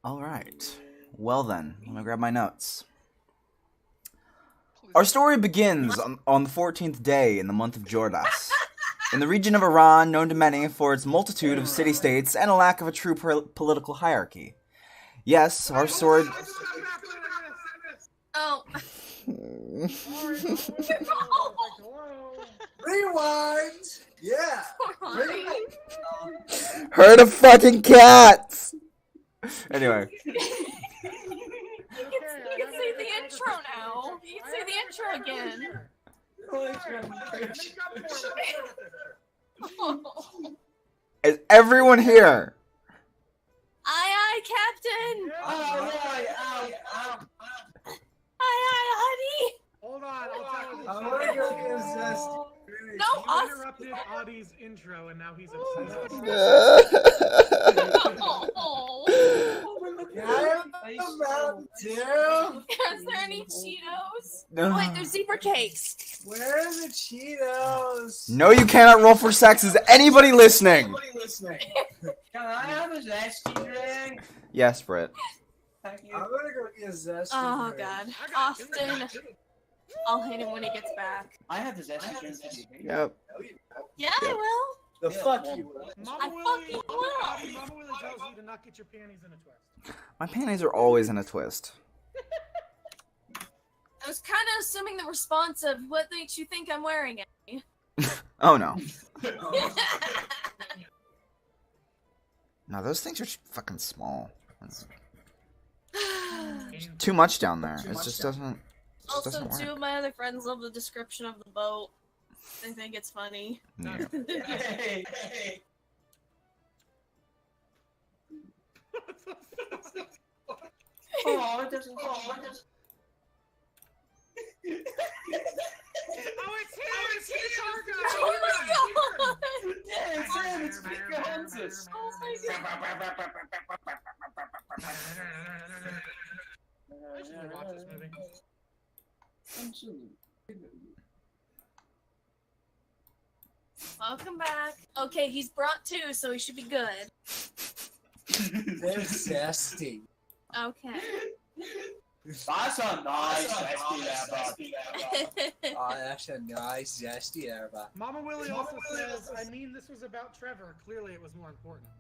Alright. Well then, let me grab my notes. Our story begins on the 14th day in the month of Jordas, in the region of Ahrahn, known to many for its multitude of city-states and a lack of a true political hierarchy. Yes, our story... Oh. Rewind! Yeah! Herd of fucking cats! Anyway. You can say the intro now. You can say the intro again. Is everyone here? Aye, Captain. Aye, Aye, Hold on, I'll tell you. I wanna go get zest. No, You us. interrupted Oddy's intro, and now he's obsessed. I'm about to. Is there any Cheetos? No. Oh, wait, there's zebra cakes. Where are the Cheetos? No, you cannot roll for sex. Is anybody listening? Can I have a zesty drink? Yes, Britt. Thank you. I'm gonna go get zest. Oh, God. Austin. I'll hate him when he gets back. I have the zesty drink. Yep. Yeah, I will. The fuck you. I fucking will. Mama Willie tells you to not get your panties in a twist. My panties are always in a twist. I was kind of assuming the response of what makes you think I'm wearing it. Oh, no. No, those things are fucking small. It's too much down there. It just doesn't... Also, two of my other friends love the description of the boat. They think it's funny. Yeah. Hey. Oh, it doesn't. Oh, it's him! It's Kar-Gash! Oh my god! Yeah, it's him. It's Kansas. Oh my god! I should watch this movie. Welcome back. Okay, he's brought two, so he should be good. They're zesty. Okay. That's a nice zesty there, bud. Oh, that's a nice zesty there, but. Mama Willie also says, I mean, this was about Trevor. Clearly, it was more important.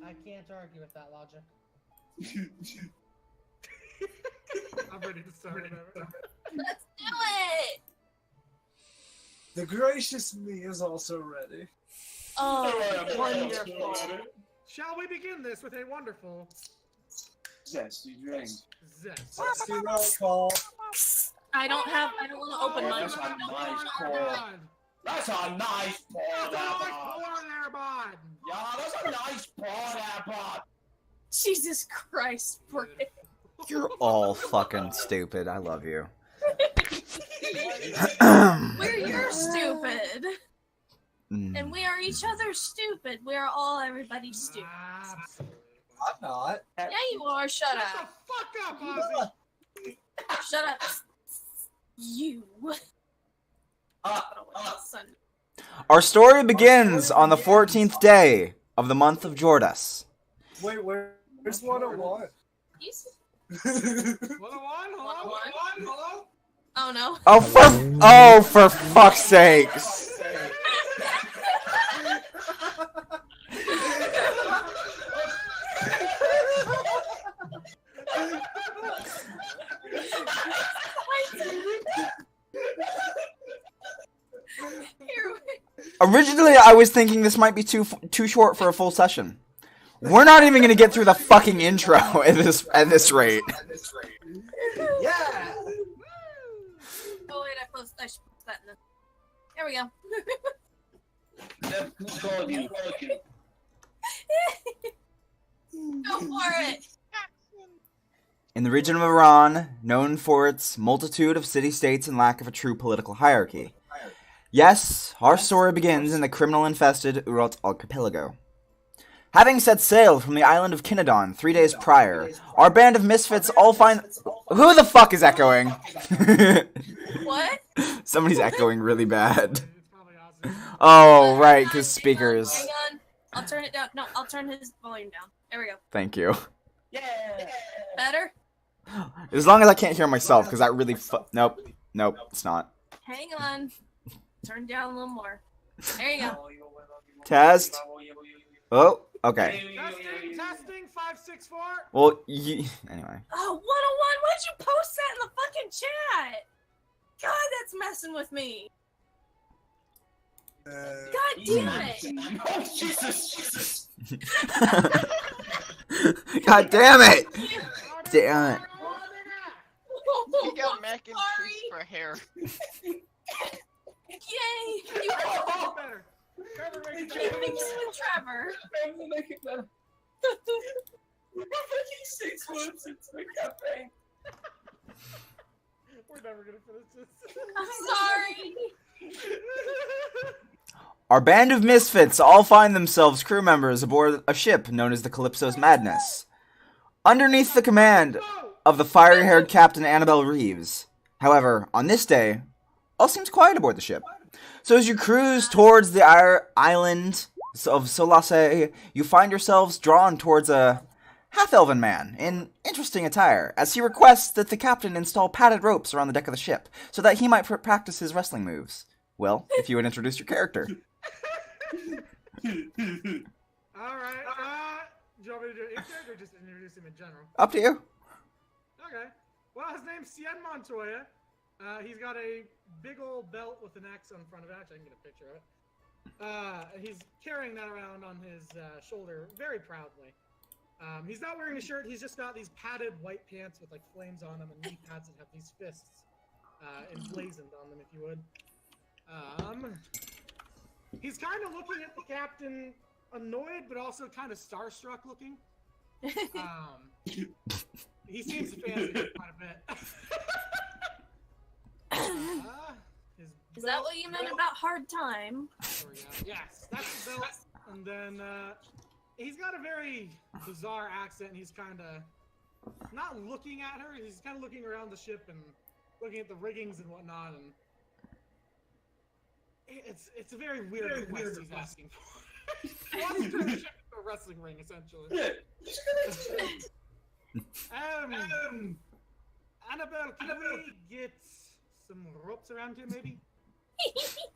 I can't argue with that logic. I'm ready to start whatever. Let's do it! The gracious me is also ready. Oh, wonderful. Shall we begin this with a wonderful Zesty drink. zest? Zesty roll call. I don't want to open mine. That's a nice Come pour. on. That's a nice pour That's a there, nice bud. pour there, bud. Yeah, that's a nice pour there, bud. Jesus Christ, Britt. You're all fucking stupid. I love you. You're stupid. Mm. And we are each other stupid. We are all everybody stupid. Absolutely. I'm not. Yeah, you are. Shut Shut up. the fuck up, Ozzy. Shut up. You. Son. Our story begins on the 14th day of the month of Jordas. Wait, where's 101? He's... 101, hello? 101? 101, Oh no. Oh, for fuck's sakes. Originally, I was thinking this might be too short for a full session. We're not even gonna get through the fucking intro at this rate. Yeah! Oh wait, I should post that in the... There we go. Go for it! In the region of Ahrahn, known for its multitude of city-states and lack of a true political hierarchy. Yes, our story begins in the criminal-infested Uralt Archipelago. Having set sail from the island of Kinadon 3 days prior, our band of misfits all find... Who the fuck is echoing? What? Somebody's echoing really bad. It's probably Ozzy. Oh, right, because speakers. Hang on. I'll turn it down. No, I'll turn his volume down. There we go. Thank you. Yeah. Better? As long as I can't hear myself, because that really nope. Nope, it's not. Hang on. Turn down a little more. There you go. Test. Oh, okay. Testing 564. Well, anyway. Oh, 101, why'd you post that in the fucking chat? God, that's messing with me. God damn it. Oh, Jesus. God damn it! Damn it. He got mac and cheese for hair. Yay! You Better. Trevor makes it keep better. mixing with Trevor. Make it better. We're making 6 months into the campaign. We're never gonna finish this. I'm sorry. Our band of misfits all find themselves crew members aboard a ship known as the Calypso's Madness, underneath the command of the fiery-haired Captain Annabelle Reeves. However, on this day, all seems quiet aboard the ship. So as you cruise towards the island of Solace, you find yourselves drawn towards a half-elven man in interesting attire, as he requests that the captain install padded ropes around the deck of the ship, so that he might practice his wrestling moves. Well, if you would introduce your character. Alright, do you want me to do it in character or just introduce him in general? Up to you. Okay. Well, his name's Cien Montoya. He's got a big old belt with an X on the front of it. Actually, I can get a picture of it. He's carrying that around on his shoulder very proudly. He's not wearing a shirt. He's just got these padded white pants with like flames on them and knee pads that have these fists emblazoned on them, if you would. He's kind of looking at the captain, annoyed, but also kind of starstruck looking. He seems to fancy it quite a bit. Is that what you meant about hard time? Yes, that's the belt. And then he's got a very bizarre accent. And he's kind of not looking at her. He's kind of looking around the ship and looking at the riggings and whatnot. And it's a very weird request he's asking for. He wants to turn the ship into a wrestling ring, essentially. Annabelle, can we get some ropes around here, maybe?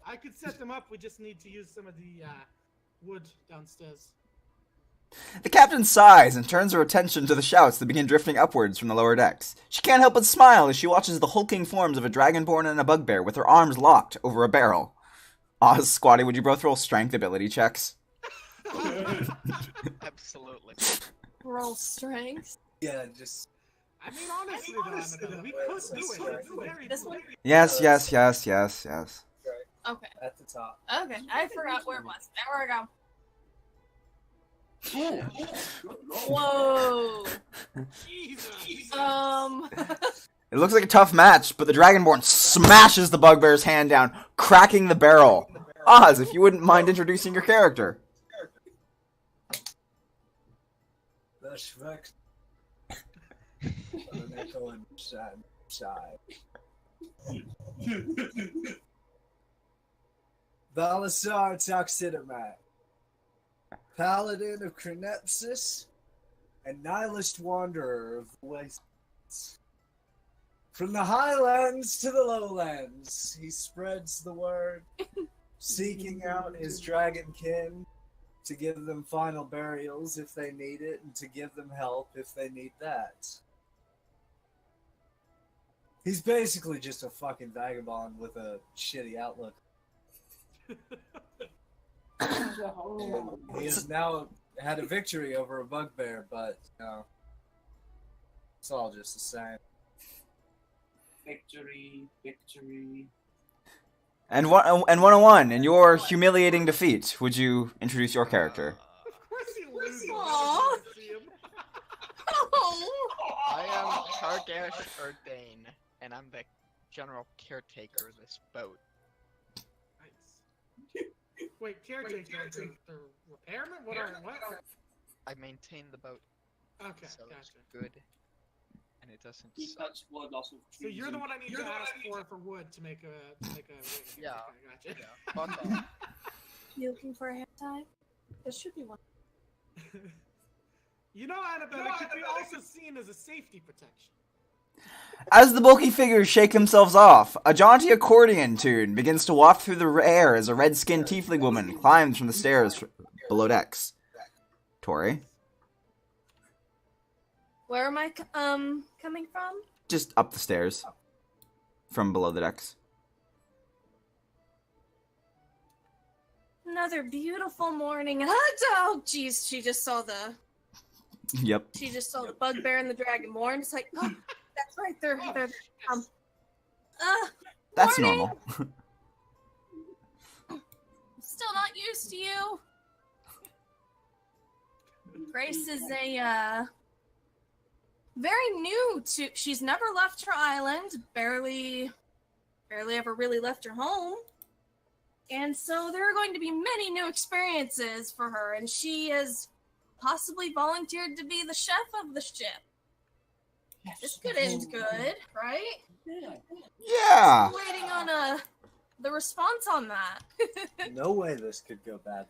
I could set them up. We just need to use some of the wood downstairs. The captain sighs and turns her attention to the shouts that begin drifting upwards from the lower decks. She can't help but smile as she watches the hulking forms of a Dragonborn and a Bugbear with their arms locked over a barrel. Oz, Squatty, would you both roll strength ability checks? Absolutely. Roll strength. Yeah, just. I mean, honestly, though, we could do it. It's very This one? Yes. Okay. At the top. Okay. I forgot where it was. There we go. Whoa. Jesus. It looks like a tough match, but the Dragonborn smashes the Bugbear's hand down, cracking the barrel. Oz, if you wouldn't mind introducing your character. That's vexed. Going side. Balasar Toxithimac, Paladin of Crenepsis, and nihilist wanderer of the wastes. From the highlands to the lowlands, he spreads the word, seeking out his dragon kin to give them final burials if they need it, and to give them help if they need that. He's basically just a fucking vagabond with a shitty outlook. He has now had a victory over a Bugbear, but, you know, it's all just the same. Victory. And 101, in your humiliating defeat, would you introduce your character? Of course he loses. Aw. I am Kar-Gash Ur-Dain, and I'm the general caretaker of this boat. Nice. Wait, caretaker, the repairman? What? I maintain the boat Okay, so it's gotcha. good, and it doesn't He suck. touched wood also. So you're the one I need to ask for wood to make a ring. Yeah. Okay, gotcha. Yeah, fuck off. You looking for a hair tie? There should be one. You know, Annabelle, it could be also seen as a safety protection. As the bulky figures shake themselves off, a jaunty accordion tune begins to waft through the air as a red-skinned tiefling woman climbs from the stairs below decks. Tori? Where am I coming from? Just up the stairs. From below the decks. Another beautiful morning. Oh, jeez, she just saw the Yep. Bugbear and the Dragonborn. It's like, oh, that's right, they're That's morning. normal. I'm still not used to you. Grace is a very new to. She's never left her island. Barely ever really left her home. And so there are going to be many new experiences for her, and she has possibly volunteered to be the chef of the ship. Yes. This could end good, right? Yeah. Waiting on the response on that. No way this could go bad.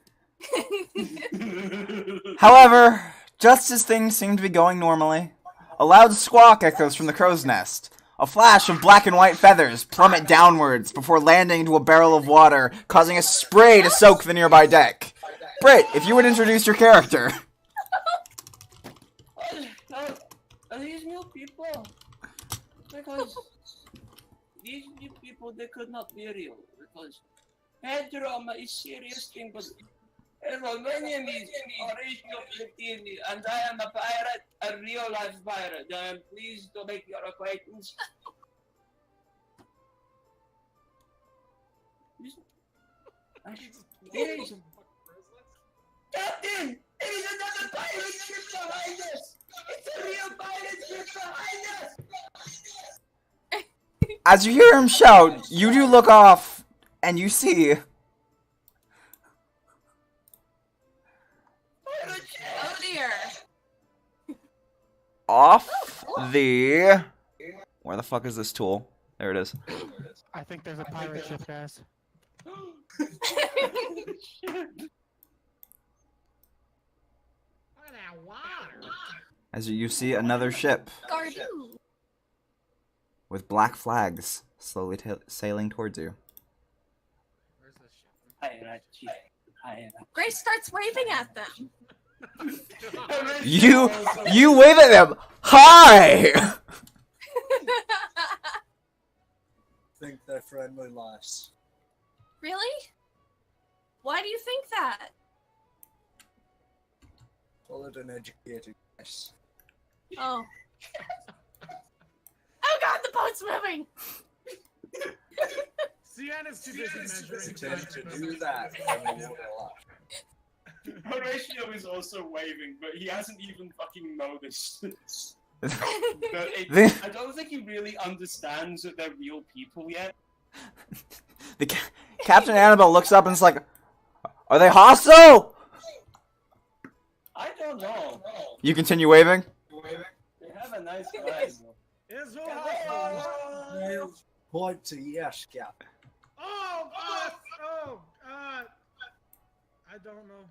However, just as things seem to be going normally, a loud squawk echoes from the crow's nest. A flash of black and white feathers plummet downwards before landing into a barrel of water, causing a spray to soak the nearby deck. Britt, if you would introduce your character. Are these new people? Because these new people, they could not be real. Because head trauma is serious thing, but hello, my name is Horatio Britini, and I am a pirate, a real-life pirate. I am pleased to make your acquaintance. There is Captain! There is another pirate ship behind us! It's a real pirate ship behind us! As you hear him shout, you do look off, and you see Oh dear. off the... Where the fuck is this tool? There it is. I think there's a pirate ship, guys. Look at that water. As you see another ship Garden. with black flags slowly sailing towards you. Where's this ship? Pirate ship. Pirate. Grace starts waving at them. You wave at them. Hi. Think they're friendly lass. Really? Why do you think that? Call it an educated guess. Oh. Oh god, the boat's moving! Cien is too busy measuring. You tend to do that when you a lot. Horatio is also waving, but he hasn't even fucking noticed. I don't think he really understands that they're real people yet. Captain Annabelle looks up and is like, "Are they hostile?" I don't know. You continue waving. They have a nice vibe. Is who hostile? You point to yes, Cap. Oh, I don't know.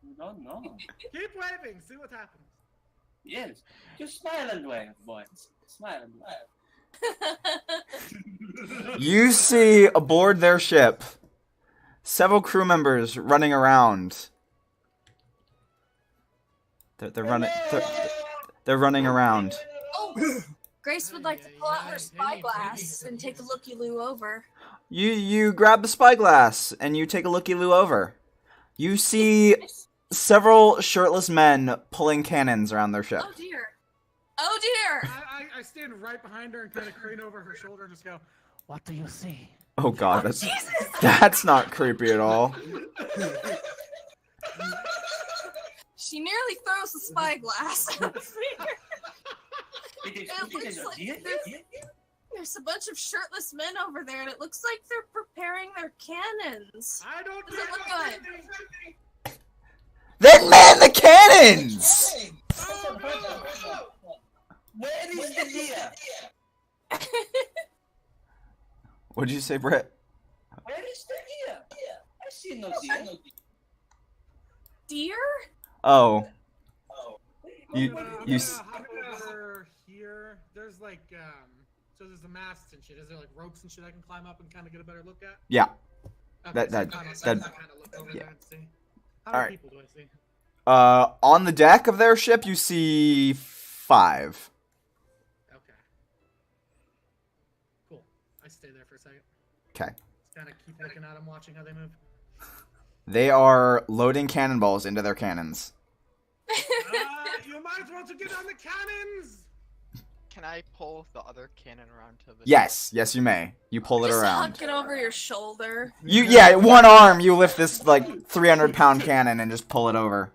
You don't know. Keep waving, see what happens. Yes. Just smile and wave, boys. Smile and wave. You see aboard their ship several crew members running around. They're running. They're running around. Oh, Grace would like to pull out her spyglass and take a looky-loo over. You grab the spyglass and you take a looky-loo over. You see several shirtless men pulling cannons around their ship. Oh dear. Oh dear. I stand right behind her and kind of crane over her shoulder and just go, What do you see? Oh god, Jesus. that's not creepy at all. She nearly throws the spyglass. It looks is like a There's a bunch of shirtless men over there, and it looks like they're preparing their cannons. I don't Does it look good? Then man the cannons! Where is the deer? What'd you say, Britt? Where is the deer? I see no deer. deer? Oh. I'm You- gonna you hop over here. There's like, so there's the masts and shit. Is there like ropes and shit I can climb up and kind of get a better look at? Yeah. Okay, That- kind that- of look over yeah. there and see. How many Alright. people do I see? On the deck of their ship, you see 5. Okay. Cool. I stay there for a second. Okay. Just kind of keep looking at them, watching how they move. They are loading cannonballs into their cannons. You might as well to get on the cannons! Can I pull the other cannon around to the? Yes, yes, you may. You pull it Just around. huck it over your shoulder. Yeah, one arm, you lift this, like, 300-pound cannon and just pull it over.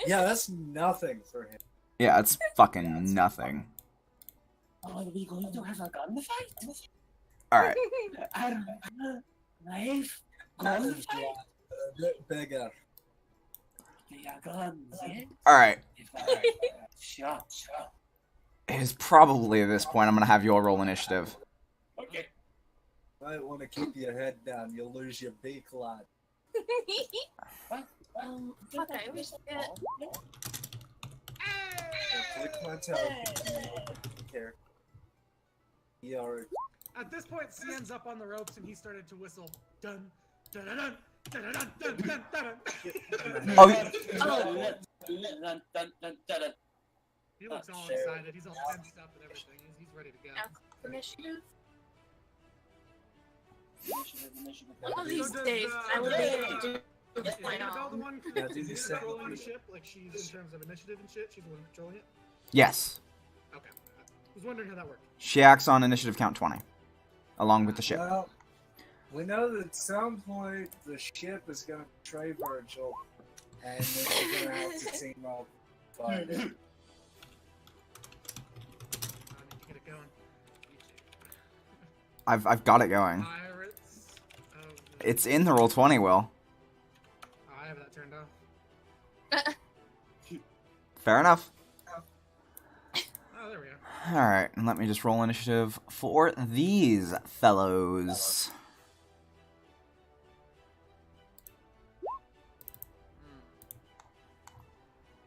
Yeah, that's nothing for him. Yeah, it's fucking nothing. Are we going to have a gunfight? Alright. Knife? That is Gunfight? a bit bigger. They are guns, yeah? Alright. If I shot. It is probably at this point I'm gonna have you all roll initiative. Okay. Might want to keep your head down. You'll lose your beak lad. Fuck, I always forget. Click my toe. Here. At this point, Cien's up on the ropes and he started to whistle. Dun, dun, dun, dun, dun, dun, dun, dun, dun, dun. Oh, He looks all excited. He's all tensed up and everything. He's ready to go. Initiative? Initiative. One of these So does, days, I will be able to do Is with my Annabelle the own. one Yeah, do the controlling the second. ship? Like she's in terms of initiative and shit? She's the one controlling it? yes. Okay. I was wondering how that worked. She acts on initiative count 20. Along with the ship. Well, we know that at some point the ship is going to betray Virgil, and then we're going to have to team up fight it. I need to get it going. I've got it going. Pirates of the... It's in the roll 20, Will. Oh, I have that turned off. Fair enough. Oh, there we go. Alright, and let me just roll initiative for these fellows.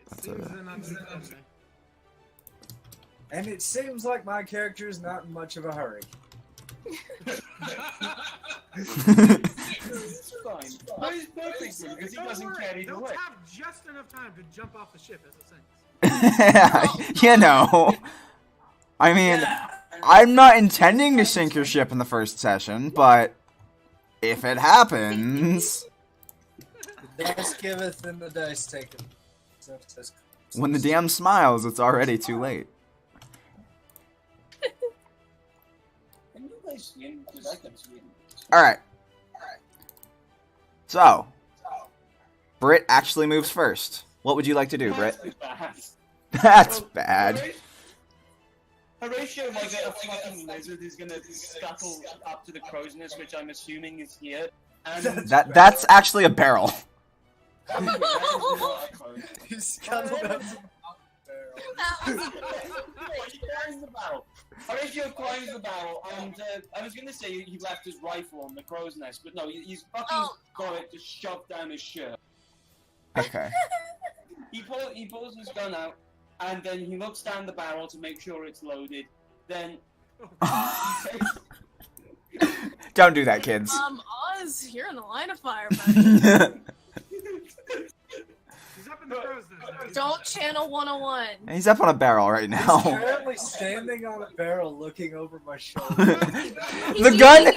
It That's seems a- they're not doing anything. And it seems like my character is not in much of a hurry. It's fine. But it's perfect for him because he Don't doesn't worry, care either they'll way. have just enough time to jump off the ship as it sinks. You know. I mean, I'm not intending to sink your ship in the first session, but if it happens, The dice giveth and the dice taketh. So it says- when the DM smiles, it's already too late. Can you guys see him? Because I can see him. Alright. So, Brit actually moves first. What would you like to do, Brit? That's bad. Horatio might get a fucking lizard who's gonna scuttle up to the crow's nest, which I'm assuming is here. And That's actually a barrel. He's scuttled up to the barrel. He climbs the barrel. Horatio climbs the barrel, and I was gonna say he left his rifle on the crow's nest, but no, he's fucking got it just shoved down his shirt. Okay. He pulls his gun out, and then he looks down the barrel to make sure it's loaded. Then Don't do that, kids. Oz, you're in the line of fire, buddy. He's up in the crow's nest. Don't channel 101. He's up on a barrel right He's now. currently standing on a barrel looking over my shoulder. The gun,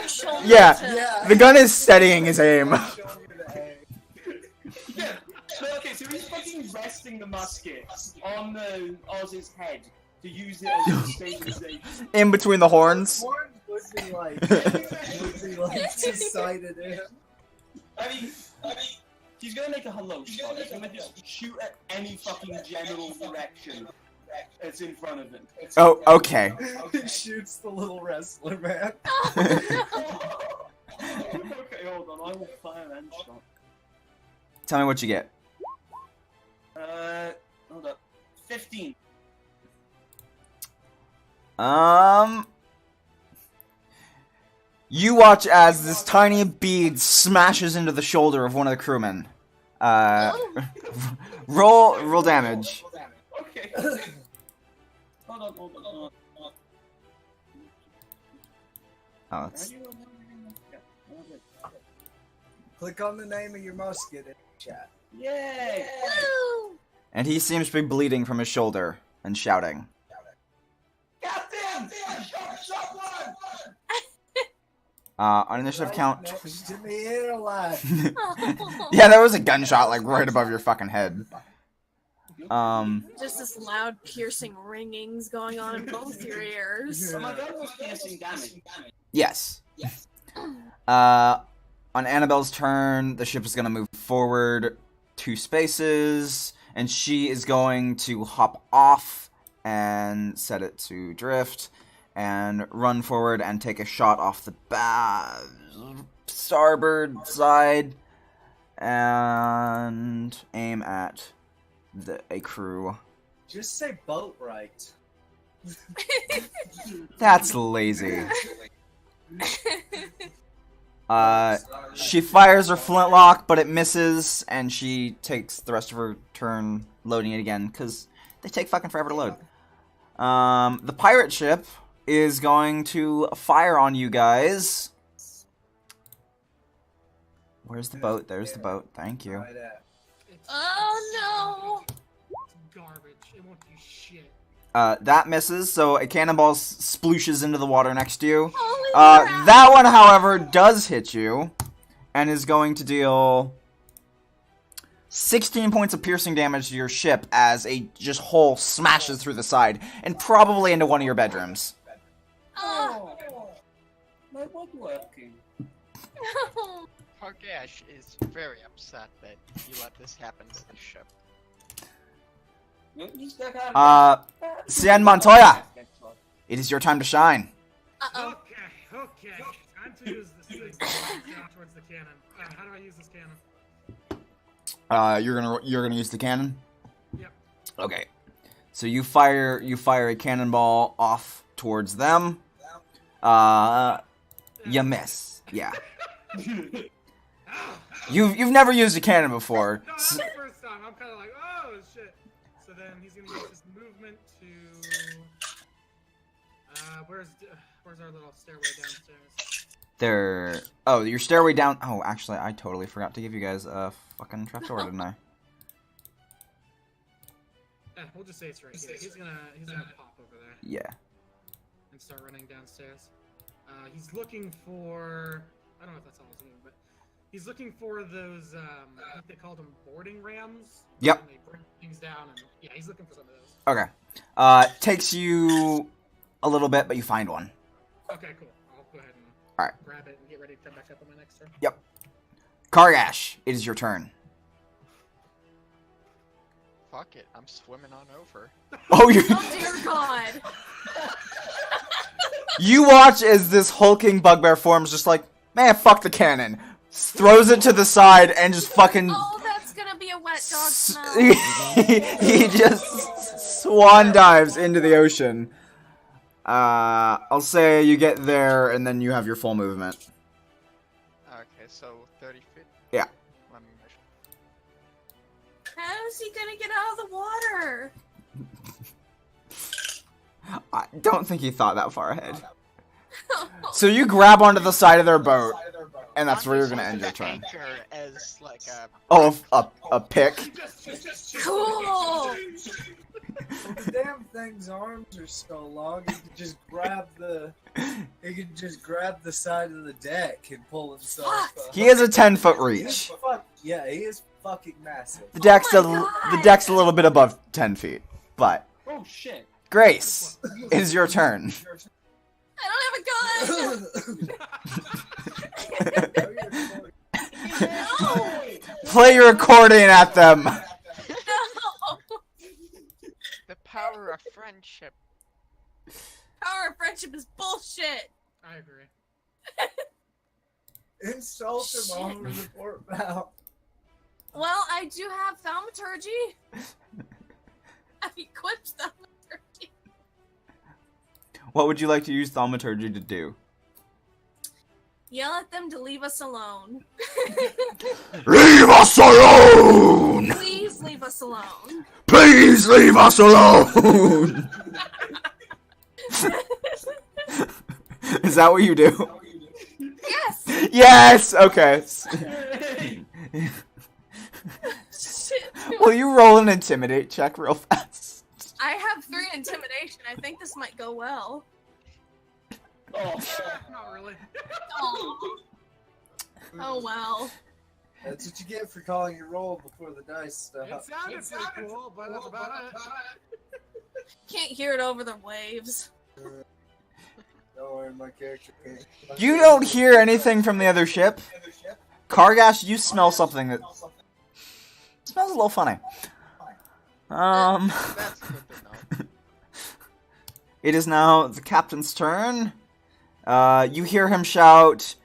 yeah, the gun is steadying his aim. Showing me the aim. yeah, okay, so he's fucking resting the musket on Oz's head to use it as a stabilization. In between the horns. Horns would be like decided in. I mean, he's gonna make a hello shot. He's gonna just shoot at any fucking general direction that's in front of him. Oh, okay. He shoots the little wrestler man. Okay, hold on. I will fire and shot. Tell me what you get. Hold up. 15. You watch as this tiny bead smashes into the shoulder of one of the crewmen. Roll damage. Okay. Hold on. Oh, it's... Click on the name of your musket in the chat. Yay! Woo! And he seems to be bleeding from his shoulder and shouting. Captain! Shot one! On initiative count. Next to me in alive. Yeah, there was a gunshot like right above your fucking head. Just this loud, piercing ringings going on in both your ears. So my gun was piercing damage. Yes. On Annabelle's turn, the ship is going to move forward 2 spaces, and she is going to hop off and set it to drift, and run forward and take a shot off the starboard side, and aim at a crew. Just say boat right. That's lazy. She fires her flintlock, but it misses, and she takes the rest of her turn loading it again, because they take fucking forever to load. The pirate ship is going to fire on you guys. Where's the boat? There's the boat. Thank you. Right at. Oh It's garbage. It won't do shit. That misses, so a cannonball splooshes into the water next to you. no! Holy crap. That one, however, does hit you, and is going to deal 16 points of piercing damage to your ship as a just hole smashes through the side, and probably into one of your bedrooms. Oh, my woodworking. No. Kar-Gash is very upset that you let this happen to the ship. Cien Montoya, it is your time to shine. Uh-oh. Okay. Time to use this thing down towards the cannon. How do I use this cannon? You're gonna use the cannon? Yep. Okay. So you fire a cannonball off towards them. You miss. Yeah. You've never used a cannon before. No, that's the first time. I'm kind of like, oh shit. So then he's gonna use his movement to. Where's our little stairway downstairs? Oh, your stairway down. Oh, actually, I totally forgot to give you guys a fucking trapdoor, didn't I? We'll just say it's right here. He's gonna pop over there Yeah. and start running downstairs. He's looking for. I don't know if that's all he's doing, but he's looking for those. I think they called them boarding rams. Yep. And they bring things down, and yeah, he's looking for some of those. Okay. Takes you a little bit, but you find one. Okay, cool. I'll go ahead and Alright. grab it and get ready to come back up on my next turn. Yep. Kar-Gash, it is your turn. Fuck it, I'm swimming on over. Oh, you. Oh dear God. You watch as this hulking bugbear forms, just like, man, fuck the cannon. Throws it to the side and just fucking. Oh, that's gonna be a wet dog smell. He just swan dives into the ocean. I'll say you get there and then you have your full movement. Okay, so 30 feet? Yeah. Let me measure. How is he gonna get out of the water? I don't think he thought that far ahead. So you grab onto the side of their boat, and that's where you're gonna end your turn. Anchor as like a. Oh, a pick. Cool. The damn thing's arms are so long, he could just grab the. He could just grab the side of the deck and pull himself up. He has a 10-foot reach. Yeah, he is fucking massive. The deck's Oh my God. the deck's a little bit above 10 feet, but Oh shit. Grace, it is your turn. I don't have a gun. No. Play your accordion at them. No. The power of friendship. Power of friendship is bullshit. I agree. Insult him over the port bow. Well, I do have thaumaturgy. I've equipped thaumaturgy. What would you like to use thaumaturgy to do? Yell at them to leave us alone. Leave us alone! Please leave us alone. Please leave us alone! Is that what you do? Yes! Yes! Okay. Shit. Will you roll an intimidate check real fast? I have 3 intimidation. I think this might go well. Oh, Not really. Oh well. That's what you get for calling your roll before the dice It stuff. sounded pretty cool, but that's about it. Can't hear it over the waves. Don't worry, my character can't. You don't hear anything from the other ship. Kar-Gash, you smell something that smells a little funny. That's good to know. It is now the captain's turn. You hear him shout,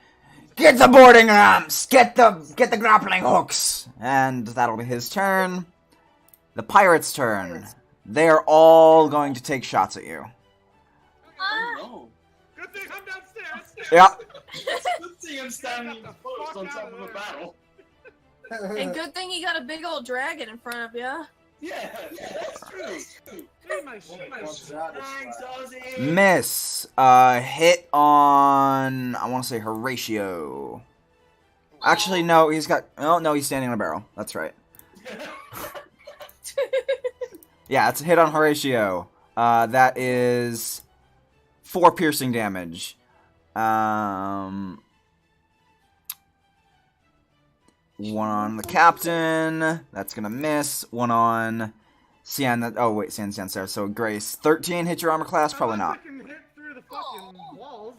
"Get the boarding ramps! Get the grappling hooks!" And that'll be his turn. The pirates' turn. They are all going to take shots at you. no. Good thing I'm downstairs. Yeah. Good thing I'm standing first on top of a battle. And good thing you got a big old dragon in front of you. Yeah, that's true. Leave my shit. Thanks, Auzzy. Miss. Hit on, I want to say Horatio. Actually, no, he's got, oh, no, he's standing on a barrel. That's right. Yeah, it's a hit on Horatio. That is 4 piercing damage. One on the captain. That's gonna miss. One on Cien. Oh wait, Cien's there. So Grace, 13 hit your armor class? Probably not. I can hit through the fucking walls.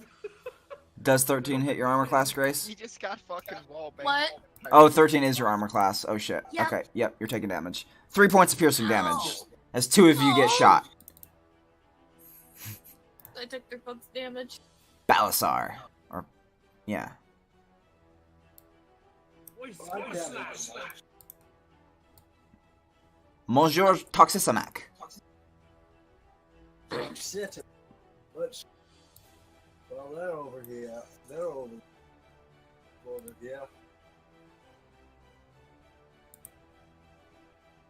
Does 13 hit your armor class, Grace? You just got fucking wall banged. What? Oh, 13 is your armor class. Oh shit. Yep. Okay, yep, you're taking damage. 3 points of piercing damage. As 2 of you get shot. I took 3 points damage. Balasar. Or, yeah. Monsieur Toxithimac. Shit. Let's. Well, they're over here. They're over here.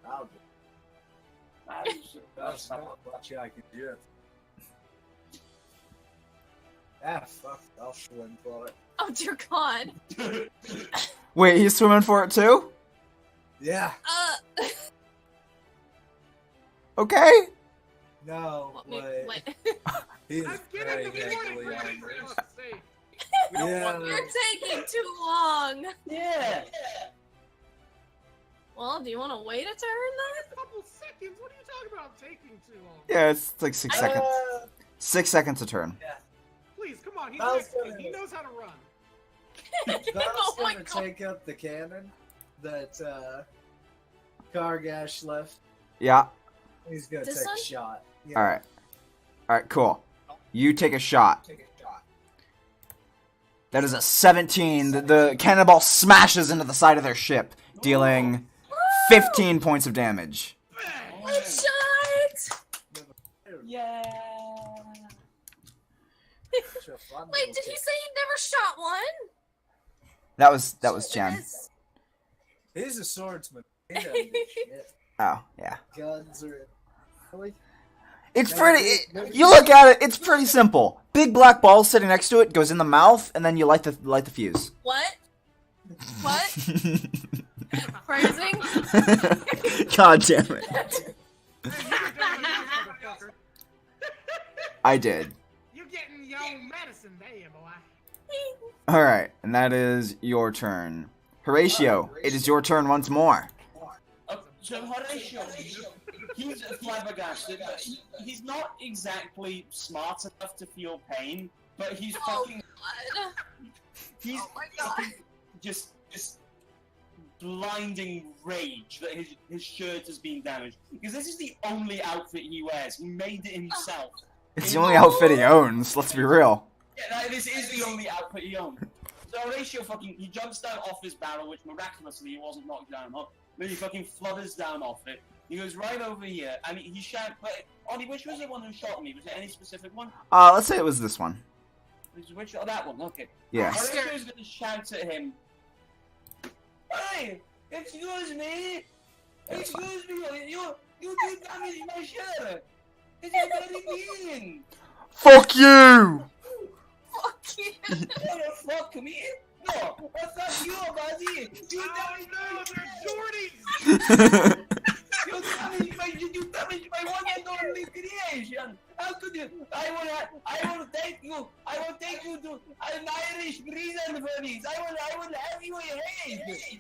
I'll do. That's not much I can do. Ah, fuck. I'll swim for it. Oh dear God. Wait, he's swimming for it too? Yeah. Okay. No, What? He's I'm very getting the heavily warning for armored. fuck's sake. Yeah. You're taking too long. Yeah. Well, do you want to wait a turn A couple seconds? What are you talking about taking too long? Yeah, it's like 6 seconds. Uh, 6 seconds a turn. Please, come on. He's That was next to me. gonna- He knows how to run. then? That's Oh my gonna God. take up the cannon that Kar-Gash left. Yeah. He's gonna This take one? a shot. Yeah. Alright. Alright, cool. You take a shot. That is a 17. The cannonball smashes into the side of their ship, dealing 15 points of damage. Good shot. Yeah. Wait, did he say he never shot one? That was Cien. Yes. He's a swordsman. He doesn't do shit. Oh, yeah. Guns are really. It's you look at it, it's pretty simple. Big black ball sitting next to it goes in the mouth, and then you light the fuse. What? What? Phrasing? God damn it. I did. You're getting your own medicine there, boy. Alright, and that is your turn. Horatio, it is your turn once more. So Horatio, he's flabbergasted. He's not exactly smart enough to feel pain, but he's Oh, fucking. God. He's Oh my God. just blinding rage that his shirt has been damaged, because this is the only outfit he wears. He made it himself. It's the only outfit he owns, let's be real. Yeah, this is the only outfit he owns. So Horatio he jumps down off his barrel, which miraculously he wasn't knocked down on. Then he fucking flutters down off it. He goes right over here, and he shouts, but Oddy, which was the one who shot me? Was it any specific one? Let's say it was this one. Which oh, that one? Okay. Yeah. Horatio's gonna shout at him. Hey, excuse me. Excuse me. You did damage my shirt. It's very mean. Fuck you! Fuck you. You fuck me? No, fuck you, buddy. You damaged no, my they're shirt. Jordies! You damaged my one and only creation. How could you? I will take you. I will take you to an Irish prison for this. I will have you erased.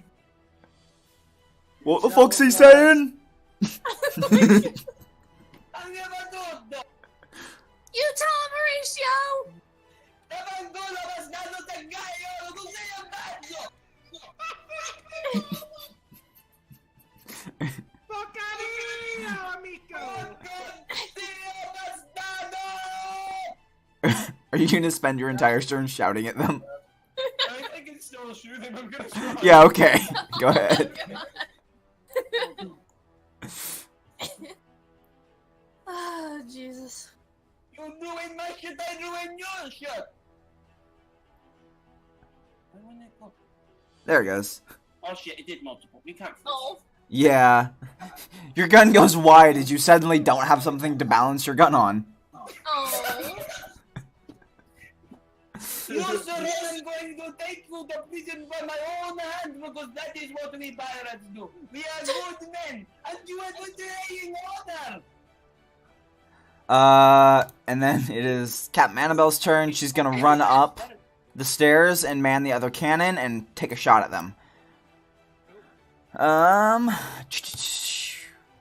What the fuck's he saying? I never thought that. You tell him, Horatio! Abandono bastardo tacaño. No seas macho. Fuck out of here, amigo! Are you gonna spend your entire turn shouting at them? I think it's still shooting. I'm gonna try. Yeah, okay. Go ahead. Oh, Jesus. You ruined my shit. I ruined your shit. There it goes. Oh shit! It did multiple. We can't. Oh. Yeah. Your gun goes wide as you suddenly don't have something to balance your gun on. Oh. You sir, I'm going to take you to prison by my own hand because that is what we pirates do. We are good men, and you are betraying order. And then it is Captain Annabelle's turn. She's gonna run up the stairs and man the other cannon and take a shot at them.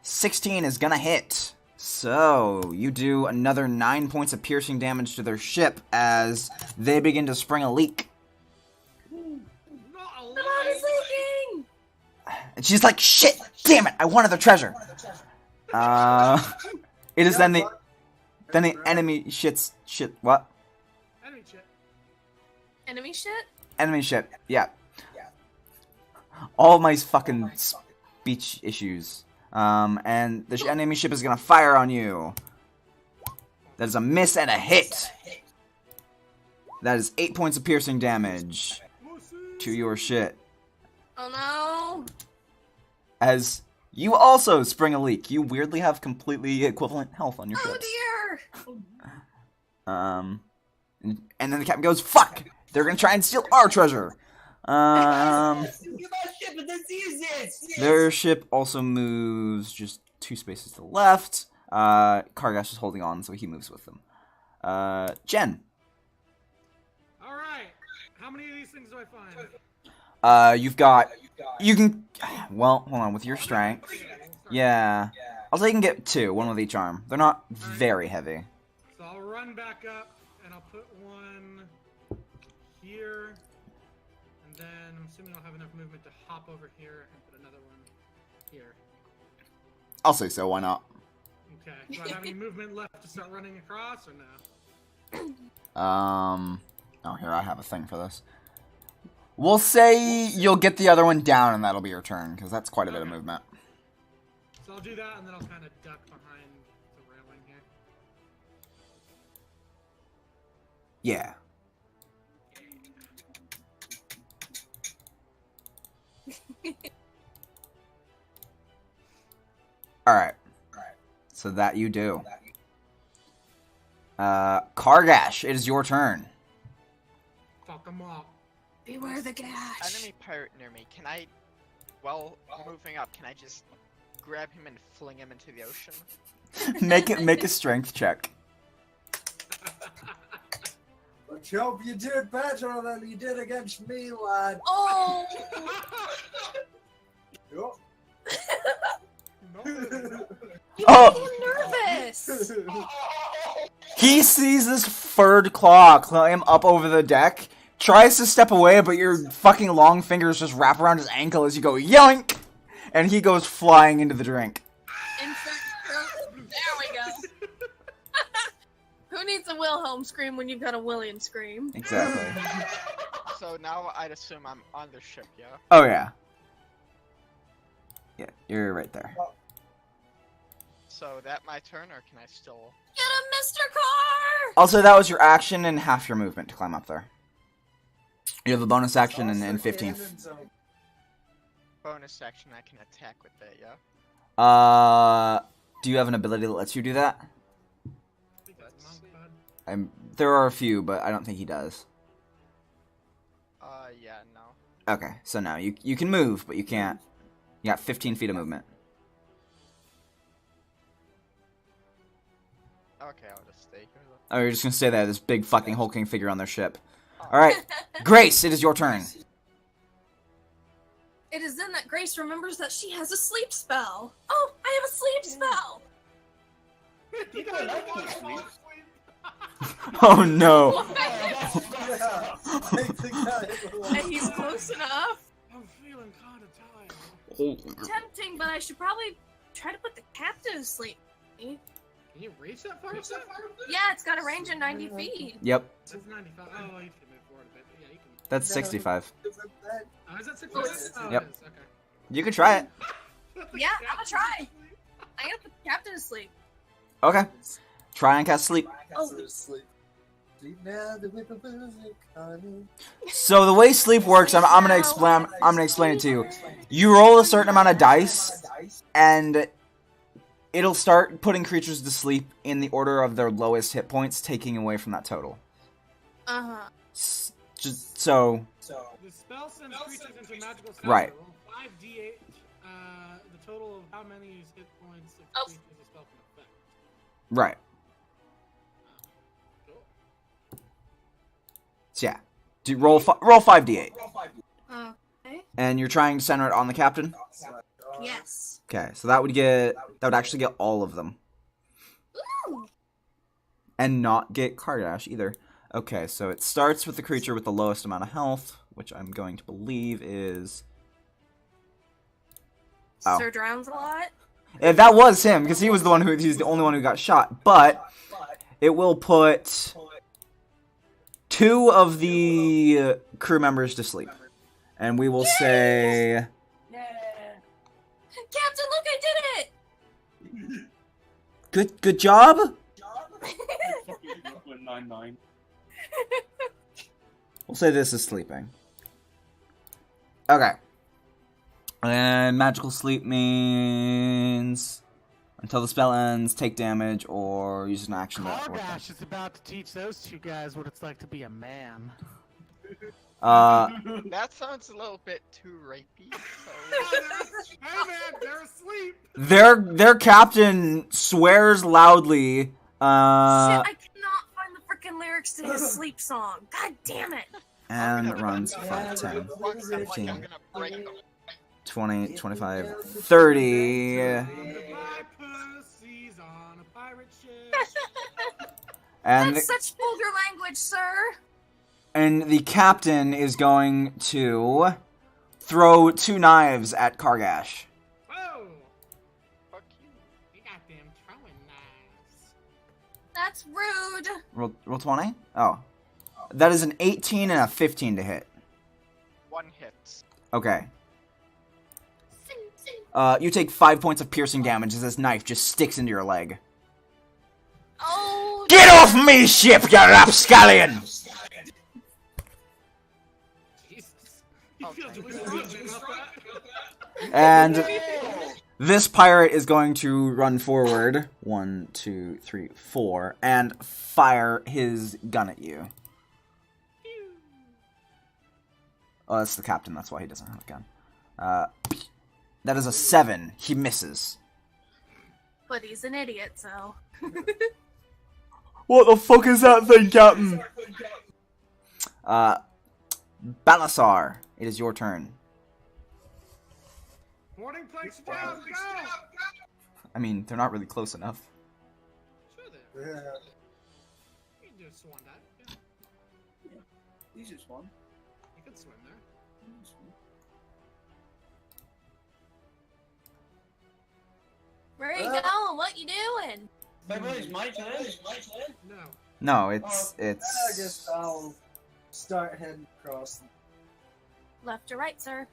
16 is gonna hit. So, you do another 9 points of piercing damage to their ship as they begin to spring a leak. Not I'm alive! leaking! And she's like, shit, damn it, I wanted the treasure. It is then the enemy shit, what? Enemy shit. Enemy shit? Enemy ship, yeah. All of my fucking speech issues. And the enemy ship is gonna fire on you. That is a miss and a hit. That is 8 points of piercing damage to your shit. Oh no. As you also spring a leak. You weirdly have completely equivalent health on your Oh ships. dear. And then the captain goes, fuck! They're gonna try and steal our treasure. Their ship also moves just 2 spaces to the left. Kar-Gash is holding on, so he moves with them. Cien. Alright. How many of these things do I find? You've got... You can... Well, hold on. With your strength... Yeah. I'll say you can get 2, 1 with each arm. They're not very heavy. So I'll run back up, and I'll put one here. And then I'm assuming I'll have enough movement to hop over here and put another one here. I'll say so, why not? Okay. Do I have any movement left to start running across, or no? Oh, here, I have a thing for this. We'll say you'll get the other one down, and that'll be your turn, because that's quite a bit of movement. So I'll do that, and then I'll kind of duck behind the railing here. Yeah. Alright. So that you do. Kar-Gash, it is your turn. Fuck them up. Beware the gash. Enemy pirate near me. Can I, while moving up, can I just grab him and fling him into the ocean? Make a strength check. Let's hope you did better than you did against me, lad. Oh. Yup. You Oh. made him nervous. He sees this furred claw climb up over the deck, tries to step away, but your fucking long fingers just wrap around his ankle as you go yoink, and he goes flying into the drink. There we go. Who needs a Wilhelm scream when you've got a William scream? Exactly. So now I'd assume I'm on the ship, yeah? Oh yeah. Yeah, you're right there. So that my turn, or can I still? Get him, Mr. Carr! Also, that was your action and half your movement to climb up there. You have a bonus action and 15. Bonus action, I can attack with that, yeah? Do you have an ability that lets you do that? I think that's monk, bud. There are a few, but I don't think he does. Yeah, no. Okay, so no, you can move, but you can't. You got 15 feet of movement. Okay, I'll just stay here. Oh, you're just gonna stay there, this big fucking hulking figure on their ship. Alright, Grace, it is your turn. It is then that Grace remembers that she has a sleep spell. Oh, I have a sleep spell! People like to sleep. Oh no. And he's close enough. I'm feeling kind of tired. Tempting, but I should probably try to put the captain to sleep. Can you reach that far? Yeah, it's got a range of 90 feet. Yep, That's 95. Oh, you can move forward a bit. Yeah, you can. that's 65. Oh, is that 65? Oh, Yep. it is. Okay. You can try it. Yeah, I'm gonna try. I gotta put the captain to sleep. Okay. Try and cast sleep. Oh. So the way sleep works, I'm gonna explain it to you. You roll a certain amount of dice, and it'll start putting creatures to sleep in the order of their lowest hit points, taking away from that total. Uh-huh. Just so. The spell sends creatures into magical state. Right. Roll 5d8. The total of how many hit points a Oh. creature is a spell can affect. Right. Cool. So yeah. Roll 5d8. Okay. And you're trying to center it on the captain? Yes. Okay, so that would actually get all of them. Ooh. And not get Kar-Gash either. Okay, so it starts with the creature with the lowest amount of health, which I'm going to believe is... Oh. Sir drowns a lot. Yeah, that was him, because he's the only one who got shot. But it will put 2 of the crew members to sleep. And we will say... Captain, look, I did it! Good job? 199. We'll say this is sleeping. Okay. And magical sleep means until the spell ends, take damage, or use an action that. Kar-Gash is about to teach those two guys what it's like to be a man. That sounds a little bit too rapey. So... Hey man, they're asleep. their captain swears loudly. Shit, I cannot find the freaking lyrics to his sleep song. God damn it. And it runs 5, 10, I'm 15, gonna break them. 20, 25, 30. My pussy's on a pirate ship. And That's such vulgar language, sir. and the captain is going to throw 2 knives at Kar-Gash. Whoa! Fuck you. You got them throwing knives. That's rude. Roll 20? Oh. That is an 18 and a 15 to hit. 1 hit. Okay. Sing, sing. You take 5 points of piercing damage as this knife just sticks into your leg. Oh. Get off me ship, you rapscallion! Jesus. You feel Okay. delusional about that? And this pirate is going to run forward 1, 2, 3, 4 and fire his gun at you. Oh, that's the captain, that's why he doesn't have a gun. That is a 7. He misses. But he's an idiot, so. What the fuck is that thing, Captain? Balasar, it is your turn. Morning planks down, go! I mean, they're not really close enough. Sure they are. You can do a swan dive. Yeah. He's just one. You can swim there. Where are you going? What you doing? Wait, it's my turn? No. No, it's I guess I'll start heading across. Left or right, sir?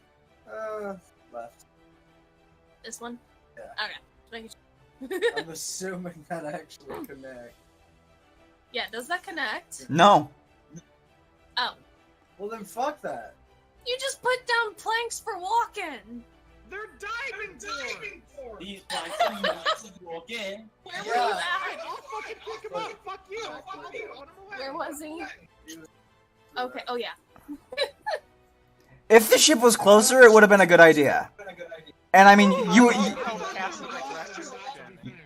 Left. This one? Yeah. Okay. Just making I'm assuming that actually connects. Yeah, does that connect? No. Oh. Well then fuck that. You just put down planks for walking. They're diving boards! These guys are not to walk in. Where were Yeah. you at? I'll fucking pick him up! Fuck you! Fuck you! On him away. Where was he? Okay, oh yeah. If the ship was closer, it would have been a good idea. And I mean,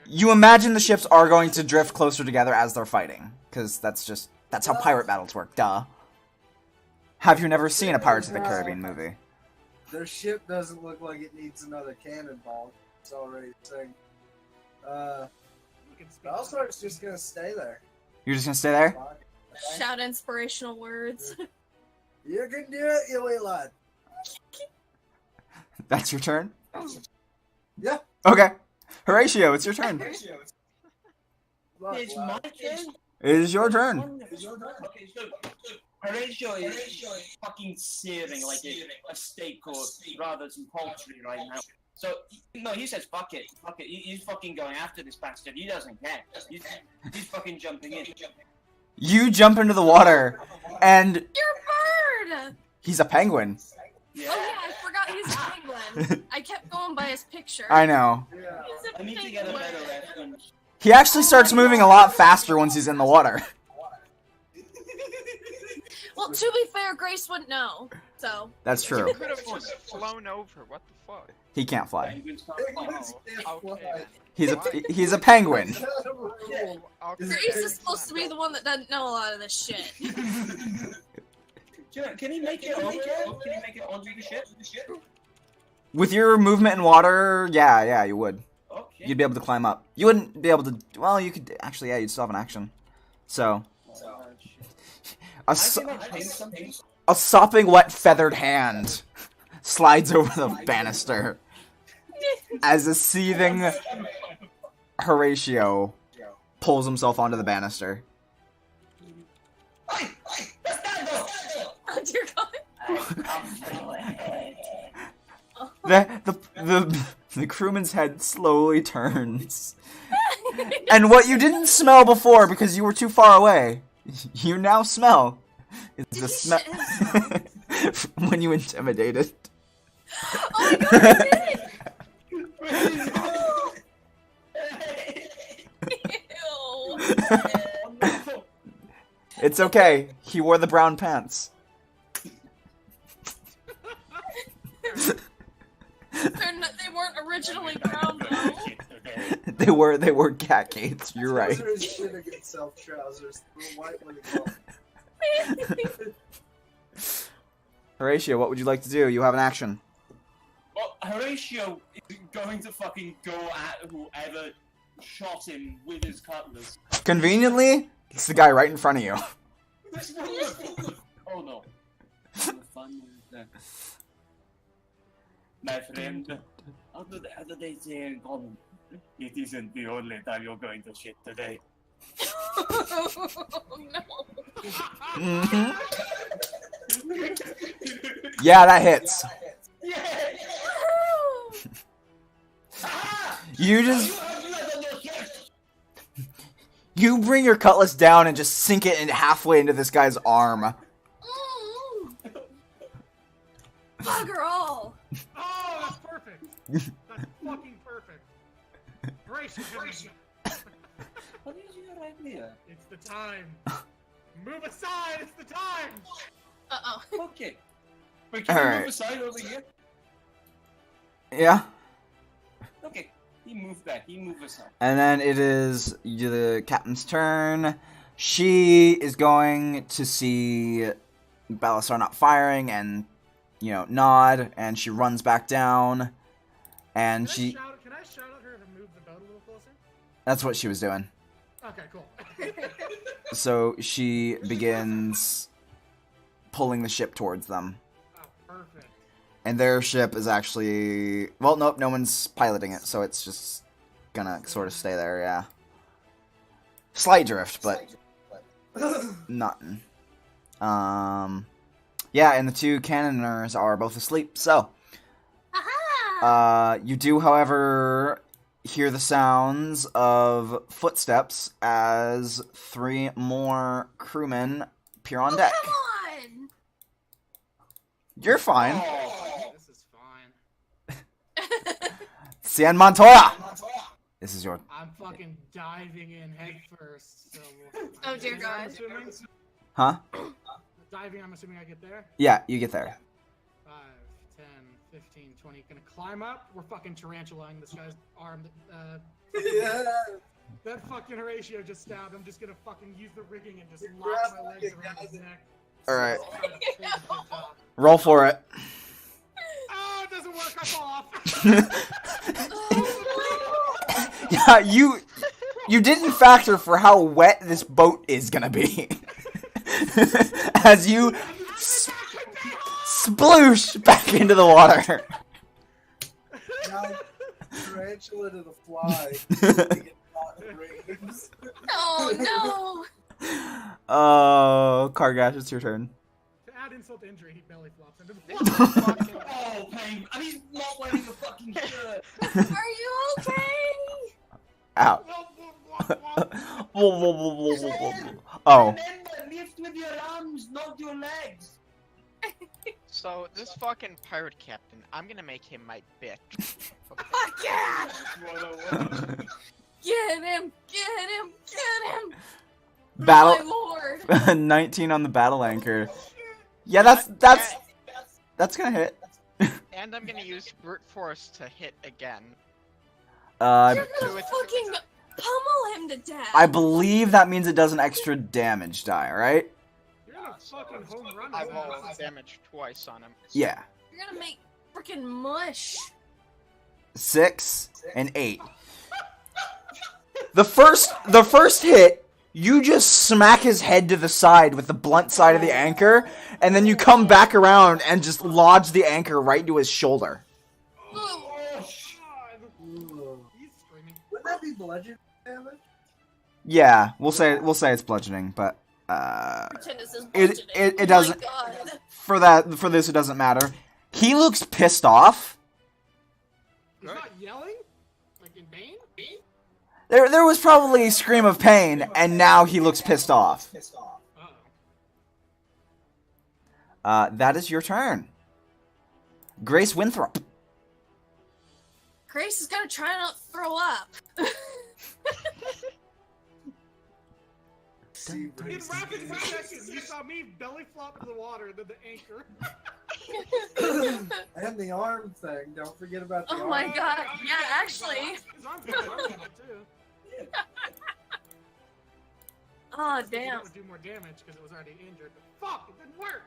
you imagine the ships are going to drift closer together as they're fighting, because that's how pirate battles work. Duh. Have you never seen a Pirates of the Caribbean movie? Their ship doesn't look like it needs another cannonball. It's already saying. Balasar's just gonna stay there. You're just gonna stay there? Shout inspirational words. You can do it, you wee lad. That's your turn? Yeah. Okay. Horatio, it's your turn. It's my turn? It is your turn. Okay, so Horatio is fucking searing like a steak or rather some poultry right now. So, no, he says, fuck it. He's fucking going after this bastard. He doesn't care. He's fucking jumping in. You jump into the water, and You're a bird! he's a penguin. Yeah. Oh yeah, I forgot he's a penguin. I kept going by his picture. I know. Yeah. He's a I need to get a penguin. better reference. He actually starts moving a lot faster once he's in the water. Well, to be fair, Grace wouldn't know. So. That's true. You could have just flown over. What the fuck? He can't fly. Penguins can't Penguins fly. can't Oh, okay. fly. He's a penguin. Okay. Grace is supposed to be the one that doesn't know a lot of this shit. Can he make it over? Can he make it onto the ship? With your movement in water, yeah, you would. Okay. You'd be able to climb up. You wouldn't be able to. Well, you could actually. Yeah, you'd still have an action. So a, so- a sopping wet feathered hand slides over the banister as a seething Horatio pulls himself onto the banister. Oh dear God. The crewman's head slowly turns. And what you didn't smell before because you were too far away, you now smell. It's the smell when you intimidated. Oh my God, I did it! Ew. It's okay. He wore the brown pants. They weren't originally brown though. They were cat gates. You're right. Those are his shit against self trousers. The white one is Horatio, what would you like to do? You have an action. Well, Horatio is going to fucking go at whoever shot him with his cutlass. Conveniently, it's the guy right in front of you. Oh no. The fun is there. My friend, how do they say in common? It isn't the only time you're going to shit today. Oh no. Mm-hmm. Yeah, that hits. You just... You bring your cutlass down and just sink it in halfway into this guy's arm. Bugger all. Oh, that's perfect. That's fucking perfect. Brace yourself. What is your idea? It's the time. Move aside. It's the time. Uh-oh. Okay. Wait, can you Alright. move aside over here? Yeah. Okay. He moved back. He moved aside. And then it is the captain's turn. She is going to see Balasar not firing and, you know, nod, and she runs back down. And Can she... I shout at her to move the boat a little closer? That's what she was doing. Okay, cool. So she begins pulling the ship towards them. Oh, perfect. And their ship is actually... Well, nope, no one's piloting it, so it's just gonna sort of stay there, yeah. Slight drift, but nothing. Yeah, and the two cannoners are both asleep, so... Aha! You do, however, hear the sounds of footsteps as 3 more crewmen appear on deck. Come on! You're fine. This is fine. Cien Montoya! This is your... I'm fucking diving in head first. So Oh, dear I'm God. assuming, Huh? diving, I'm assuming I get there. Yeah, you get there. 5, 10, 15, 20. Gonna climb up. We're fucking tarantulaing this guy's arm. Yeah. That fucking Horatio just stabbed. I'm just gonna fucking use the rigging and just You lock grab my legs fucking around his guys. neck. Alright. Try to hold his head up. Roll for it. Oh, it doesn't work. I fall off. Yeah, you didn't factor for how wet this boat is gonna be. As you sploosh back into the water. Now, tarantula to the fly. We get caught in rings. Oh, Oh, Kar-Gash, it's your turn. To add insult to injury, he belly flops into the This floor. is fucking Oh, pain! And he's not wearing a fucking shirt. no! Are you okay? Ow. Whoa, whoa. Whoa, whoa, whoa, whoa, whoa, whoa. Oh. Remember, lift with your arms, not your legs. So this fucking pirate captain, I'm gonna make him my bitch. Fuck yeah! Get him! Get him! Get him! My Battle lord! 19 on the battle anchor. Yeah, that's gonna hit. And I'm gonna use brute force to hit again. You're Uh, gonna fucking pummel him to death! I believe that means it does an extra damage die, right? You're gonna fucking home run I his roll ass. damage twice on him. Yeah. You're gonna make freaking mush. 6 and 8. The first hit, you just smack his head to the side with the blunt side of the anchor, and then you come back around and just lodge the anchor right into his shoulder. Ooh. Oh, God. Ooh. He's screaming. Wouldn't that be bludgeon damage? Yeah, we'll say it's bludgeoning, but Pretend this is It- budgeting. it Oh doesn't- my God. for this it doesn't matter. He looks pissed off. He's not yelling? Like in pain? There was probably a scream of pain, and now he looks pissed off. Uh-oh. That is your turn. Grace Winthrop. Grace is gonna try not to throw up. See, In Grace rapid is- succession, you saw me belly flop to the water, then the anchor. And the arm thing. Don't forget about the Oh arm. my God. Yeah, actually. His arm's got arms on it, too. Oh, It damn. would do more damage because it was already injured. But fuck, it didn't work.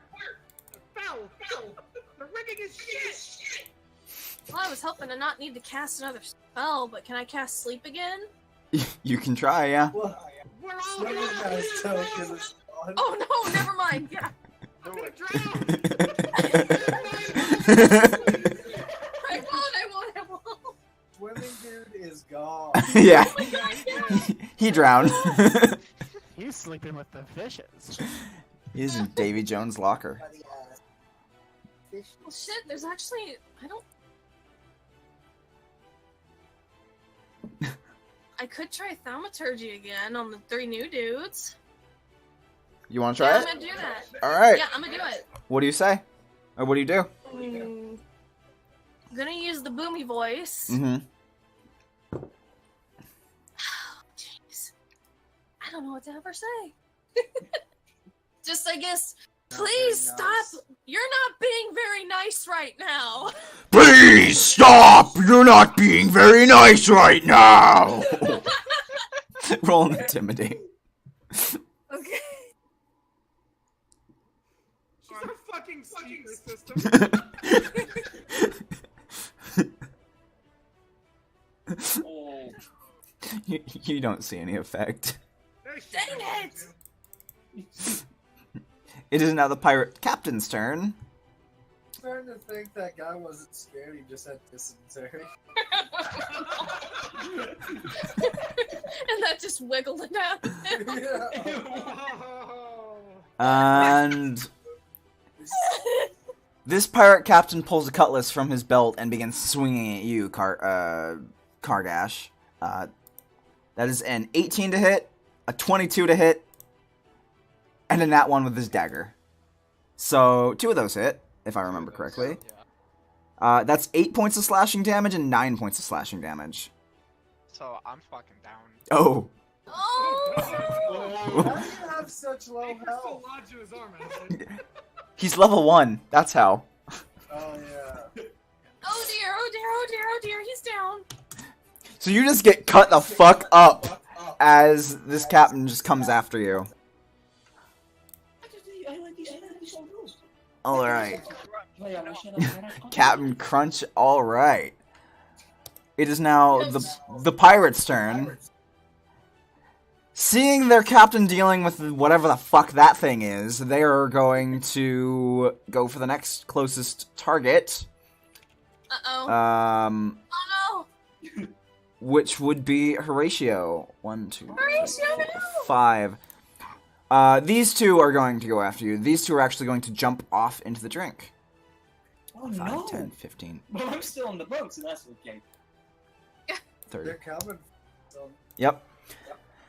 It fell. The rigging is shit. Well, I was hoping to not need to cast another spell, but can I cast sleep again? You can try, yeah. Well, We're all some of you guys gonna don't get this on. Oh no, never mind. Yeah. Do it. drown. I won't. Swimming dude is gone. Yeah. Yeah, he did. He drowned. He's sleeping with the fishes. He's in Davy Jones' locker. Well, shit, there's actually... I could try thaumaturgy again on the 3 new dudes. You want to Yeah, try I'm it? gonna do that. Alright. Yeah, I'm gonna do it. What do you say? Or what do you do? I'm gonna use the boomy voice. Mm-hmm. Jeez. I don't know what to ever say. Just, I guess, please very stop. nice. You're not being very nice right now. Please stop! You're not being very nice right now! Roll an intimidate. Okay. She's our fucking speaker system. Oh, You don't see any effect. Dang it! It is now the pirate captain's turn. Starting to think that guy wasn't scared, he just had dysentery. And that just wiggled it out. Yeah. Oh. And this pirate captain pulls a cutlass from his belt and begins swinging at you, Kar-Gash. That is an 18 to hit, a 22 to hit, and a nat 1 with his dagger. So 2 of those hit, if I remember correctly. That's 8 points of slashing damage and 9 points of slashing damage. So I'm fucking down. Oh. Oh! How do you have such low He still health? lodged in his arm, actually. He's level 1. That's how. Oh yeah. Oh dear, oh dear, oh dear, oh dear, he's down. So you just get cut the fuck up as this captain just comes after you. Alright. Captain Crunch, alright. It is now the pirate's turn. Seeing their captain dealing with whatever the fuck that thing is, they are going to go for the next closest target. Uh-oh. Um, Oh which would be Horatio. 1, 2, no! Horatio, no! 5. These two are going to go after you. These two are actually going to jump off into the drink. Oh 5, no! 10, 15, Well, I'm still on the boat, so that's okay. 30. They're coming. Yep.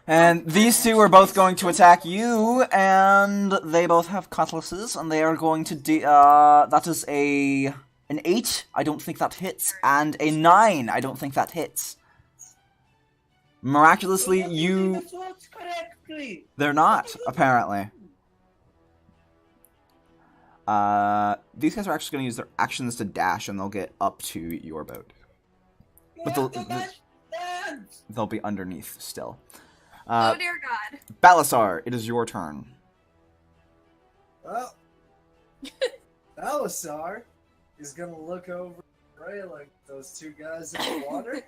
And these two are both going to attack you, and they both have cutlasses, and they are going to that is an 8, I don't think that hits, and a 9, I don't think that hits. Miraculously, you... The thoughts correctly. They're not, apparently. These guys are actually going to use their actions to dash, and they'll get up to your boat. But they'll be underneath still. Oh dear God. Balasar, it is your turn. Well, Balasar is gonna look over the railing, those two guys in the water,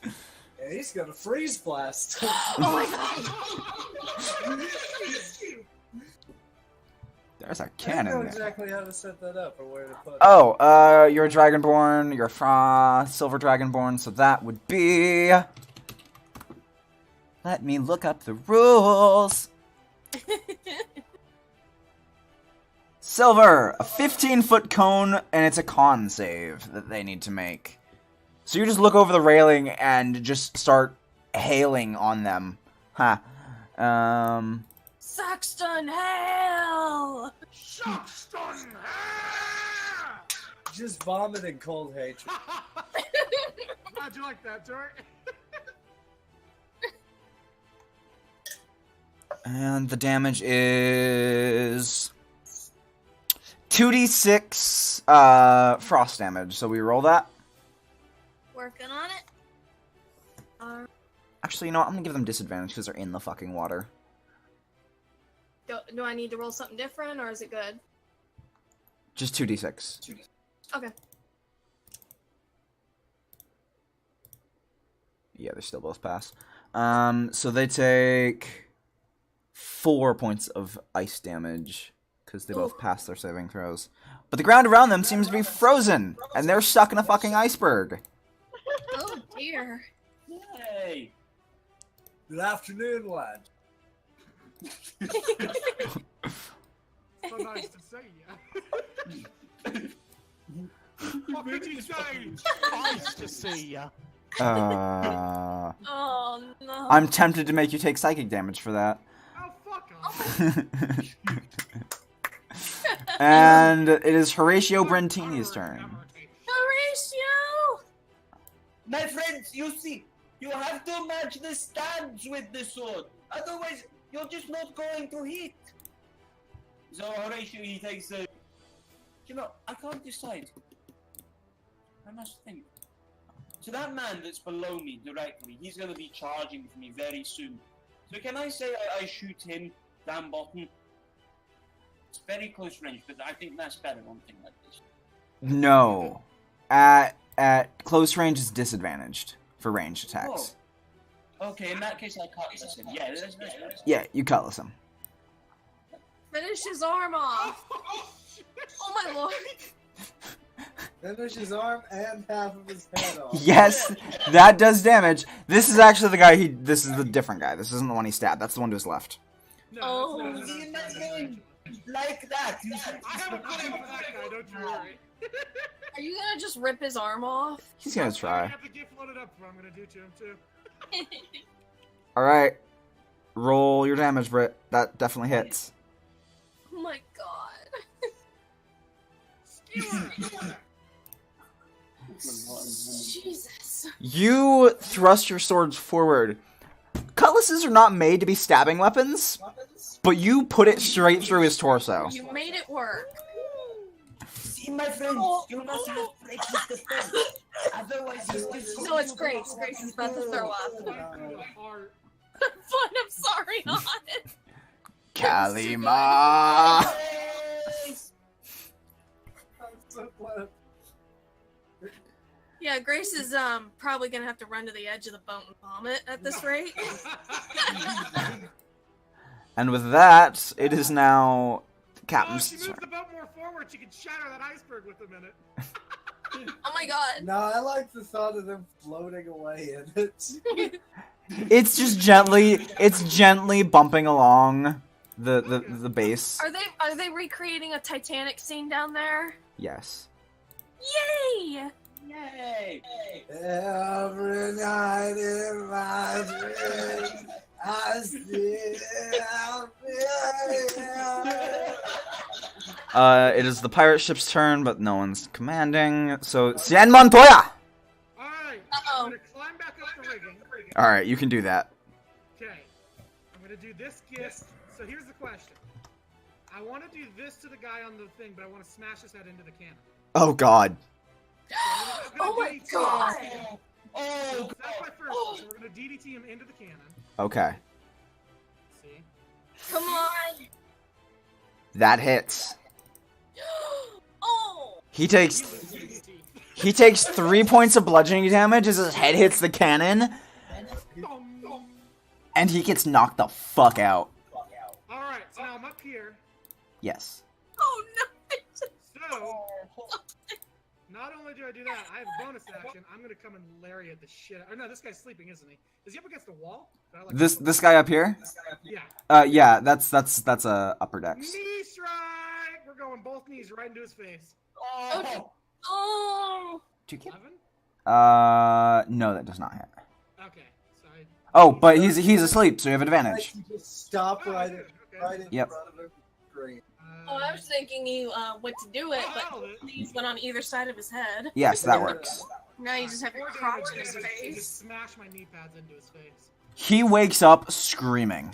and he's gonna freeze blast. Oh my God. There's a I don't cannon know there. exactly how to set that up or where to put it. Oh, you're a Dragonborn, you're a Silver Dragonborn, so that would be... Let me look up the rules. Silver, a 15-foot cone, and it's a con save that they need to make. So you just look over the railing and just start hailing on them. Huh. Saxton, hail! Saxton! Just vomiting cold hatred. How'd you like that, Tori? And the damage is 2d6 frost damage. So we roll that. Working on it. Actually, you know what? I'm gonna give them disadvantage because they're in the fucking water. Do I need to roll something different, or is it good? Just 2d6. Okay. Yeah, they still both pass. So they take 4 points of ice damage because they both pass their saving throws. But the ground around them seems to be frozen, and they're stuck in a fucking iceberg. Oh dear. Yay! Good afternoon, lad. So nice to see ya. What did you say? Nice to see ya. Oh no. I'm tempted to make you take psychic damage for that. Oh, fuck off. And it is Horatio Britini's turn. Horatio! My friends, you see, you have to match the stabs with the sword. Otherwise, you're just not going to hit. So Horatio, he takes a... You know, I can't decide. I must think. So that man that's below me directly, he's going to be charging for me very soon. So can I say I shoot him down bottom? It's very close range, but I think that's better on thing like this. No. At close range is disadvantaged for ranged attacks. Oh. Okay, in that case I cutlass him. Yeah, that's better. Yeah, you cutlass him. Finish his arm off. Oh my lord. Finish his arm and half of his head off. Yes, that does damage. This is actually the guy this is the different guy. This isn't the one he stabbed. That's the one to his left. No, Oh. that's See, imagine like that. I haven't put in for that guy, don't you worry. Are Are you gonna just rip his arm off? He's gonna I try. have to get floated up. What I'm gonna do to him too. Alright. Roll your damage, Brit. That definitely hits. Oh my god. Jesus. You thrust your swords forward. Cutlasses are not made to be stabbing weapons, but you put it straight through his torso. You made it work. See, my friend, you must have practiced the spell. Otherwise, No, it's Grace. Grace is about to throw up. Heart. Fun, I'm sorry, on it. Kalima! I'm so glad. Yeah, Grace is probably gonna have to run to the edge of the boat and vomit at this rate. And with that, it is now the Oh, captain's she turn. moves the boat more forward. She can shatter that iceberg with a minute. Oh my god. No, I like the thought of them floating away in it. It's just gently bumping along the base. Are they recreating a Titanic scene down there? Yes. Yay! Yay! Every night in my dreams, I still It is the pirate ship's turn, but no one's commanding. So, Cien Montoya! Alright, Uh-oh. I'm gonna climb back up the rigging. Alright, you can do that. Okay, I'm gonna do this gift. So here's the question. I want to do this to the guy on the thing, but I want to smash his head into the cannon. Oh god. I'm Oh gonna my DDT god! him. So that's my first one. So we're gonna DDT him into the cannon. Okay. See? Come on! That hits. Oh! He takes 3 points of bludgeoning damage as his head hits the cannon, and he gets knocked the fuck out. Alright, so now I'm up here. Yes. Oh no! So, not only do I do that, I have a bonus action. I'm gonna come and lariat the shit out. Or no, this guy's sleeping, isn't he? Is he up against the wall? Did I, like, This guy up here? Yeah. Yeah, that's a upper decks. Knee strike! We're going both knees right into his face. Oh! Oh! 11? No, that does not hit. Okay, so I... Oh, but he's asleep, so you have advantage. You just stop Oh, right okay, in, okay. right in Yep. front of him. Great. Oh, I was thinking you went to do it, but Oh, these went on either side of his head. Yes, that works. Now you just have your crotch in his face. Just smash my knee pads into his face. He wakes up screaming.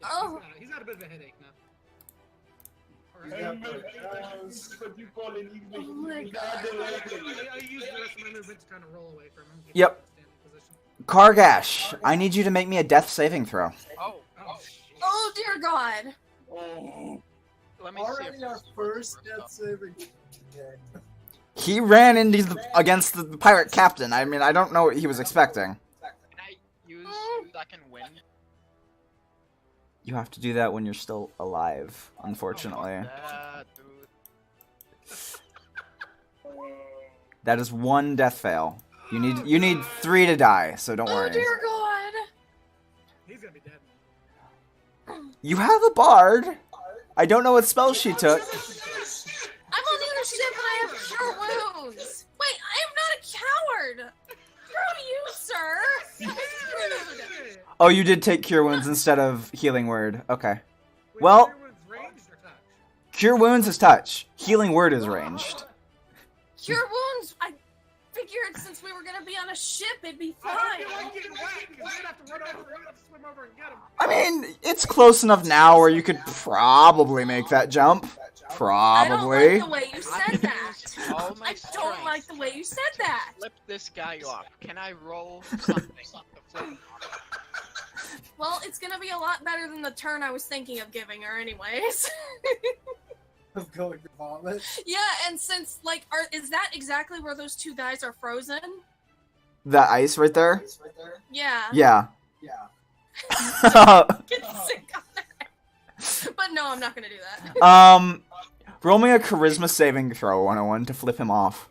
Oh. He's got a bit of a headache now. Yeah, Oh my god. I used the rest of my movement to kind of roll away from him. Get Yep. him in a standing position. Kar-Gash, I need you to make me a death saving throw. Oh, Oh, shit. Oh dear god. Oh! let me see. Already our first death saving. Okay. He ran against the pirate captain. I mean, I don't know what he was expecting. Can I use second wind? You have to do that when you're still alive, Oh, unfortunately. dude. That is one death fail. You need 3 to die, so don't Oh worry. dear god. He's gonna be dead. You have a bard. I don't know what spell she took. I'm on the other ship and I have cure wounds. Wait, I am not a coward. Screw you, sir. I'm screwed. Oh, you did take cure wounds instead of healing word. Okay. Wait, Well- everyone's ranged or touch? Cure wounds is touch. Healing word is ranged. Cure wounds. I figured since we were gonna be on a ship, it'd be I fine. don't feel like getting wet because we'd have to run over. We'd have to swim over and get him. I mean, it's close enough now where you could probably make that jump. I Probably. don't like the way you said that. All my I don't like the way you said that. Flip this guy off. Can I roll something to flip him off? Well, it's gonna be a lot better than the turn I was thinking of giving her, anyways. Of going to vomit. Yeah, and since is that exactly where those two guys are frozen? That ice right there? Yeah. Yeah. Yeah. Get sick on that. But no, I'm not gonna do that. Roll me a charisma saving throw 101 to flip him off.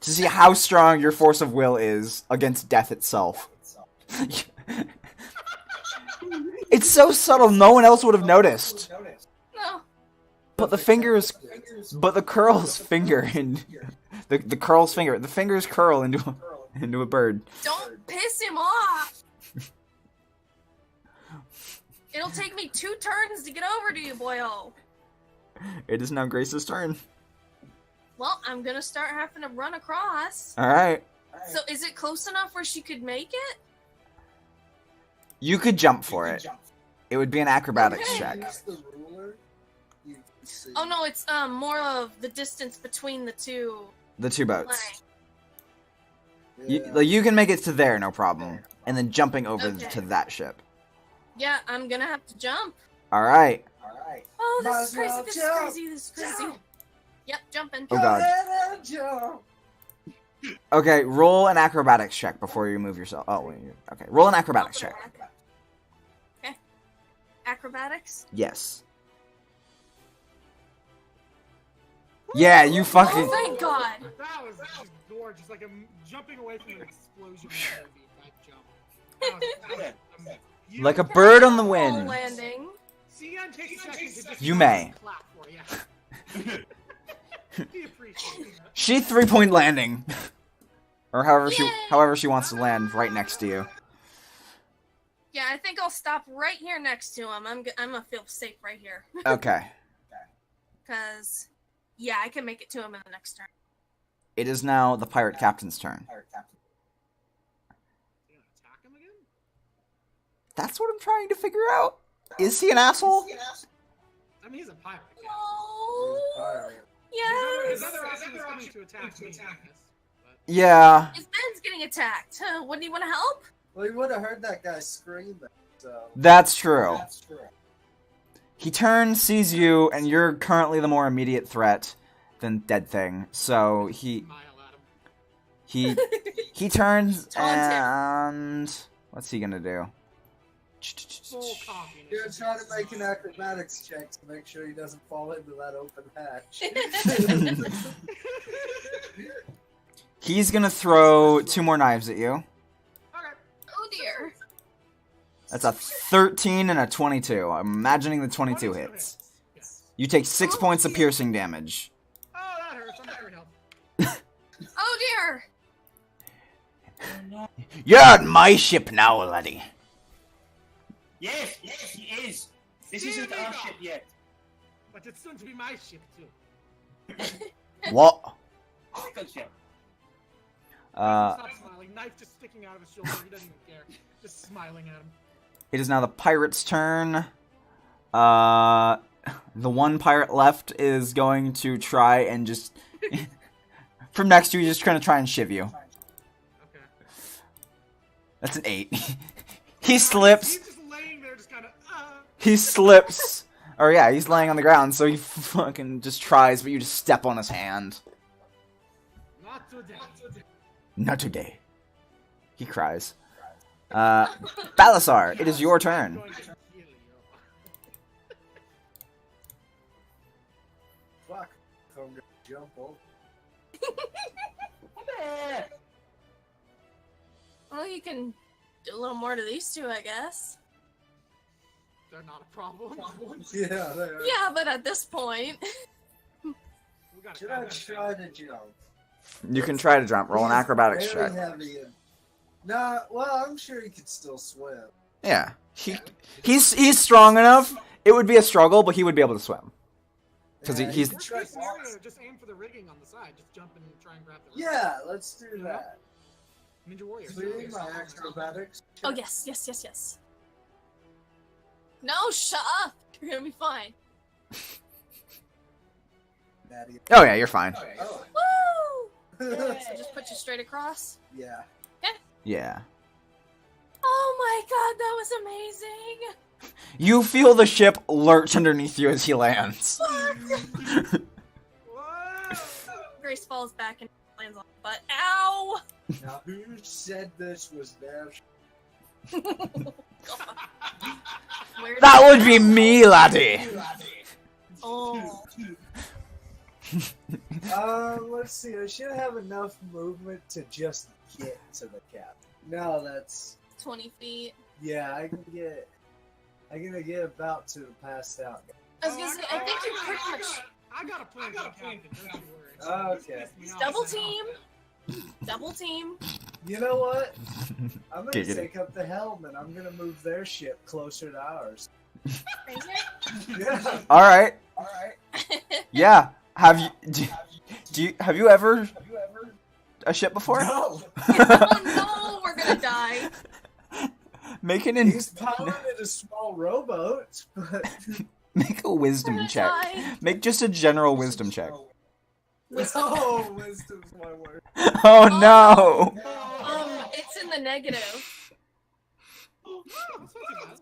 To see how strong your force of will is against death itself. It's so subtle, no one else would have noticed. No. But the finger is but the curls finger and the curls finger. The fingers curl into a bird. Don't piss him off. It'll take me 2 turns to get over to you, boyo. It is now Grace's turn. Well, I'm gonna start having to run across. All right. So is it close enough where she could make it? You could jump for it. It would be an acrobatics Okay. check. Use the ruler. You can see. Oh no, it's more of the distance between the two. The 2 boats. Like, Yeah. You can make it to there, no problem. And then jumping over Okay. to that ship. yeah, I'm gonna have to jump. All right. Alright. Oh, Might this is as well crazy, this is jump. crazy, this is crazy. Jump. Yep, jumping. Oh god. Ahead, jump. Okay, roll an acrobatics check before you move yourself. Oh, wait. Okay, roll an acrobatics check. Okay. Acrobatics? Yes. Yeah, you fucking. Oh, thank God. That was just gorgeous. Like I'm jumping away from an explosion movie. That jump. That was Like a bird on the Full wind. landing. Cien takes a second to just You may. clap for you. He appreciates that. She 3-point landing. Or Yay! however she wants to land right next to you. Yeah, I think I'll stop right here next to him. I'm gonna feel safe right here. Okay. Because, yeah, I can make it to him in the next turn. It is now the pirate captain's turn. You gonna attack him again? That's what I'm trying to figure out. Is he an asshole? I mean, he's a pirate. Oh, Alright. His yes! other option is coming to attack me, I guess. But Yeah. His man's getting attacked. Wouldn't he want to help? Well, you would have heard that guy screaming, so. That's true. He turns, sees you, and you're currently the more immediate threat than Dead Thing. So he smile at him. he turns Taunt him. and what's he gonna do? Full copy. You're gonna try to make an acrobatics check to make sure he doesn't fall into that open hatch. He's gonna throw 2 more knives at you. Okay. Oh dear. That's a 13 and a 22. I'm imagining the 22 hits. Yes. You take 6 points of piercing damage. Oh, that hurts. I'm not gonna help. Oh dear. You're on my ship now, laddie. Yes, he is. This isn't our ship yet. But it's soon to be my ship too. What? Second ship. Stop smiling. Knife just sticking out of his shoulder. He doesn't even care. Just smiling at him. It is now the pirate's turn. The one pirate left is going to try and just... From next to you, just gonna try and shiv you. Okay. That's an 8. He slips. He's just laying there, just kind of. He slips. Or yeah, he's laying on the ground, so he fucking just tries, but you just step on his hand. Not today. Not today. He cries. Balasar, it is your I'm turn. going to kill you. Fuck. I'm gonna jump over. Well, you can do a little more to these two, I guess. They're not a problem. Yeah, there. Yeah, but at this point... We gotta Should I calm try to jump? You can try to jump. Roll an acrobatics Very check. heavy and... Nah, well, I'm sure he could still swim. Yeah. He's strong enough. It would be a struggle, but he would be able to swim. Because Yeah, he's... he Worst could case try- scenario, just aim for the rigging on the side. Just jump and try and grab the rigging. Yeah, let's do that. Ninja Warrior. Clearing my acrobatics. Oh, yes. No, shut up! You're gonna be fine. Maddie. Oh yeah, you're fine. Oh, Woo! So just put you straight across. yeah. Yeah. Oh my god, that was amazing! You feel the ship lurch underneath you as he lands. Whoa! Grace falls back and lands on the butt. Ow! Now, who said this was their Where did That it would be go? me, laddie. Oh. Let's see. I should have enough movement to just get to the cap. No, that's 20 feet. yeah. I can get. I'm gonna get about to the passed out. I was gonna say, I think you're pretty much I got a plan for the captain. Don't you worry. Okay. Piss me off Double now. team. Double team. You know what? I'm gonna Giggity. take up the helm and I'm gonna move their ship closer to ours. Crazy? Yeah. All right. Yeah. Have you ever a ship before? No. Oh no, we're gonna die. Make an He's piloted a small rowboat, but make a We're wisdom gonna check. die. Make just a general wisdom check. oh, wisdom's my word. Oh no. It's in the negative. Oh, that's not too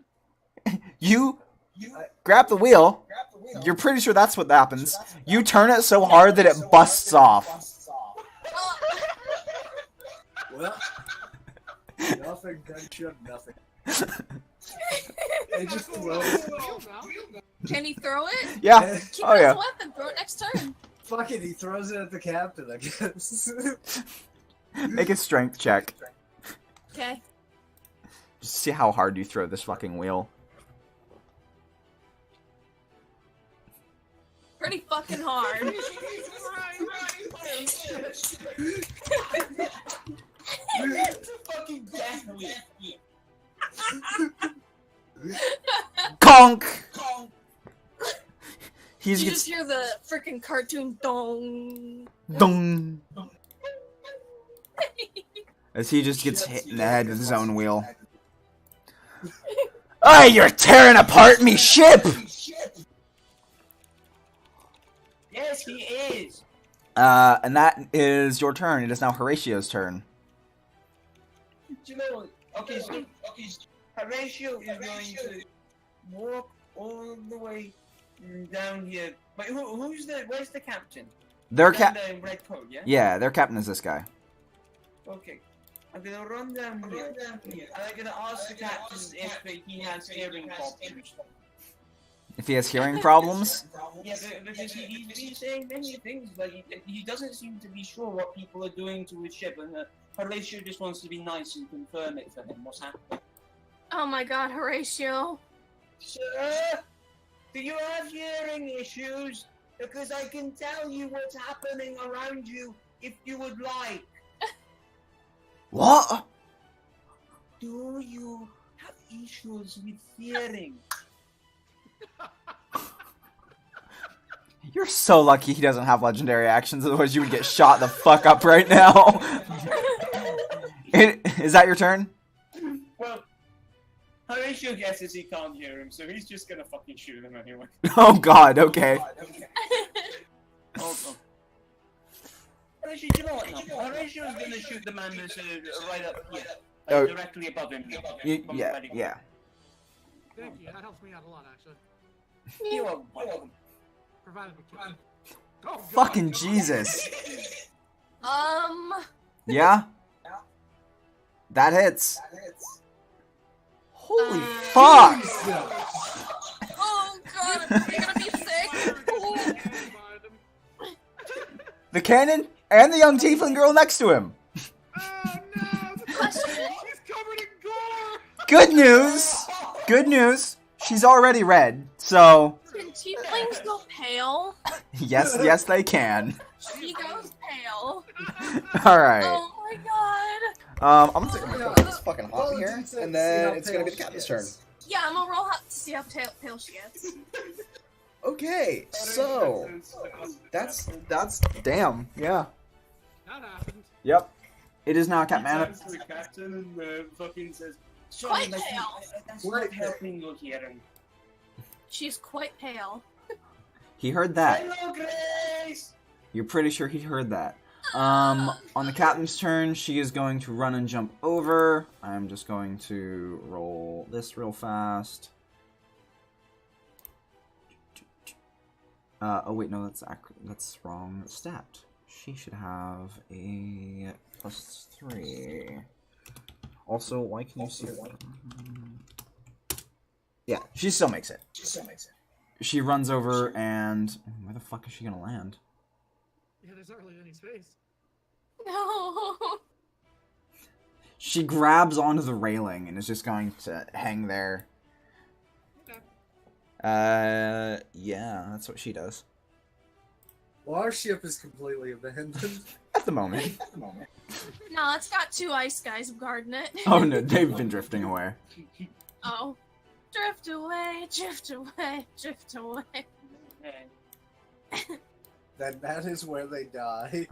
bad. You grab the wheel. You're pretty sure that's what happens. You turn it so hard that it busts off. Well, nothing, gunshot, nothing. It just throws. Can he throw it? Yeah. Keep Oh it as yeah. a weapon. Throw it next turn. Fuck it, he throws it at the captain, I guess. Make a strength check. Okay. Just see how hard you throw this fucking wheel. Pretty fucking hard. It's a fucking death wheel. Conk. You He's just gets hear the freaking cartoon dong. dong as he just gets hit in the head with his own wheel. Hey, you're tearing apart me ship! Yes, he is. And that is your turn. It is now Horatio's turn. Do you know what? Okay, so Horatio is going to walk all the way down here. Wait, where's the captain? Their Down cap. there in red coat, yeah? Yeah, their captain is this guy. Okay. I'm gonna run down here, and I'm gonna ask the captain if he has hearing problems. If he has hearing problems, Yeah, because he's been saying many things, but he doesn't seem to be sure what people are doing to his ship, and Horatio just wants to be nice and confirm it for him, what's happening. Oh my god, Horatio. Sir, do you have hearing issues? Because I can tell you what's happening around you if you would like. what? Do you have issues with hearing? You're so lucky he doesn't have legendary actions, otherwise you would get shot the fuck up right now. Is that your turn? Well, Horatio guesses he can't hear him, so he's just gonna fucking shoot him anyway. Oh god, okay. Oh. Horatio, you know what? No. Horatio's gonna shoot the man that's right up here. Oh. Directly above him. Yeah, yeah. Thank you. That helps me out a lot, actually. You are welcome. Provided we can. Oh, God. Fucking Jesus. Yeah? That hits. Holy fuck! Oh god, I'm gonna be sick. The cannon and the young tiefling girl next to him. Oh no! He's covered in gore! Good news! Good news. She's already red, so Can tieflings go pale? yes, they can. He goes pale. Alright. Oh my god. I'm gonna take my phone. It's fucking hot in here, and then it's gonna be the captain's turn. Yeah, I'm gonna roll hot to see how pale she gets. Okay, so that's damn, yeah. That happened. Yep. It is now Captain Turns to the captain and fucking says, Quite "Sorry, pale. that's not helping your hearing." She's quite pale. He heard that. Hello, Grace! You're pretty sure he heard that. On the captain's turn, she is going to run and jump over. I'm just going to roll this real fast. Oh wait, no, that's wrong stat. She should have a +3. Also, why can you see? Yeah, she still makes it. She runs over and where the fuck is she gonna land? Yeah, there's not really any space. No. She grabs onto the railing and is just going to hang there. Okay. Yeah, that's what she does. Well, our ship is completely abandoned. At the moment. No, it's got 2 ice guys guarding it. Oh no, they've been drifting away. Oh. Drift away, drift away, drift away. Then that is where they die.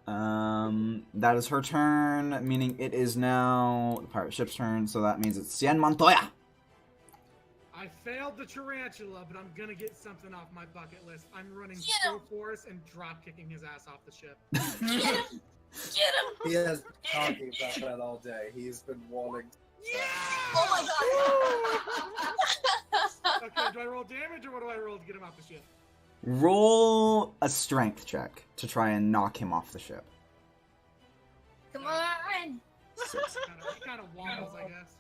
That is her turn, meaning it is now the pirate ship's turn, so that means it's Cien Montoya. I failed the tarantula, but I'm gonna get something off my bucket list. I'm running Yeah. full force and drop kicking his ass off the ship. Get him! Get him! He has been talking about that all day. He's been wanting. Yeah! Oh my god! Okay, do I roll damage or what do I roll to get him off the ship? Roll a strength check to try and knock him off the ship. Come on! He kind of wobbles, I guess.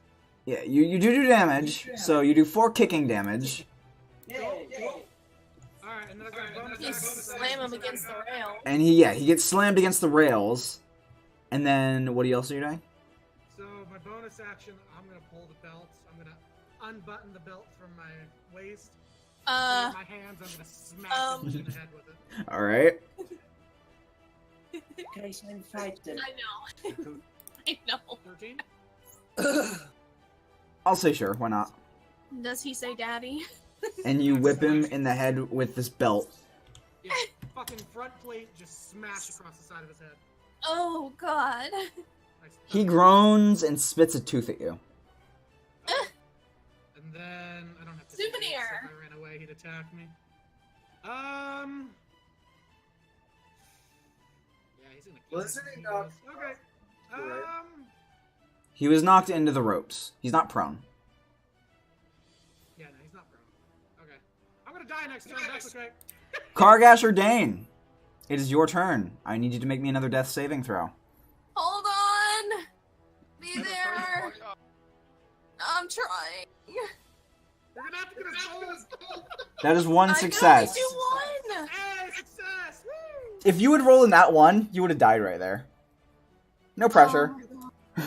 Yeah, you do damage, so you do 4 kicking damage, Alright, and then I've got bonus You action. slam him against the rail. and he gets slammed against the rails, and then what else are you doing? So my bonus action, I'm gonna pull the belt. I'm gonna unbutton the belt from my waist. With my hands, I'm gonna smack him in the head with it. Alright. Guys, I'm frightened. I know. I know. 13? I'll say sure, why not? Does he say daddy? And you whip him in the head with this belt. Yeah, fucking front plate just smashed across the side of his head. Oh god. He groans and spits a tooth at you. And then I don't have to. Souvenir. do this. If I ran away, he'd attack me. Yeah, he's gonna. kill Wasn't me. he not- Okay. Right. He was knocked into the ropes. He's not prone. Yeah, no, he's not prone. Okay. I'm gonna die next turn. That's okay. Kar-Gash Ur-Dain, it is your turn. I need you to make me another death saving throw. Hold on! Be there! I'm trying. We're gonna have to get a bonus. That is 1 I success. can only do 1! Hey, success! Woo! If you had rolled in that one, you would have died right there. No pressure. No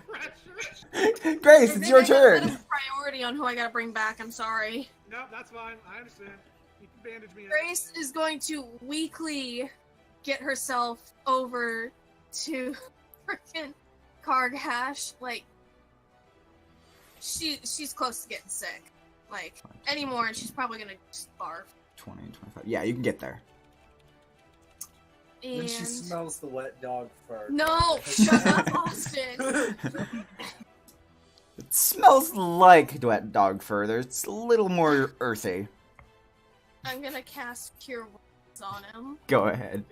pressure. Grace, it's Maybe your I gotta put turn. a priority on who I gotta bring back. I'm sorry. No, that's fine. I understand. You can bandage me up. Grace is going to weakly get herself over to freaking Kar-Gash. Like, she's close to getting sick. Like, anymore, and she's probably gonna just barf. 20, 25. Yeah, you can get there. Then And she smells the wet dog fur. no, shut up, Austin. It smells like wet dog fur. It's a little more earthy. I'm gonna cast Cure Wounds on him. Go ahead.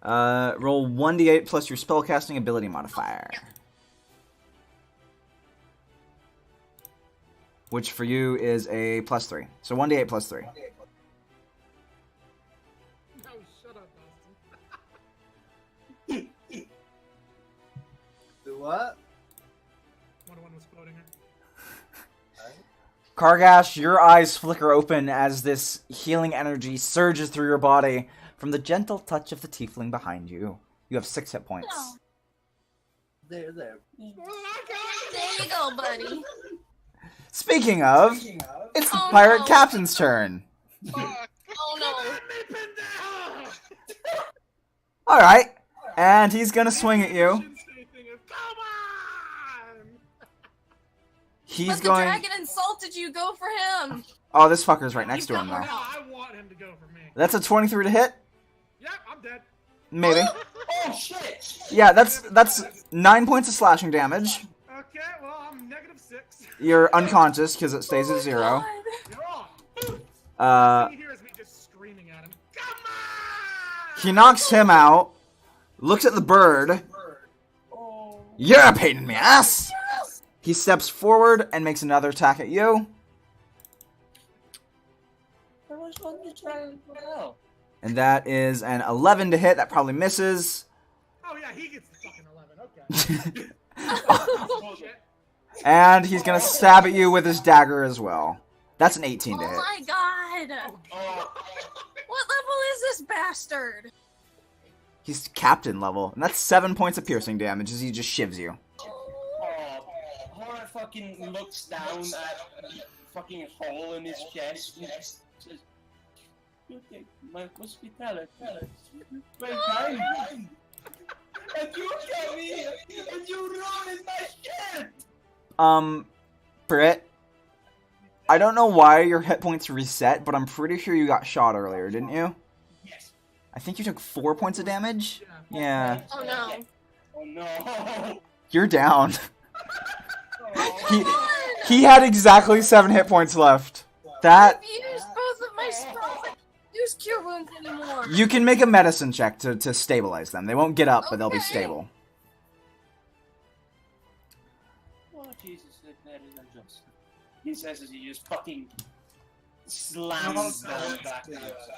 Roll 1d8 plus your spellcasting ability modifier. Which for you is a +3. So 1d8 +3. No, shut up, Austin. Do what? 101 was quoting her. Kar-Gash, your eyes flicker open as this healing energy surges through your body from the gentle touch of the tiefling behind you. You have 6 hit points. Oh, There. there you go, buddy. Speaking of, it's the Oh, pirate no. captain's turn. Fuck. Oh no. Alright, and he's gonna swing at you. Come on! He's But the going... dragon insulted you. Go for him. Oh, this fucker's right next to him, No, though. I want him to go for me. That's a 23 to hit? Yep, I'm dead. Maybe. Oh shit! Yeah, that's 9 points of slashing damage. Okay, well, I'm -6. You're unconscious because it stays at 0. God. He hears me just screaming at him. Come on! He knocks him out, looks at the bird. You're a pain in the ass! He steps forward and makes another attack at you. I was on the trial for now. And that is an 11 to hit. That probably misses. Oh yeah, he gets the fucking 11. Okay. Shit. And he's gonna stab at you with his dagger as well. That's an 18 to Oh hit. my god. Oh, What level is this bastard? He's captain level. And that's 7 points of piercing damage as he just shivs you. Horror fucking looks down at fucking hole in his chest. And says, "You take my hospitality, my time, and you come here and you ruin my shit." Brit, I don't know why your hit points reset, but I'm pretty sure you got shot earlier, didn't you? Yes. I think you took 4 points of damage? Yeah. Oh no. Oh no. You're down. He had exactly 7 hit points left. That... I've used both of my spells. I can't use Cure Wounds anymore. You can make a medicine check to stabilize them. They won't get up, but they'll be Okay. stable. Oh, Jesus, that is unjust. He says as he just fucking slams down back.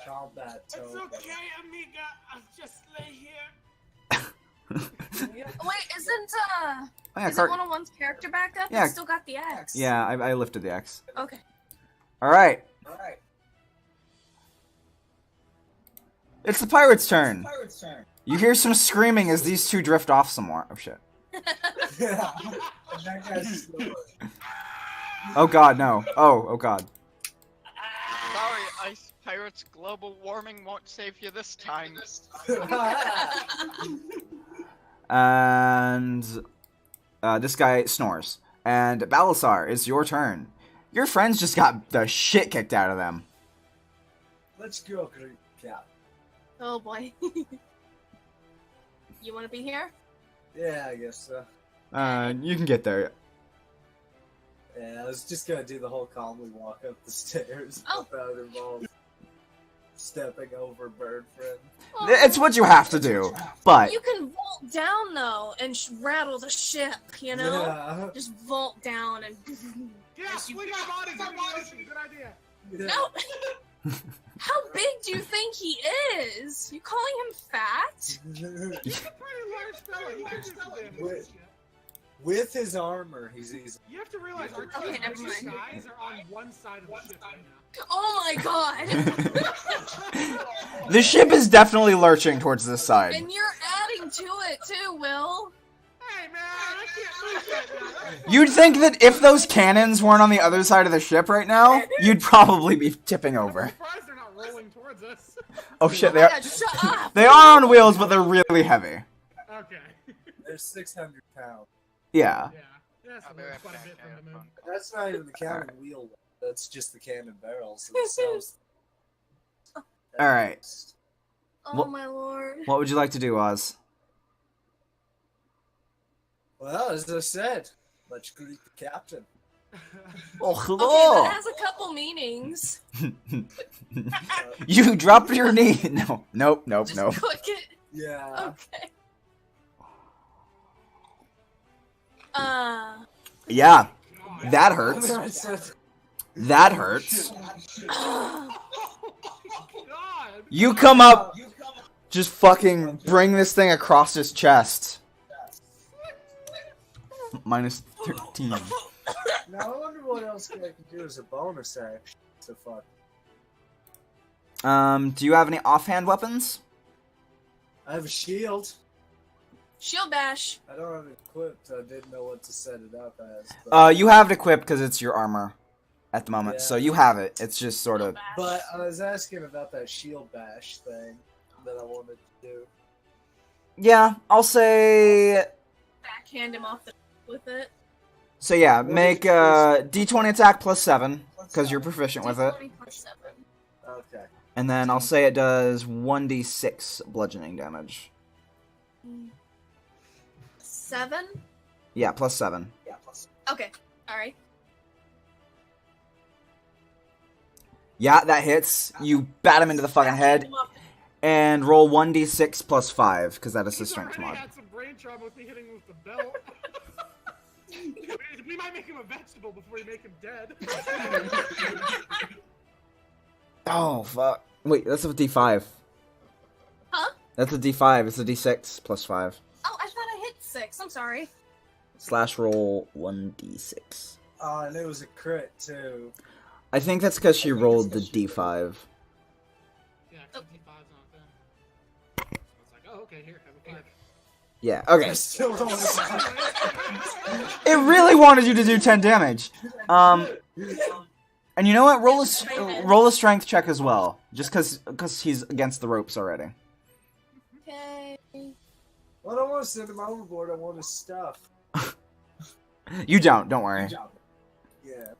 Combat It's token. okay, amiga. I'll just lay here. Wait, isn't Oh, yeah, is it 101's character back up? Yeah. It's still got the axe. Yeah, I lifted the X. Okay. Alright. It's the pirate's turn. You hear some screaming as these two drift off somewhere. Oh shit. Yeah. And that guy's Oh god, no. Oh god. Sorry, Ice Pirates, global warming won't save you this time. And this guy snores. And Balasar, it's your turn. Your friends just got the shit kicked out of them. Let's go, Greek cat. Oh boy. You want to be here? Yeah, I guess so. You can get there. Yeah, I was just gonna do the whole calmly walk up the stairs Oh. without involved stepping over bird friend. Oh, It's what you have to do. But You can vault down though and rattle the ship. You know, Yeah. just vault down and. Yeah, swing our bodies in the ocean. Good idea. Yeah. No. How big do you think he is? You calling him fat? He's a pretty large fella. He can do some damage. Wait. and shit. With his armor, he's easy. You have to realize our Okay, never mind. guys are on one side of the ship right now. Oh my god! the ship is definitely lurching towards this side. And you're adding to it too, Will. Hey man, I can't move that now. You'd think that if those cannons weren't on the other side of the ship right now, you'd probably be tipping I'm over. surprised they're not rolling towards us. Oh shit, Oh they my are, god, shut up! they are on wheels, but they're really heavy. Okay. They're 600 pounds. Yeah. Yeah. That's I'll be right quite a back. bit I from have the moon. fun. That's not even the cannon wheel. That's just the cannon barrels themselves. Alright. Oh What- my lord. What would you like to do, Oz? Well, as I said, let's greet the captain. Oh, Okay, hello! that has a couple meanings. You dropped your knee. No, nope, nope, Just nope. click it. Yeah. Okay. Yeah, that hurts. I said, That hurts. God. You come up, just fucking bring this thing across his chest. Minus 13. now I wonder what else I can do as a bonus action. So fuck. Do you have any offhand weapons? I have a shield. Shield bash. I don't have it equipped. I didn't know what to set it up as. But, You have it equipped because it's your armor at the moment, Yeah. so you have it. It's just sort of... Bash. but I was asking about that shield bash thing that I wanted to do. Yeah, I'll say... Backhand him off the with it. So yeah, make a D20 attack plus 7, because you're proficient with it. D20 plus 7. Okay. And then I'll say it does 1d6 bludgeoning damage. 7? Yeah, plus 7. Okay. Alright. Yeah, that hits. You bat him into the fucking head. And roll 1d6 plus 5, because that is the He's strength already mod. had some brain trouble with me hitting him with the belt. We might make him a vegetable before we make him dead. Oh, fuck. Wait, that's a d5. Huh? That's a d5. It's a d6 plus 5. Oh, I thought I hit 6. I'm sorry. Slash roll 1d6. Oh, and it was a crit too. I think that's because she rolled the d5. Yeah, 55's not there. I was like, oh, okay, here, have a 5. Yeah, okay. I still don't want It really wanted you to do 10 damage. And you know what? Roll a strength check as well, just because he's against the ropes already. Okay. Well, I don't want to send him overboard. I want his stuff. You don't worry. Yeah.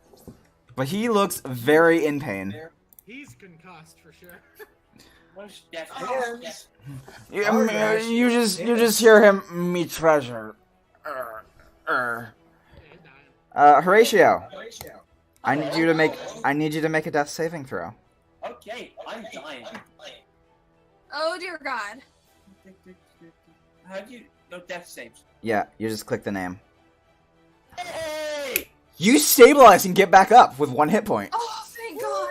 But he looks very in pain. He's concussed for sure. Most definitely. And You just hear him, me treasure. Yeah, he's dying. Horatio, I need you to make a death saving throw. Okay, I'm dying. Oh dear God. How do you... No death saves. Yeah, you just click the name. Hey! You stabilize and get back up with 1 hit point. Oh, thank God.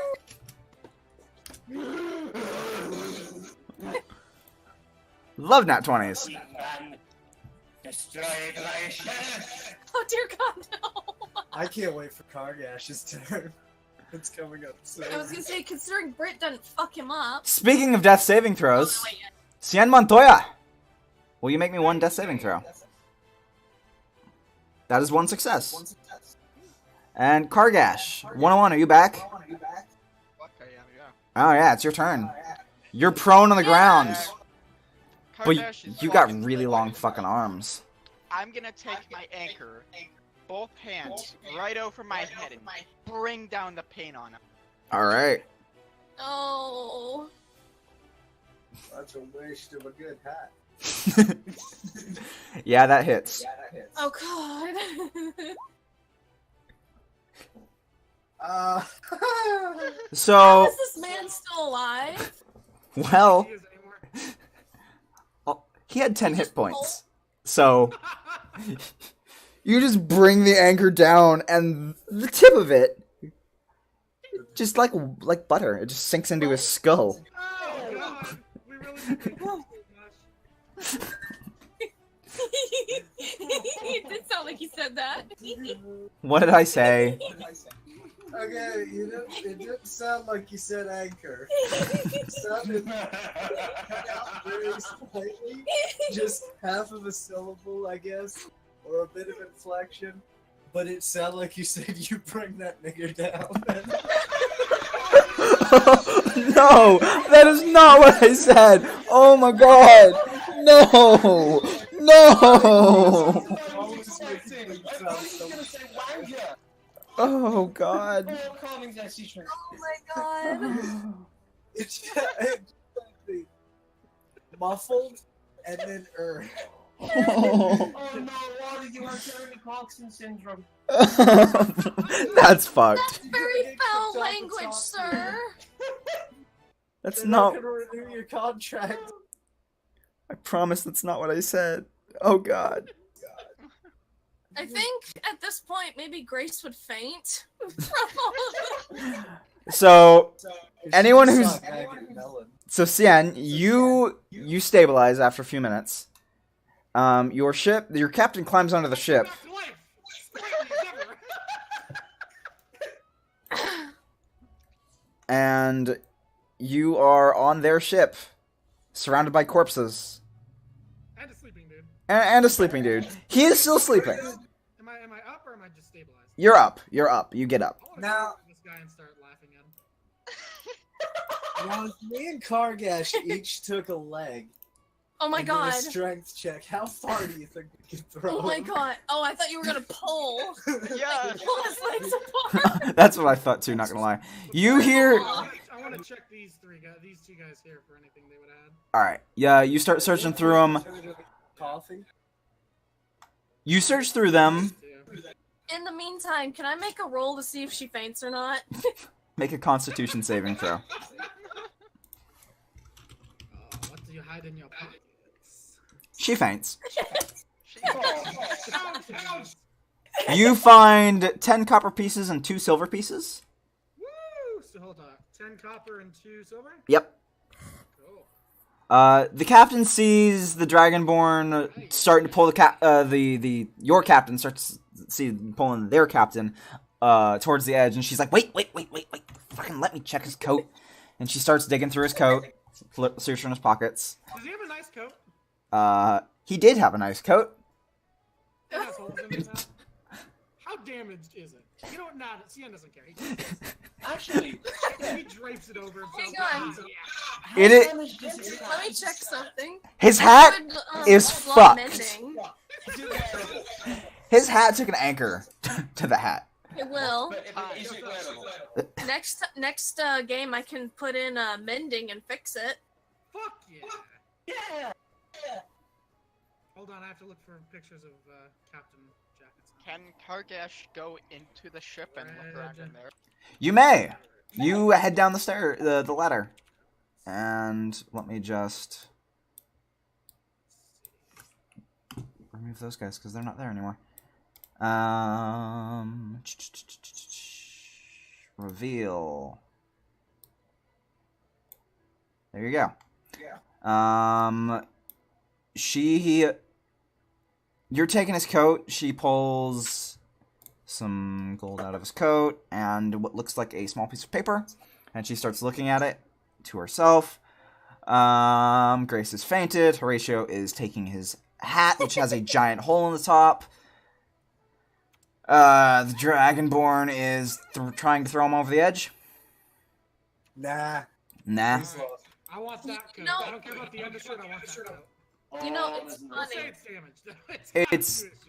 Love nat 20s. We can destroy Glacier. Oh dear God, no. I can't wait for Kar-Gash's turn. It's coming up soon. I was gonna say, considering Brit doesn't fuck him up. Speaking of death saving throws, Cien Montoya, will you make me 1 death saving throw? That is 1 success. And Kar-Gash, 101, are you back? Fuck, I am, yeah. Oh yeah, it's your turn. You're prone on the ground, but Kar-Gash is you got fucking really sick. long fucking arms. I'm gonna take my anchor, both hands, right over my head and bring down the pain on him. All right. Oh. That's a waste of a good hat. Yeah, that hits. Oh God. Uh, How So, is this man still alive? well, He is anymore. he had 10 hit points. So, you just bring the anchor down, and the tip of it, just like butter, it just sinks into his skull. Oh God, we really did so much. It did sound like he said that. What did I say? okay, it didn't sound like you said anchor. It sounded very slightly, just half of a syllable, I guess, or a bit of inflection. But it sounded like you said you bring that nigger down. No, that is not what I said. Oh my god. No. No. Oh god. Oh my God. It's muffled and then Oh no, Oddy, you are Jeremy Clarkson syndrome. That's fucked. That's very foul language, sir. That's They're not. gonna renew your contract. I promise that's not what I said. Oh god. I think at this point maybe Grace would faint. So, anyone She who's sucked agate melon. so Cien, you stabilize after a few minutes. Your captain climbs onto the ship. Back to life. Slightly ever. And you are on their ship, surrounded by corpses And a sleeping dude. and a sleeping dude. He is still sleeping. Am I up or am I just stabilized? You're up. You get up. I wanna Now- go up to this guy and start laughing at him. Now, if me and Kar-Gash each took a leg. Oh my and did a God. strength check. How far do you think we can throw? Oh my him? God. Oh, I thought you were gonna pull. Yeah. Pull his legs apart. That's what I thought too. Not gonna lie. You hear? I want to check these two guys here for anything they would add. All right. Yeah. You start searching through them. Coffee. You search through them. In the meantime, can I make a roll to see if she faints or not? Make a Constitution saving throw. What do you hide in your pockets? She faints. Oh, You find 10 copper pieces and 2 silver pieces. woo! So hold on. 10 copper and 2 silver? Yep. Cool. The captain sees the Dragonborn starting to pull your captain starts to see pulling their captain towards the edge, and she's like, wait, fucking let me check his coat. And she starts digging through his coat, searching his pockets. Does he have a nice coat? He did have a nice coat. It has holes in his hat. How damaged is it? You know what? Nah, Cien doesn't care. He just Actually, he drapes it over himself. Hang on. how It is- damage does his hat? Let me check something. His hat Good, is flaw fucked. mending. Is it wearable? His hat took an anchor to the hat. It will. But is it wearable? Next game, I can put in mending and fix it. Fuck yeah. Yeah. Hold on, I have to look for pictures of Captain Jackets. Can Kar-Gash go into the ship and look around in there? You may. You head down the ladder, and let me just remove those guys because they're not there anymore. Reveal. There you go. Yeah. You're taking his coat. She pulls some gold out of his coat and what looks like a small piece of paper, and she starts looking at it to herself. Grace has fainted. Horatio is taking his hat, which has a giant hole in the top. The Dragonborn is trying to throw him over the edge. Nah. Nah. I want that coat. No. I don't care about the undershirt. I want that coat. You know, Oh, it's that's Don't say funny. it's damaged. It's- got issues.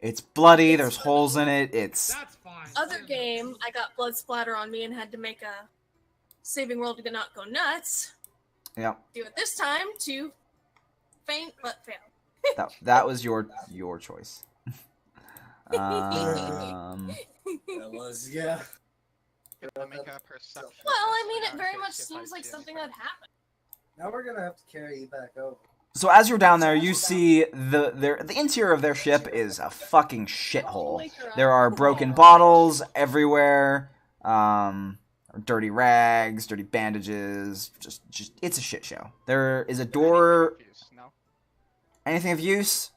It's bloody. There's holes in it. It's That's fine. Other game, I got blood splatter on me and had to make a saving roll to not go nuts. yeah. Do it this time to faint but fail. That was your choice. That was, yeah. Can I make a perception? Well, I mean, check it very to much see if I seems like see something anything? that happened. Now we're gonna have to carry you back over. So as you're down there, you see the interior of their ship is a fucking shithole. There are broken bottles everywhere, dirty rags, dirty bandages. Just it's a shit show. There is a door. No? Anything of use?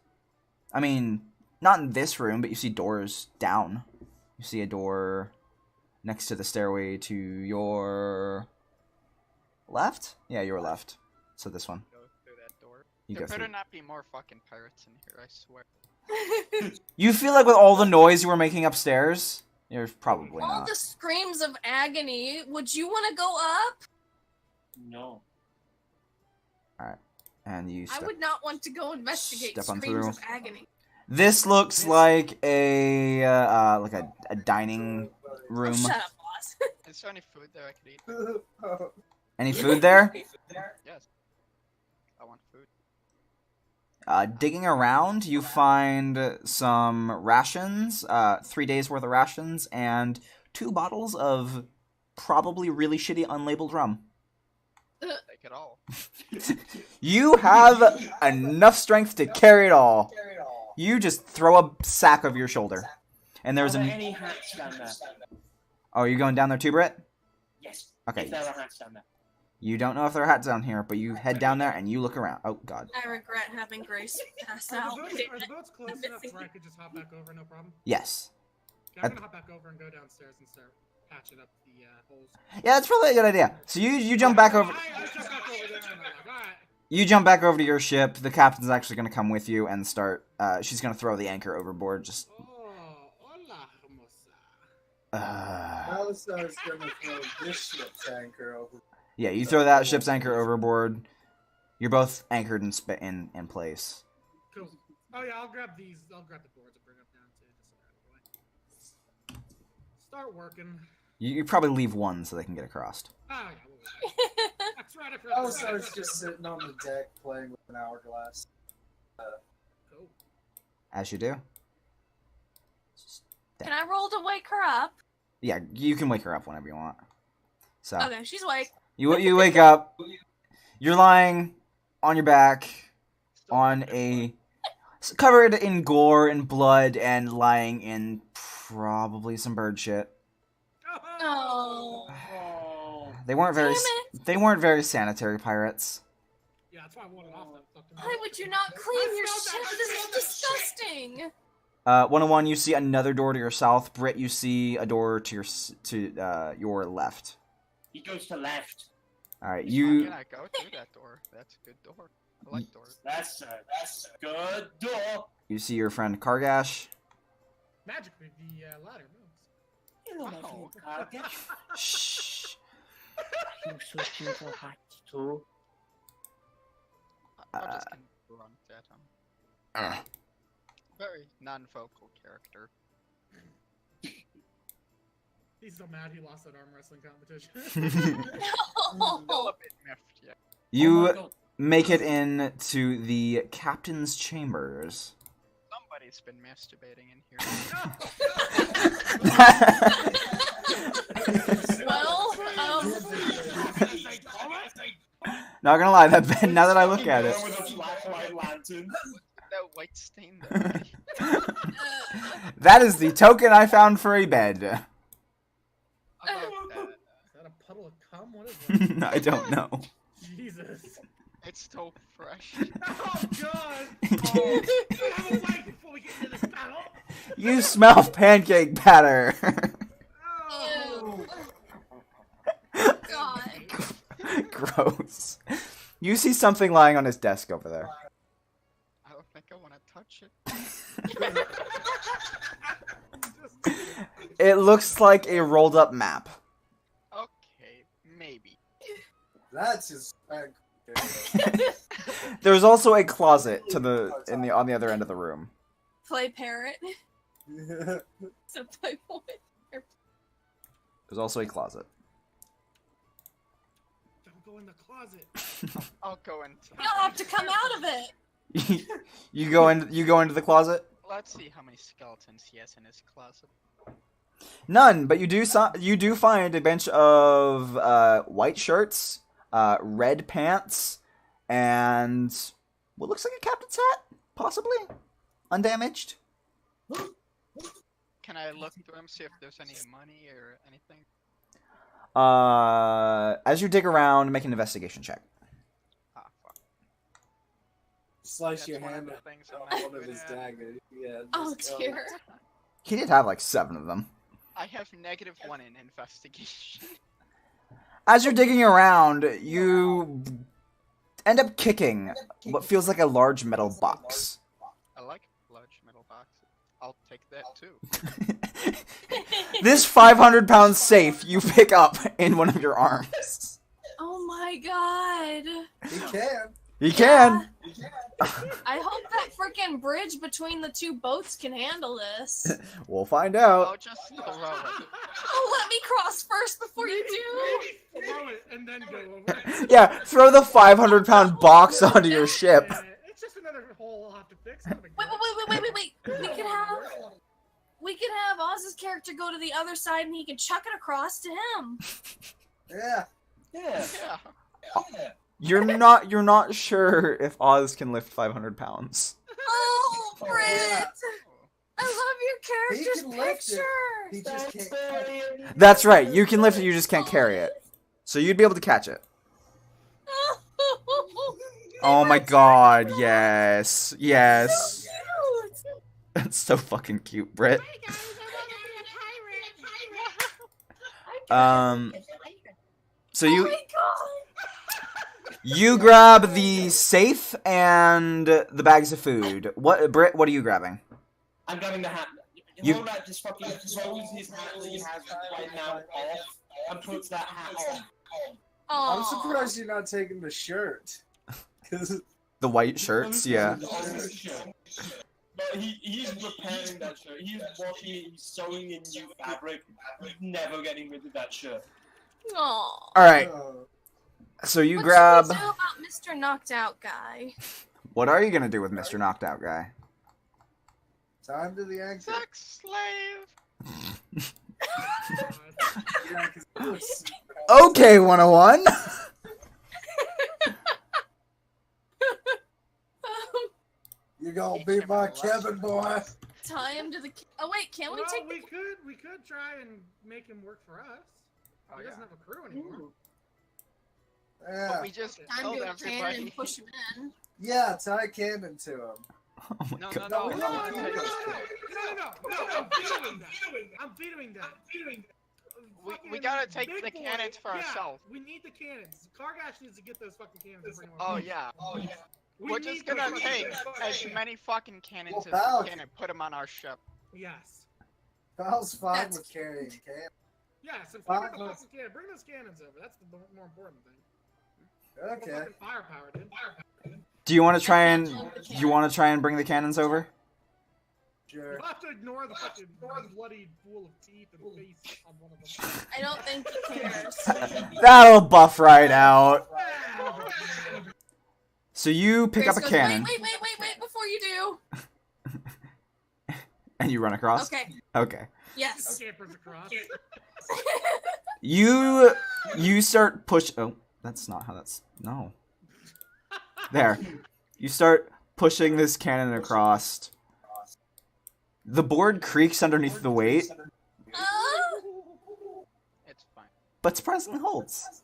I mean, not in this room, but you see doors down. You see a door next to the stairway to your left. Yeah, your left. So this one. Go through that door. You There go better through. not be more fucking pirates in here, I swear. You feel like with all the noise you were making upstairs, you're probably All not. the screams of agony. Would you want to go up? No. And you I step. would not want to go investigate Step on screams through. of agony. This looks like a dining Oh, room. shut up, boss. Is there any food there I could eat? Any food there? Yes. I want food. Digging around, you find some rations, 3 days worth of rations, and 2 bottles of probably really shitty unlabeled rum. Take it all. You have enough strength to carry it all. You just throw a sack over your shoulder. And there's Are there an... any hats down there? Oh, are you going down there too, Britt? Yes. Okay. If there are hats down there. You don't know if there are hats down here, but you head down there and you look around. Oh, God. I regret having Grace pass Are out. the boats close enough where I could just hop back over, no problem? Yes. Okay, I'm gonna hop back over and go downstairs and start patching up the holes. Yeah, that's probably a good idea. So you jump back over... I jumped back over there and I'm like, alright. You jump back over to your ship. The captain's actually going to come with you and start... she's going to throw the anchor overboard. Just... Oh, hola, hermosa. Balasar's gonna throw this ship's anchor over. Yeah, you throw that ship's anchor overboard. You're both anchored in place. Cool. Oh yeah, I'll grab these. I'll grab the boards and bring them down too, just so that way. Start working. You probably leave one so they can get across. Oh yeah, we'll that's right. I forgot. Balasar's just sitting on the deck playing with an hourglass. Cool. As you do. Can I roll to wake her up? Yeah, you can wake her up whenever you want. So Okay, she's awake. you wake up. You're lying on your back on a... covered in gore and blood and lying in probably some bird shit. Oh. Oh. They weren't very... Damn They weren't very sanitary pirates. Yeah, that's why I wanted off that fucking. Why would you not clean your shit? This is disgusting. 101, you see another door to your south. Britt, you see a door to your left. He goes to left. All right, Can you I go through that door? That's a good door. I like doors. That's a good door. see your friend Kar-Gash. Magically, the ladder moved. Hello, my friend Kar-Gash. Shh. You're searching for hats too. I'll just grunt at him. Very non-vocal character. He's so mad he lost that arm wrestling competition. Still a bit miffed, yeah. You make it into the captain's chambers. Somebody's been masturbating in here. Well, Not gonna lie, that bed, now that I look at it. With a flashlight lantern. That white stain there. That is the token I found for a bed. About that. Is that a puddle of cum? What is that? I don't know. Jesus. It's so fresh. Oh god! Oh, have a mic before we get into this battle. You smell pancake batter. Oh. God. Gross. You see something lying on his desk over there. I don't think I want to touch it. It looks like a rolled up map. Okay, maybe. That's his. There's also a closet to on the other end of the room. Play parrot. So play boy. There's also a closet. Don't go in the closet. I'll go into. You'll have to come out of it. You go into the closet? Let's see how many skeletons he has in his closet. None, but you do find a bunch of white shirts, red pants, and what looks like a captain's hat, possibly undamaged. Can I look through them, see if there's any money or anything? As you dig around, make an investigation check. Ah, fuck. Slice That's your one of hand the off things I'm not one of good his at. daggers. Yeah. Oh just- dear. He did have like 7 of them. I have -1 in investigation. As you're digging around, you end up kicking what feels like a large metal box. I like large metal boxes. I'll take that too. This 500-pound safe you pick up in one of your arms. Oh my god. He can. You can. I hope that freaking bridge between the two boats can handle this. We'll find I'll out. just throw it. Oh, let me cross first before you do. Maybe throw it and then go over it. Yeah, throw the 500-pound box onto your ship. Yeah, it's just another hole I'll have to fix. Not a big Wait. We could have Oz's character go to the other side and he can chuck it across to him. Yeah. Yeah. Yeah. You're not sure if Oz can lift 500 pounds. Oh, Britt! yeah. I love your character's can lift it. picture. He just can't. That's right. You can lift it, you just can't carry it. So you'd be able to catch it. Oh my god, yes. Yes. So cute. That's so fucking cute, Britt. So Oh you my god. you grab the safe and the bags of food. Britt, what are you grabbing? I'm grabbing the hat. You- Horat just fucking throws his hat that he has right now off and puts that hat on. I'm Aw. surprised you're not taking the shirt. 'Cause The white shirts, yeah. But he's repairing that shirt. He's washing it, he's sewing in new fabric. He's never getting rid of that shirt. Aw. Alright, uh, so you What grab... should we do about Mr. Knocked Out guy? What are you gonna do with Mr. Knocked Out Guy? time to the anchor. Sex slave. Yeah, 'cause he looks super Okay, 101. You gonna be my Kevin boy. Tie him to the. Oh wait, can't we Well, take we could try and make him work for us. Oh, He yeah. doesn't have a crew anymore. Yeah, But we just time killed to a cannon everybody. and push him in? yeah, tie cannon to him. Oh my No, god. no, No, no. no, I no, wanna no, take- I'm vetoing that. We gotta take Big the boy, cannons for yeah, ourselves. We need the cannons. Kar-Gash needs to get those fucking cannons. and bring them Oh over. yeah. We We're need just those gonna fucking take cannons. as many fucking cannons Well, as pal. we can and put them on our ship. Yes. Val's fine That's- with carrying cannons. Yeah, some fucking awesome cannon. Bring those cannons over. That's the more important thing. Okay. Fucking firepower, dude. Do you want to try and bring the cannons over? Sure. You'll have to ignore the fucking bloody pool of teeth and face on one of them. I don't think he cares. That'll buff right out. So you pick up a Grace goes, cannon Wait, before you do. and you run across. Okay. Okay. Yes. Scampers across. You start push. Oh, that's not how that's. No. There. You start pushing this cannon across. The board creaks underneath the weight, It's fine. but surprisingly holds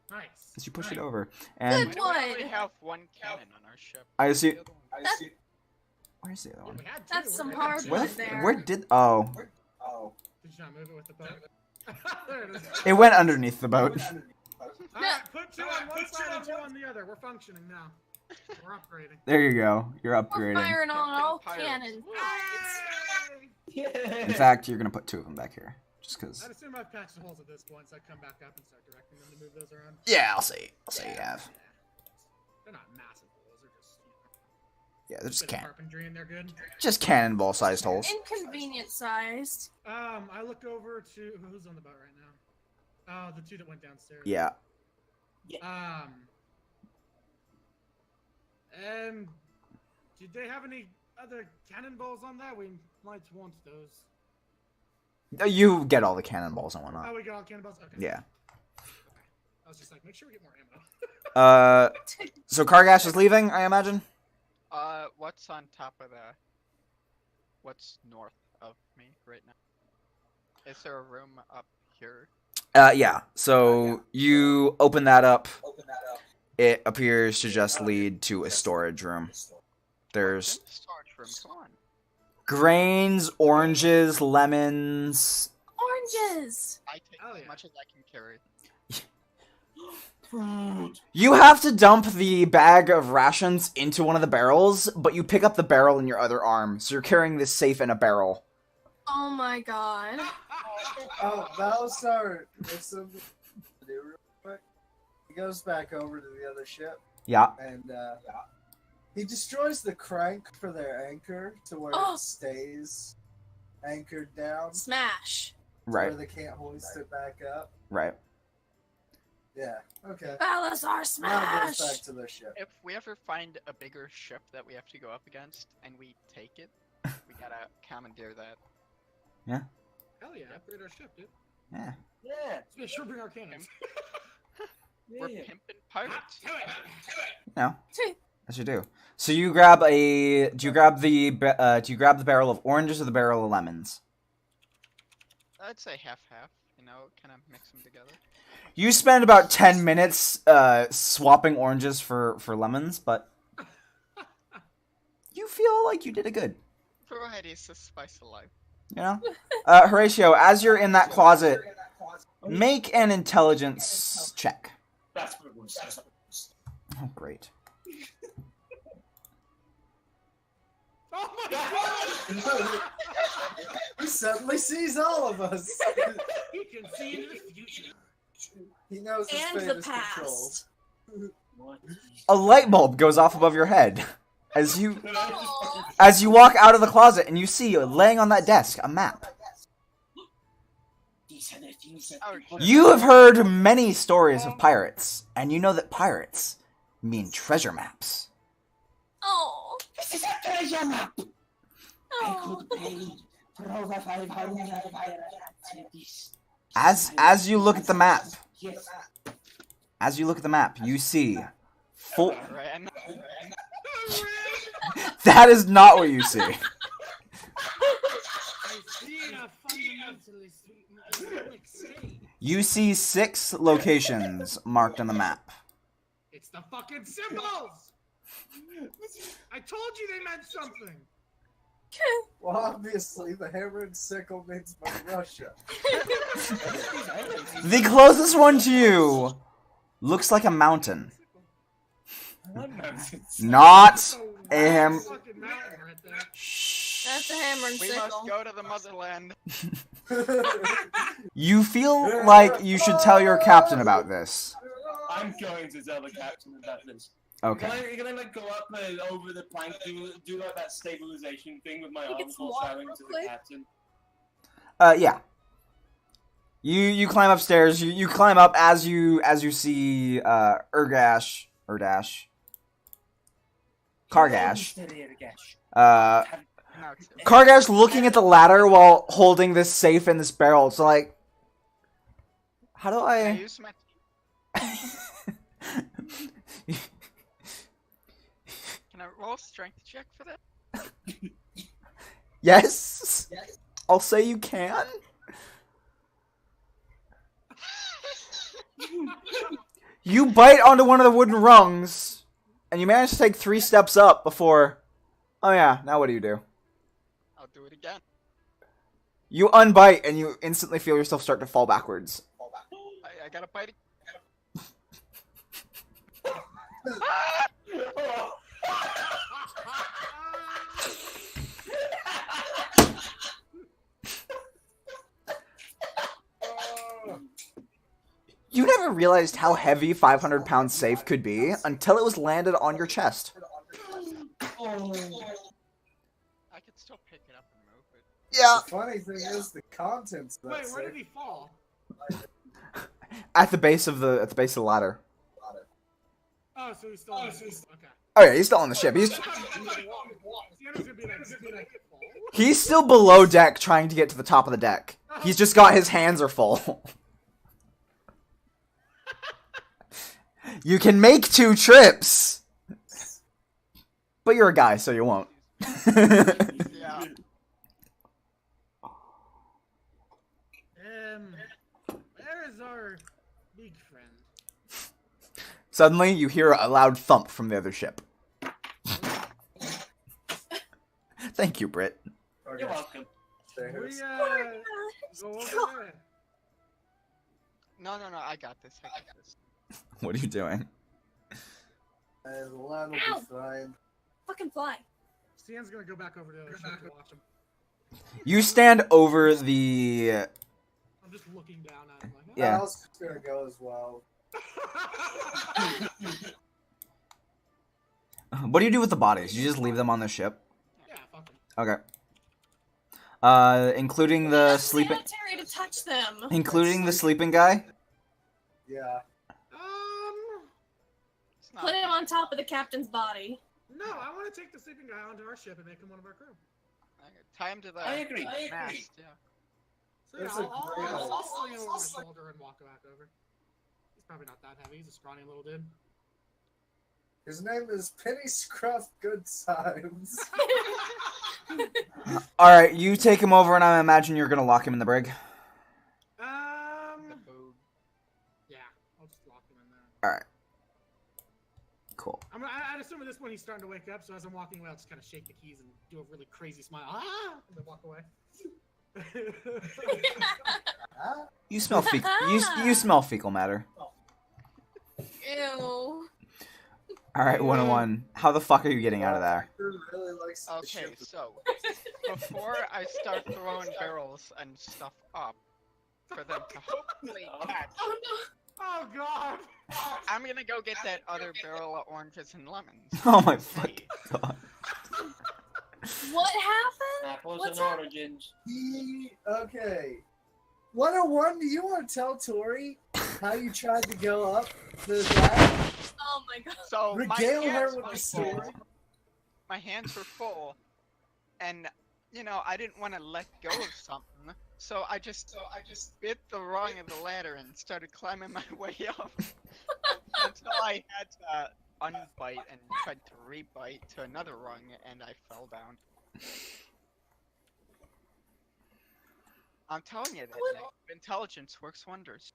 Nice. as you push it over. And Good We one. only have one cannon on our ship. I assume. The other one- Where's the other one? We had two, That's some we're hard good. Where, wood there. where did? Oh, Oh. Did you not move it with the boat? There it is. it went underneath the boat. Alright, put two on one side and two on the other. We're functioning now. We're upgrading. There you go. You're We're upgrading. firing on all Pirates. cannon. In fact, you're gonna put two of them back here, just because. I'd assume I've patched the holes at this point, so I come back up and start directing them to move those around. Yeah, I'll say you have. They're not massive holes, they're just, Yeah, they're just bit of can carpentry and they're good. just cannonball-sized holes. Inconvenient sized. I look over to who's on the boat right now. The two that went downstairs. Yeah. And did they have any other cannonballs on that? We might want those. You get all the cannonballs and Oh, whatnot. we got all cannonballs. Okay. Yeah. I was just like, make sure we get more ammo. So Kar-Gash is leaving, I imagine. What's on top of the? What's north of me right now? Is there a room up here? Yeah. So you open that up. It appears to just lead to a storage room. There's In the storage room. Come on. grains, oranges, lemons. Oranges. I take Oh, as yeah. much as I can carry. You have to dump the bag of rations into one of the barrels, but you pick up the barrel in your other arm, so you're carrying this safe in a barrel. Oh my god. Oh, Balasar. There's something to do real quick. He goes back over to the other ship Yeah. and he destroys the crank for their anchor to where Oh. it stays anchored down. Smash. Right. Where they can't hoist it back up. Right. Yeah. Okay. Balasar Now it smash. goes back to their ship. If we ever find a bigger ship that we have to go up against and we take it, we gotta commandeer that. Hell yeah, upgrade our ship, dude. Yeah. Yeah. Let's make sure we bring our cannons. We're pimping pirates. No. As you do. So you grab a. Do you grab the barrel of oranges or the barrel of lemons? I'd say half-half. You know, kind of mix them together. You spend about 10 minutes swapping oranges for lemons, but you feel like you did a good. Variety is the spice of life. You know? Horatio, as you're in that closet, make an intelligence check. That's what it was. That's what it was. Oh, great. Oh my god! He suddenly sees all of us. He can see into the future. He knows his And fate the is controlled. past. A light bulb goes off above your head as you Oh. walk out of the closet and you see laying on that desk a map. Oh, You have heard many stories of pirates, and you know that pirates mean treasure maps. Oh. This is a treasure map. I Oh. could pay for over 500 pirates. As you look at the map, Yes. you see full. Ran. That is not what you see. I see a fundamentally sweet state. You see 6 locations marked on the map. It's the fucking symbols! I told you they meant something! Well, obviously, the hammer and sickle means by Russia. The closest one to you looks like a mountain. Not a Fucking mountain right there. Shh. That's a hammer and We sickle. must go to the motherland. You feel like you should tell your captain about this. I'm going to tell the captain about this. Okay. You're gonna like go up over the plank, do like that stabilization thing with my Can we get arms some while water shouting real to the quick? captain. Yeah. You climb upstairs. You climb up as you see Kar-Gash. No, it's- Kar-Gash looking at the ladder while holding this safe in this barrel. It's like, how do I I? use my. Can I roll a strength check for that? Yes. I'll say you can. You bite onto one of the wooden rungs, and you manage to take 3 steps up before. Oh yeah. Now what do? I'll do it again. You unbite, and you instantly feel yourself start to fall backwards. I gotta bite it. You never realized how heavy 500-pound safe could be until it was landed on your chest. I can still pick it up and move it. Yeah. The funny thing is the contents of that Wait, where did safe. he fall? At the base of the ladder. Oh, so he's still. Okay. Oh yeah, he's still on the ship. Sienna's gonna be like, fall. He's still below deck trying to get to the top of the deck. He's just got his hands are full. You can make 2 trips. But you're a guy, so you won't. Yeah. Where is our big friend? Suddenly, you hear a loud thump from the other ship. Thank you, Britt. You're welcome. We go over there. No, I got this. What are you doing? The land will Ow. be fine. Fucking fly. Cien's gonna go back over to the other ship to watch him. You stand over the... I'm just looking down at him like, Yeah. I was just gonna go as well. What do you do with the bodies? You just leave them on the ship? Yeah, fuck him. Okay. Including the It's sleeping... sanitary to touch them. Including the sleeping guy? Yeah. It's not Put him on top of the captain's body. No, I want to take the sleeping guy onto our ship and make him one of our crew. tie him to the I agree. mast. Yeah. So yeah, That's a I'll great sling him over my shoulder and walk back over. He's probably not that heavy. He's a scrawny little dude. His name is Penny Scruff Goodtimes. Alright, you take him over and I imagine you're gonna lock him in the brig. The boom. Yeah, I'll just lock him in there. Alright. Cool. I'd assume at this point he's starting to wake up, so as I'm walking away, I'll just kind of shake the keys and do a really crazy smile. Ah! And then walk away. You smell you smell fecal matter. Ew. Alright, 101. How the fuck are you getting out of there? Really likes the Okay, ship. so before I start throwing barrels and stuff up for them to hopefully catch, Oh no. Oh god! I'm gonna go get that other barrel of oranges and lemons. Oh my fucking god. What happened? Apples What's and up? oranges. Okay. 101, do you want to tell Tori how you tried to go up the ladder? Oh my god. So Regale her hands with were the story. full. My hands were full, and you know I didn't want to let go of something, so I just bit the rung of the ladder and started climbing my way up until I had to unbite and tried to rebite to another rung, and I fell down. I'm telling you that negative intelligence works wonders.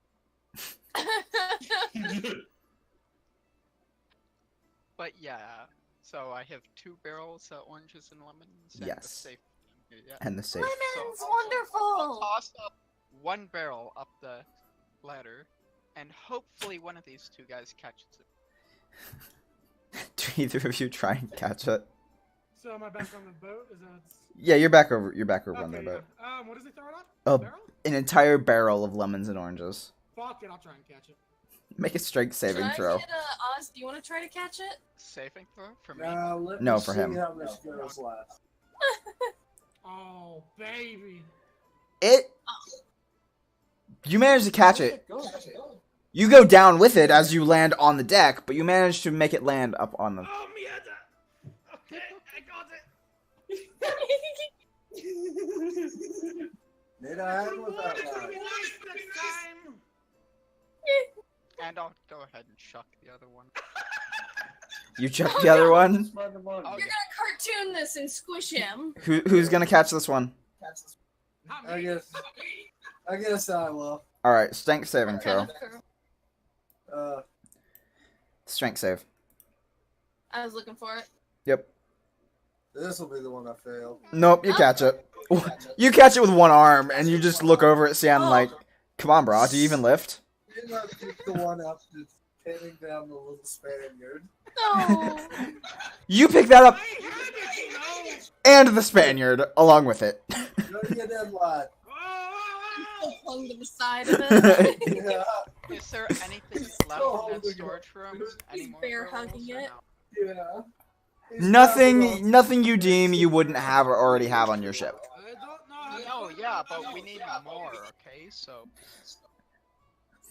But yeah, so I have 2 barrels of oranges and lemons. And Yes. The safe. Yeah. And the safe. Lemons, I'll wonderful. toss up 1 barrel up the ladder, and hopefully one of these 2 guys catches it. Do either of you try and catch it? so am I back on the boat? Is that... Yeah, you're back over on Okay, the boat. yeah. What does he throw it on? Oh, Barrel? an entire barrel of lemons and oranges. Fuck it, I'll try and catch it. Make a strength saving Should I throw. get, Oz, do you want to try to catch it? Saving throw for me? Let No, me for see him. how this goes last. Oh, baby. You managed to catch it. You go down with it as you land on the deck, but you managed to make it land up on the... Oh, mierda! Okay, I got it! Need I handle with that line? And I'll go ahead and chuck the other one. You chuck the other one? Oh, You're gonna cartoon this and squish him. Who's gonna catch this one? Not I me. guess I will. Alright, strength saving throw. Strength save. I was looking for it. Yep. This will be the one I fail. Nope, you catch it. You catch it with one arm, and you just look over at Cien like, come on, bro, do you even lift? Didn't I pick the one up that's pinning down the little Spaniard? No. You pick that up, I had it, you know! and the Spaniard, along with it. Don't get in line. Oh, Clung to the side of it. Yeah. Is there anything left Oh, in that my storage room? He's Any more bear barrels hugging or it. no? Yeah. Nothing you deem you wouldn't have or already have on your ship. I don't know. No, yeah, but we need more, okay? So,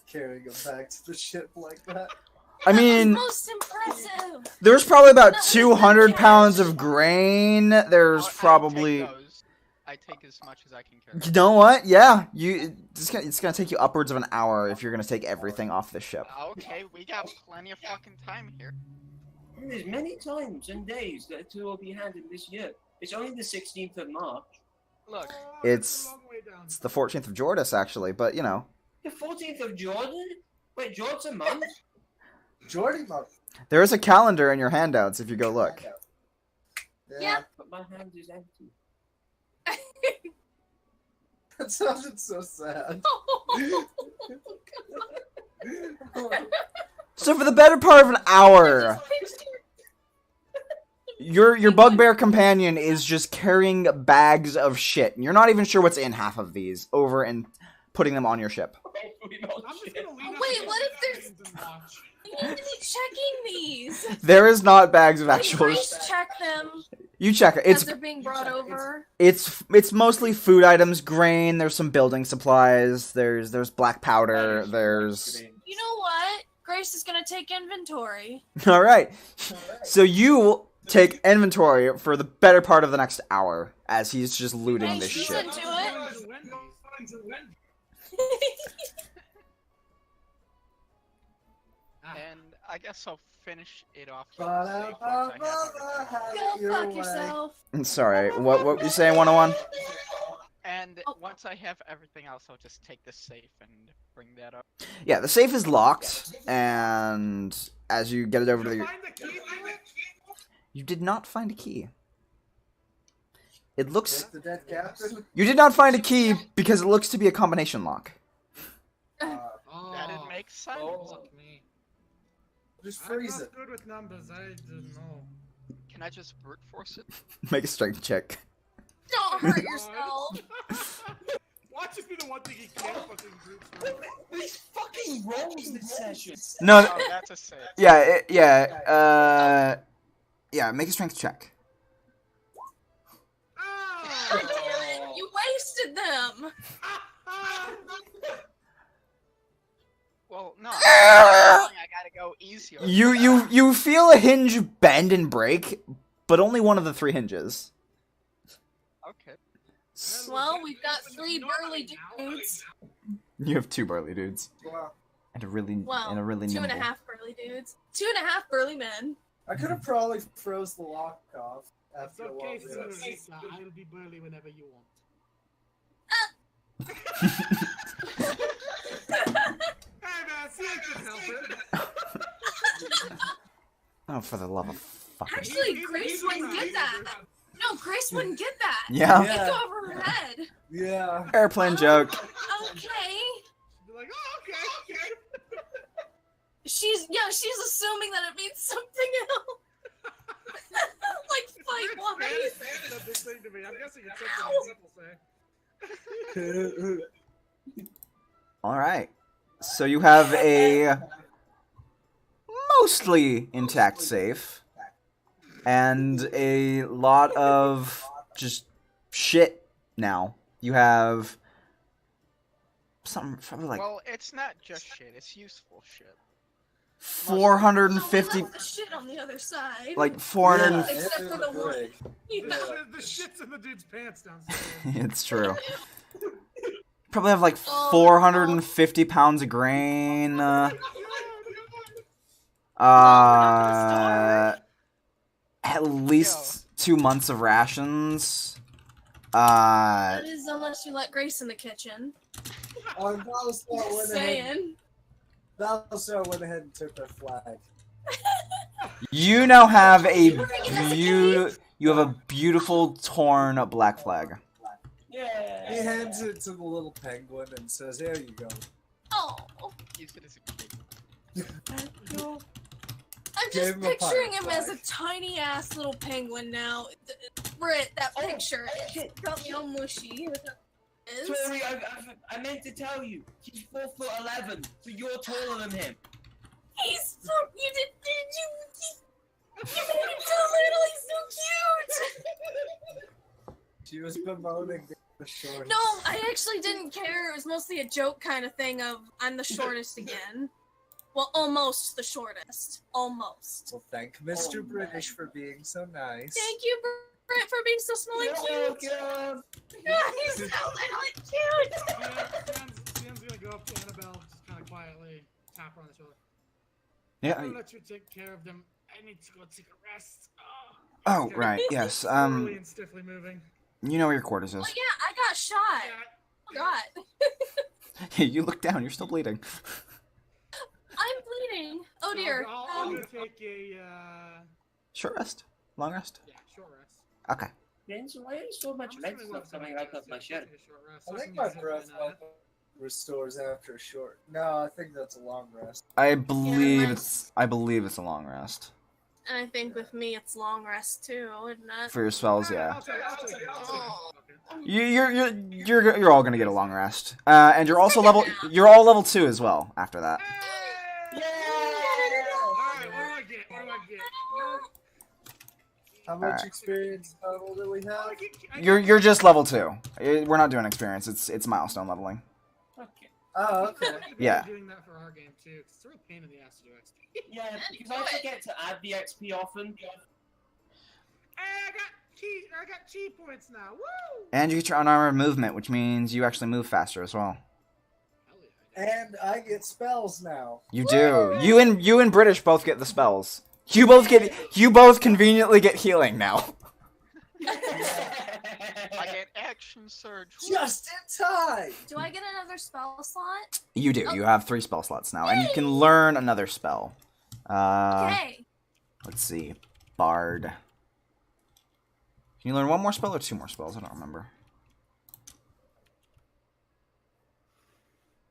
Carrying him back to the ship like that. I mean, Most impressive. there's probably about 200 pounds of grain. There's I probably... take those. I take as much as I can carry. You know what? Yeah, it's gonna take you upwards of an hour if you're gonna take everything off the ship. Okay, we got plenty of fucking time here. There's many times and days that two will be handed this year. It's only the 16th of March. Look, It's- a long way down. It's the 14th of Jordis, actually, but you know. The 14th of Jordan? Wait, Jordan's a month? Jordy month. There is a calendar in your handouts if you go look. Yeah. But my hand is empty. That sounded so sad. So for the better part of an hour, your bugbear companion is just carrying bags of shit. And you're not even sure what's in half of these over and putting them on your ship. Hopefully not I'm just shit. gonna lean Wait, up what if against the and watch. You need to be checking these. There is not bags of Can actual Grace check them You check it. as It's they're being brought over? it's mostly food items, grain, there's some building supplies, there's black powder, there's You know what? Grace is gonna take inventory. all right. So you take inventory for the better part of the next hour as he's just looting Hey, this she's shit. into it. and I guess I'll finish it off. Go Go fuck yourself. Sorry, what were you saying, 101? And Oh. once I have everything else, I'll just take the safe and bring that up. Yeah, the safe is locked, and as you get it over to the... Find the key to it? You did not find a key. It looks... The dead captain. You did not find a key because it looks to be a combination lock. Oh, That'd make sense. fuck me. Just I'm freeze not it. good with numbers. I don't know. Can I just brute force it? Make a strength check. Don't hurt yourself. Watch it be the one thing he can't fucking brute force. These fucking rolls this session. No, Oh, that's a save. yeah, make a strength check. Oh! God damn it! You wasted them. Well, no. I gotta go easier. You feel a hinge bend and break, but only one of the 3 hinges. Okay. Well, we've got 3 burly dudes. You have 2 burly dudes Wow. and a really Well, nimble. 2.5 burly dudes. 2.5 burly men. I could have probably froze the lock off It's after a okay, while. Senorita. I'll be burly whenever you want. Hey man, see I can help it. Oh, for the love of fucking... Actually, Grace wouldn't get that. No, Grace wouldn't get that. Yeah, It'd go over her head. Yeah. airplane joke. Okay. Be like, oh, okay. She's assuming that it means something else. Like fight one. I'm guessing it's something simple say. Alright. So you have a mostly intact safe. And a lot of just shit now. You have something probably like Well, it's not just shit, it's useful shit. 450, The shit on the other side. like 400. Except for the one. Yeah. The shit's in the dude's pants downstairs. It's true. Probably have like 450 pounds of grain. At least 2 months of rations. That is unless you let Grace in the kitchen. Balasar went ahead and took their flag. You now have a beautiful torn black flag. Yeah. He hands it to the little penguin and says, "There you go." Oh. Use it as a cake. I'm Gave just him a picturing pirate him as a flag. tiny ass little penguin now. Brit, that picture. shit. It got me all mushy. Sorry, I meant to tell you. He's 4'11", so you're taller than him. He's so. You did you made him so little. He's so cute. She was bemoaning the short. No, I actually didn't care. It was mostly a joke kind of thing of I'm the shortest again. Well, almost the shortest. Almost. Well, thank Mr. British for being so nice. Thank you, Brent, for being so small and cute. Welcome. Yeah, he's so little and cute. Cien's gonna go up to Annabelle, just kind of quietly tap her on the shoulder. Yeah. I'll let you take care of them. I need to go take a rest. Oh, right. Yes. Slowly and stiffly moving. You know where your quarters is. Oh yeah, I got shot. God. You look down. You're still bleeding. I'm bleeding. Oh dear. I'm gonna take a Short rest. Long rest. yeah, short rest. Okay. Vince, why is so much red stuff coming out of my shirt? I think my breath restores after a short. No, I think that's a long rest. I believe nice. it's a long rest. And I think with me it's long rest too, isn't it? For your spells, yeah. I'll take it. You're all gonna get a long rest. And you're also you're all level 2 as well after that. Alright, what do I get? How much Alright. experience total do we have? You're just level 2. We're not doing experience. It's milestone leveling. Okay. Oh, okay. Yeah. Doing that for our game too, 'cause it's a real pain in the ass to do XP. Yeah, because I forget to add the XP often. Hey, I got chi points now. Woo! And you get your unarmored movement, which means you actually move faster as well. Hell yeah. And I get spells now. You do. You and British both get the spells. You both conveniently get healing now. I get action surge. Just in time! Do I get another spell slot? You do. You have 3 spell slots now, and you can learn another spell. Okay. Let's see. Bard. Can you learn 1 more spell or 2 more spells? I don't remember.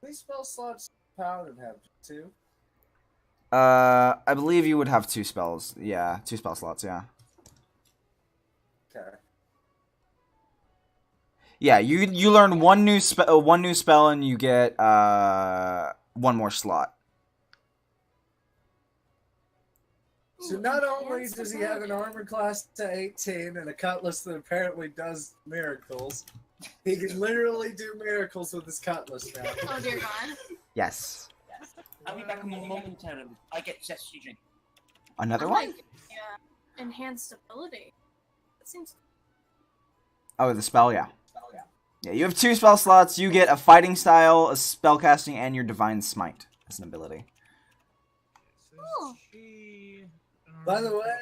These spell slots Paladin have too. I believe you would have 2 spells. Yeah, 2 spell slots, yeah. Okay. Yeah, you learn one new spell and you get 1 more slot. So not only does he have an armor class to 18 and a cutlass that apparently does miracles, he can literally do miracles with his cutlass now. Oh dear God. Yes. I'll be back momentarily. I get zesty drink. Another I'm one? like, yeah, enhanced ability. That seems. Oh, the spell, yeah. Yeah, you have 2 spell slots. You get a fighting style, a spellcasting, and your divine smite as an ability. Oh. By the way,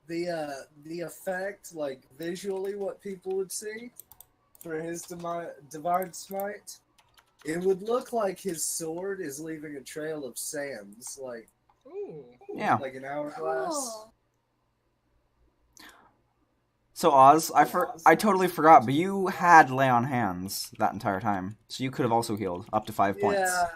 the effect, like visually, what people would see for his divine smite, it would look like his sword is leaving a trail of sands, like Yeah. like an hourglass. Cool. So Oz, I totally forgot, but you had lay on hands that entire time, so you could have also healed up to 5 points. Yeah,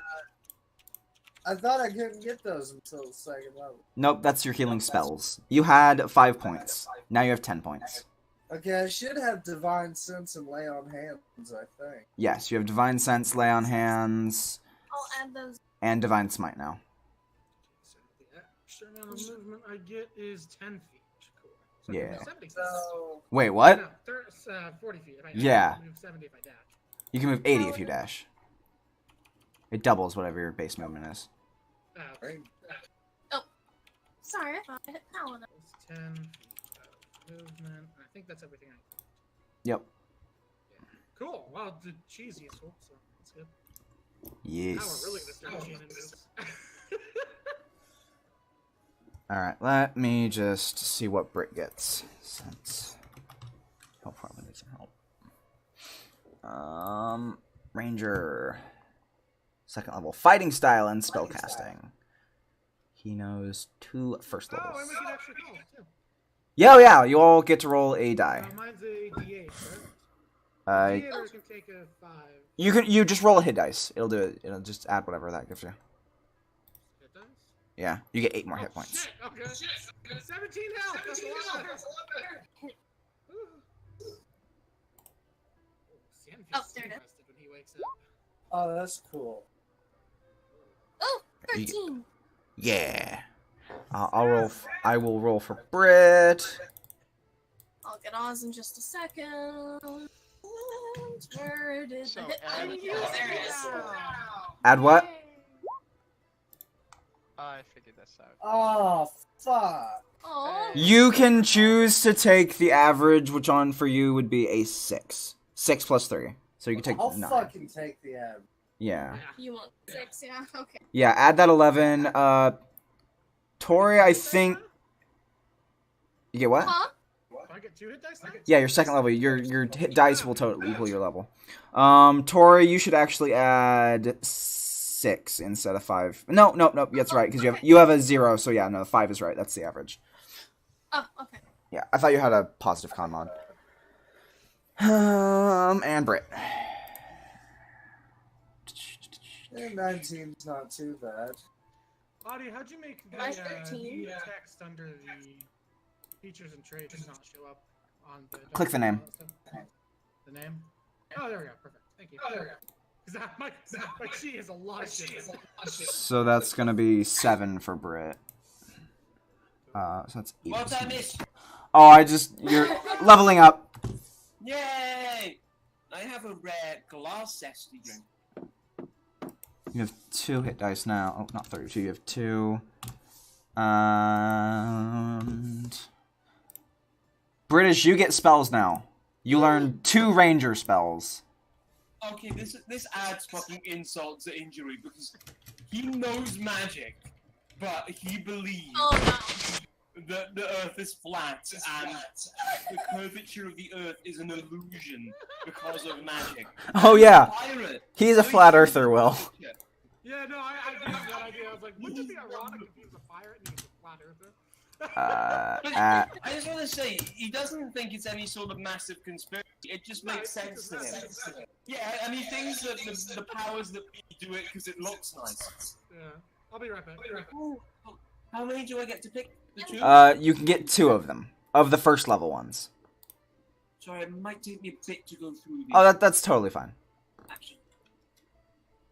I thought I couldn't get those until the 2nd level. Nope, that's your healing spells. You had 5 points. Now you have 10 points. Okay, I should have Divine Sense and Lay on Hands, I think. Yes, you have Divine Sense, Lay on Hands, I'll add those. and Divine Smite now. So the extra amount of movement I get is 10 feet. Cool. So Yeah. 70 feet. So, Wait, what? No, 40 feet. If I Yeah. move 70 if I dash. You can move 80 if you dash. It doubles whatever your base movement is. right. Sorry, I thought I hit Paladin. It's 10 feet of movement. I think that's everything I need. Yep. Cool. Well, the cheese is useful, so that's good. Yes. Now we're really gonna start Cien moves. Alright, let me just see what Brit gets. Since he'll probably need some help. Ranger. Second level. Fighting style and spellcasting. He knows 2 first Oh, and levels. we can actually call it too. Yeah, you all get to roll a die. Mine's a D8, right? D8 or it can take a 5. You just roll a hit dice. It'll do it. It'll just add whatever that gives you. It does? Yeah, you get 8 more hit points. Shit, okay. 17 health! That's a lot better. Cien Oh, feels there it is. rested when he wakes up. Oh, that's cool. Oh, 13. Yeah. I will roll for Brit. I'll get Oz in just a second. Where did So the hit add- point? There it is. Add what? I figured this out. Oh, fuck. Oh, You can choose to take the average, which on for you would be a 6. 6 plus 3. So you can take I'll 9. fucking take the average. Yeah. you want 6, yeah? Okay. Yeah, add that 11. Tori, I think... You get what? Huh? Do I get 2 hit dice? Yeah, your second level. Your hit dice will totally equal your level. Tori, you should actually add 6 instead of 5. No, that's right, because you have a 0, so yeah, no, 5 is right. That's the average. Oh, okay. Yeah, I thought you had a positive con mod. And Brit. Yeah, 19's not too bad. Audie, how'd you make the Mine's 13. text under the features and traits not show up on the... Click the name. The name? Oh, there we go. Perfect. Thank you. Because my G is a lot of shit. So that's gonna be 7 for Brit. So that's 8. What's I missed? Oh, you're leveling up. Yay! I have a rare glass zesty drink. You have 2 hit dice now. Oh, not 32. You have 2. And British, you get spells now. You learn 2 ranger spells. Okay, this adds fucking insult to injury because he knows magic, but he believes Oh, no. that the Earth is flat and the curvature of the Earth is an illusion because of magic. Oh yeah, Pirate. he's a flat earther, Will. Yeah, no, I did that idea. I was like, wouldn't it be ironic if he was a pirate and he was a flat earther? But Uh, I just want to say, he doesn't think it's any sort of massive conspiracy. It just makes sense to him. Yeah, and he thinks that the powers that we do it because it looks nice. Yeah. I'll be right back. Ooh, how many do I get to pick? The 2? you can get 2 of them, of the first level ones. Sorry, it might take me a bit to go through these. Oh, that's totally fine. Actually,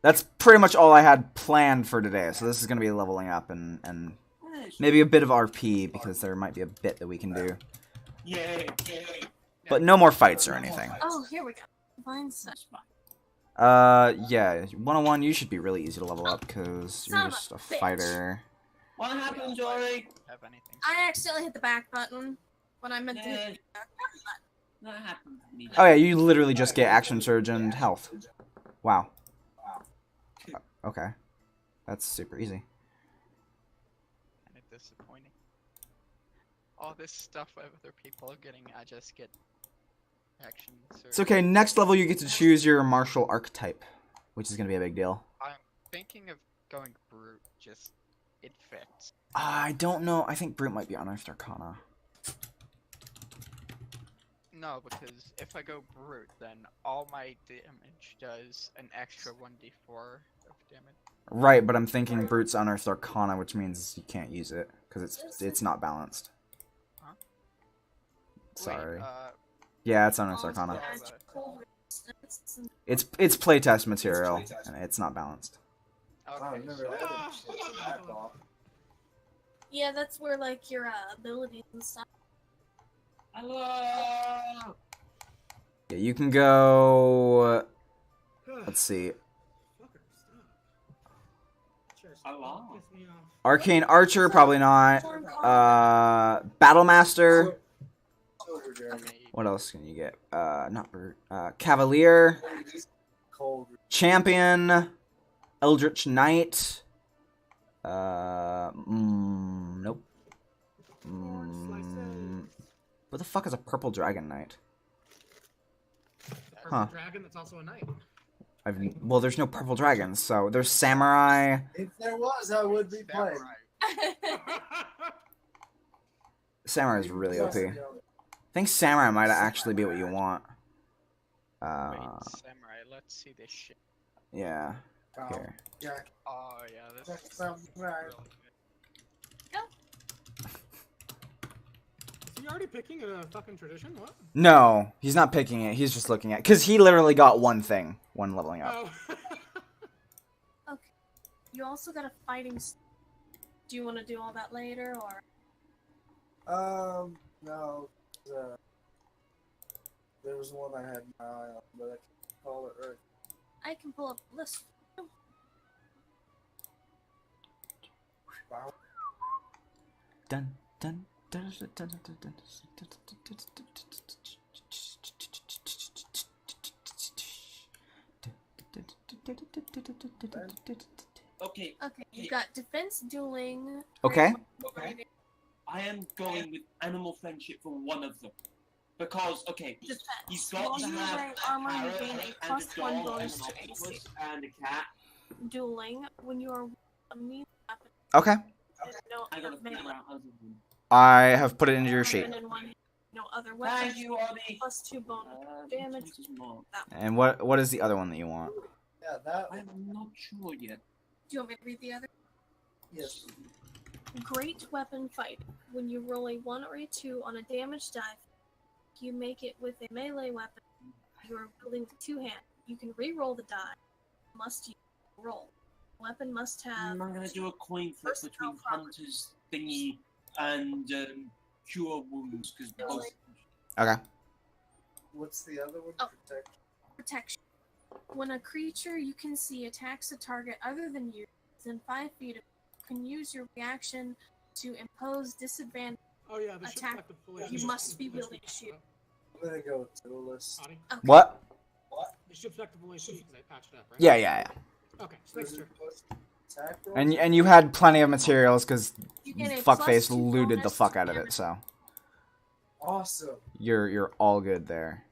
That's pretty much all I had planned for today, so this is going to be leveling up and maybe a bit of RP, because there might be a bit that we can do. yeah. But no more fights or anything. Oh, here we go. Divine Sense. Yeah, 101, you should be really easy to level up, because you're Son of just a a bitch. fighter. What happened, Jory? Have anything? I accidentally hit the back button when I meant to Yeah. hit the back button. That happened to me. Oh yeah, you literally just get Action Surge and health. Wow. Okay. That's super easy. Kind of disappointing. All this stuff other people are getting, I just get action surge. It's okay, next level you get to choose your martial archetype, which is going to be a big deal. I'm thinking of going brute, just it fits. I don't know, I think Brute might be Unearthed Arcana. No, because if I go brute, then all my damage does an extra 1d4 of damage. Right, but I'm thinking Brute's Unearthed Arcana, which means you can't use it, because it's not balanced. Huh? Sorry. Wait, Yeah, it's Unknown Arcana. It's playtest material, and it's not balanced. Oh, Okay. I've never had Ah, it shit that long. Yeah, that's where like your abilities and stuff. Hello. Yeah, you can go. Let's see. Fucker, stop. Sure, Hello. piss me off. Arcane Archer, probably not. Battlemaster. Silver Dragon. What else can you get? Not Cavalier, Cold. Champion, Eldritch Knight. Nope. What the fuck is a Purple Dragon Knight? Purple Huh. dragon that's also a knight. Well, there's no purple dragons, so there's Samurai. If there was, I would be playing. Samurai is really OP. I think Samurai might actually be what you want. Wait, samurai. Let's see this shit. Yeah. Here. Jack. Oh yeah, this Jack, is samurai. really good. Is he already picking a fucking tradition? What? No, he's not picking it. He's just looking at it. Because he literally got one thing, one leveling up. Oh. Okay. You also got a fighting. Do you want to do all that later, or? No. There was one I had my eye on, but I can't call it right. I can pull up a list. Wow. Dun, dun, dun, dun, dun, dun, dun, dun, Okay. Okay, you got defense, dueling. Okay. Okay. I am going with animal friendship for one of them. Because, okay, Defense. he's got While to you have wear a armor, you parrot gain a and a +1 dog and bonus an to AC. octopus and a cat. Dueling, when you are a melee weapon, Okay. no I gotta other figure melee. out other than... I have put it into your sheet. And in one, no other weapons. Thank you, Oddy. +2 bonus damage. More. And what is the other one that you want? Yeah, that. I'm not sure yet. Do you want me to read the other? Yes. Great weapon fight. When you roll a 1 or a 2 on a damage die, you make it with a melee weapon. You are wielding with 2 hands. You can re-roll the die. Must use roll. Weapon must have. I'm gonna do a coin flip Versatile between properties. Hunter's thingy and Cure Wounds, because both... Okay. What's the other one? Oh. Protect. Protection. When a creature you can see attacks a target other than you within 5 feet of you, can use your reaction to impose disadvantage. Oh yeah, the ship's Attack. active fully. You must be wielding a shield. I'm gonna go with Duelist. Oddy, Okay. What? the ship's active fully because I patched it up, right? Yeah. Okay, so next turn. Attack roll? And you had plenty of materials because You get a fuckface +2 looted the bonus fuck to out of it. damage. So Awesome. you're all good there.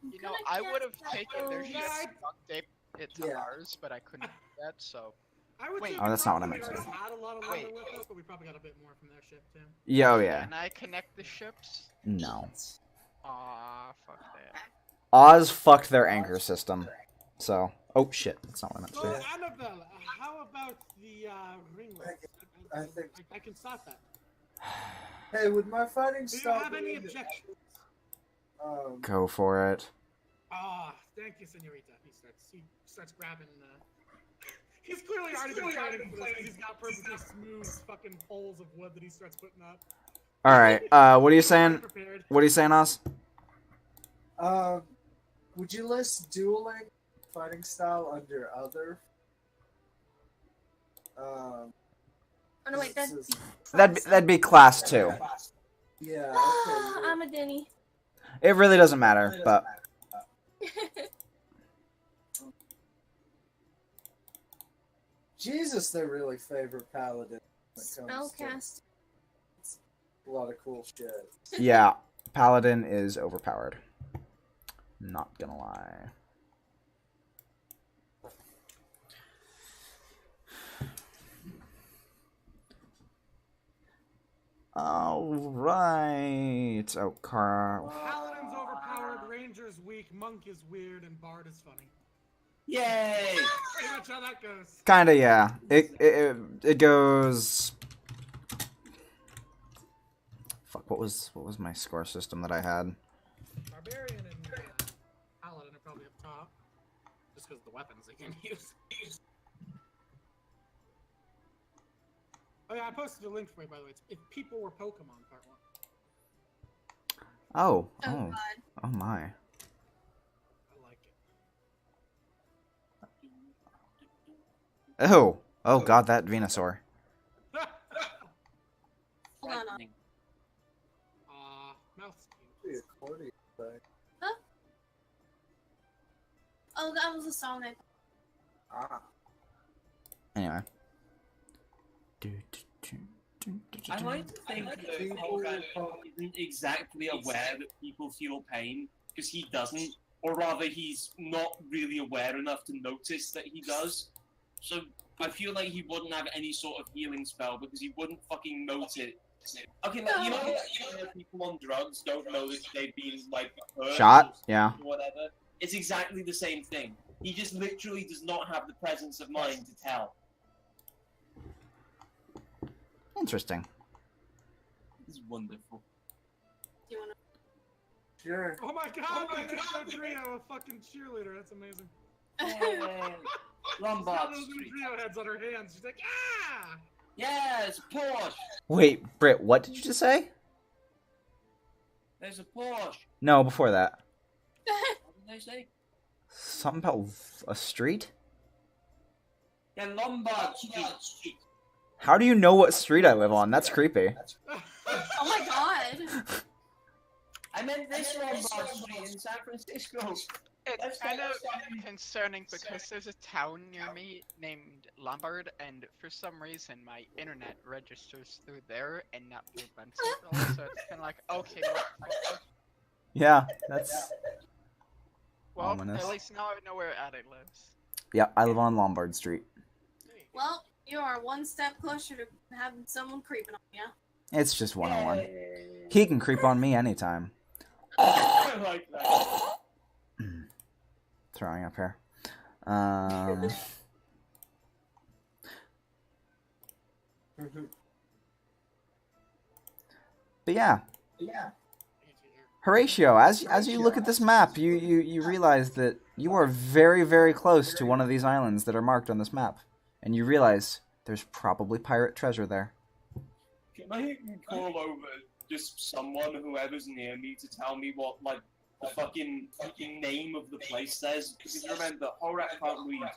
You know, I would have taken their those. ship and duct taped it to Yeah. ours, but I couldn't do that, so. I would Wait. say Oh, we that's not what I probably meant to already had a lot of Wait. leather with us, but we probably got a bit more from their ship too. Yeah, oh yeah. Can I connect the ships? No. Aw, fuck that. Oz fucked their anchor system. So, oh shit, that's not what I meant to So, say. Annabelle, how about the ringlets? I think- I can stop that. Hey, would my fighting Do you style have be any in the- objections? Go for it. Ah, thank you, Senorita. He starts grabbing. He's clearly already been fighting for this because he's got perfectly smooth fucking poles of wood that he starts putting up. All right. What are you He's already saying? prepared. What are you saying, Oz? Would you list dueling fighting style under other? Oh no, wait, that's. this is- That'd be class 2. Yeah. Ah, Okay. I'm a Denny. It really doesn't matter, but Jesus, they really favor Paladin. when it comes to Spellcast. a lot of cool shit. yeah, Paladin is overpowered. Not gonna lie. All right. Oh, car. Paladin's overpowered, Ranger's weak, Monk is weird, and Bard is funny. Yay! Pretty much how that goes. Kinda, yeah. It goes. Fuck. What was my score system that I had? Barbarian and Paladin are probably up top. Just because of the weapons they can use. Oh yeah, I posted a link for you, by the way. It's If People Were Pokemon, Part 1. Oh. Oh, Oh. God. Oh my. I like it. Oh. Oh god, that Venusaur. Hold on. Mouth's Be cute. a accordion thing. Oh, that was a song I. Ah. Anyway. I like to think that Kar-Gash isn't exactly aware that people feel pain, because he doesn't. Or rather, he's not really aware enough to notice that he does. So I feel like he wouldn't have any sort of healing spell, because he wouldn't fucking notice it. Okay, like, you know people on drugs don't know that they've been, like, hurt Shot? Yeah. or whatever? It's exactly the same thing. He just literally does not have the presence of mind to tell. Interesting. This is wonderful. Do you want Sure. Oh my god, I just showed Trio a fucking cheerleader. That's amazing. Yay. Lombard She's got those Street. Trio heads on her hands. She's like, ah! Yes, Porsche. Wait, Britt, what did you just say? There's a Porsche. No, before that. What did they say? Something about a street? Yeah, Lombard Street. How do you know what street I live on? That's creepy. Oh my god. I meant this Lombard Street in San Francisco. It's kind of concerning because there's a town near me named Lombard, and for some reason my internet registers through there and not through Winthrop. So it's kind of like, okay, Yeah, that's... well, Ominous. at least now I know where Addy lives. Yeah, I live on Lombard Street. Well, you are one step closer to having someone creeping on you. It's just 101. Yay. He can creep on me anytime. I like that. Throwing up here. But yeah. Horatio, as you look at this map, you realize that you are very, very close to one of these islands that are marked on this map. And you realize there's probably pirate treasure there. Can I call over just someone, whoever's near me, to tell me what, like, the fucking name of the place says? Because remember, Horatio can't read.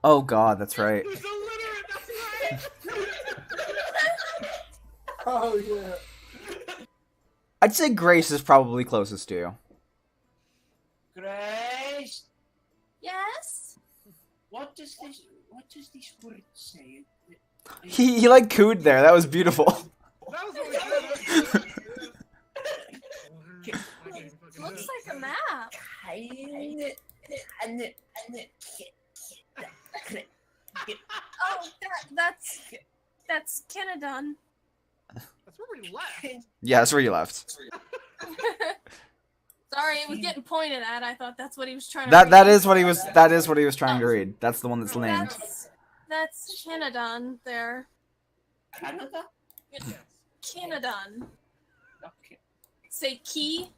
Oh god, that's right. He's illiterate, that's right! Oh yeah. I'd say Grace is probably closest to you. Grace, Yes? what does this word say? He like cooed there. That was beautiful. That was really good. Looks like a map. Oh, that's Kenadon. That's where we left. Yeah, that's where you left. Sorry, it was getting pointed at. I thought that's what he was trying to That read. is what he was trying to read. That's the one that's named. That's Kenadon there. Canada? Kenadon. Okay. Say key.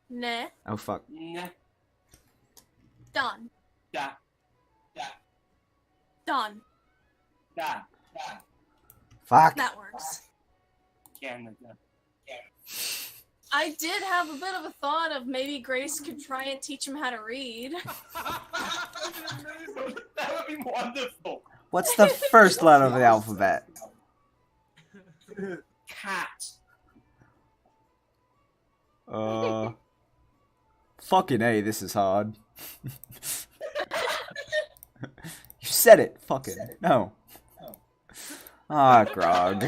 Ne. Oh fuck. Nah. Done. Da. Done. Da. Fuck. That works. Canada. I did have a bit of a thought of maybe Grace could try and teach him how to read. That would be wonderful. What's the first letter of the alphabet? Cat. Fucking A, this is hard. You said it. Fucking no. Ah, Grog.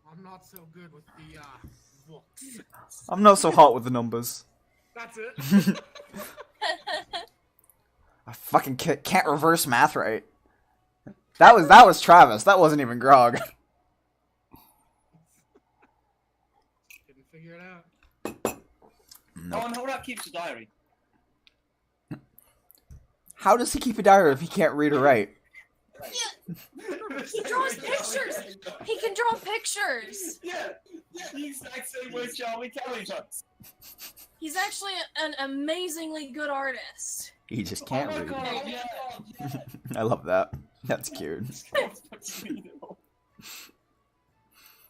I'm not so good with the books. I'm not so hot with the numbers. That's it. I fucking can't reverse math right. That was Travis. That wasn't even Grog. Couldn't figure it out. Oh, and Horatio keeps a diary. How does he keep a diary if he can't read or write? He draws pictures. He can draw pictures. Yeah, the exact same way Charlie Kelly does. He's actually an amazingly good artist. He just can't Oh my read. God, yeah. I love that. That's cute.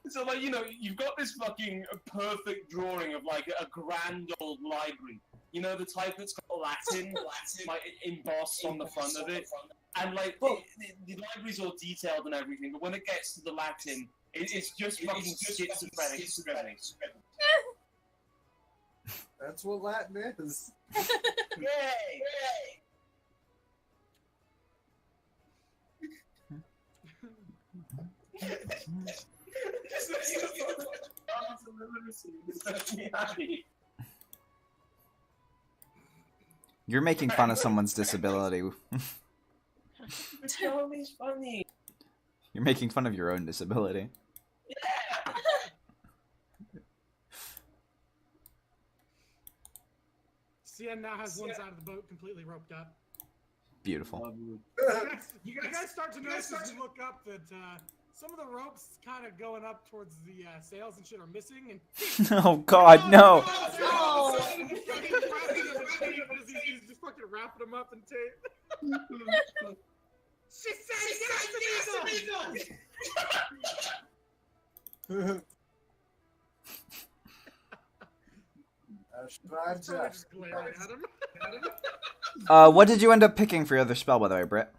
So, like, you know, you've got this fucking perfect drawing of, like, a grand old library. You know, the type that's got Latin, like, embossed on the front of it. And, like, the library's all detailed and everything, but when it gets to the Latin, it's just fucking schizophrenic scribbling. That's what Latin is. Yay! You're making fun of someone's disability. It's always funny. You're making fun of your own disability. Cien now has one side of the boat completely roped up. Beautiful. You guys start to notice as you look up that some of the ropes kind of going up towards the sails and shit are missing. And Oh God, no! He's just fucking wrapping them up in tape. She said just glaring at him. What did you end up picking for your other spell, by the way, Britt?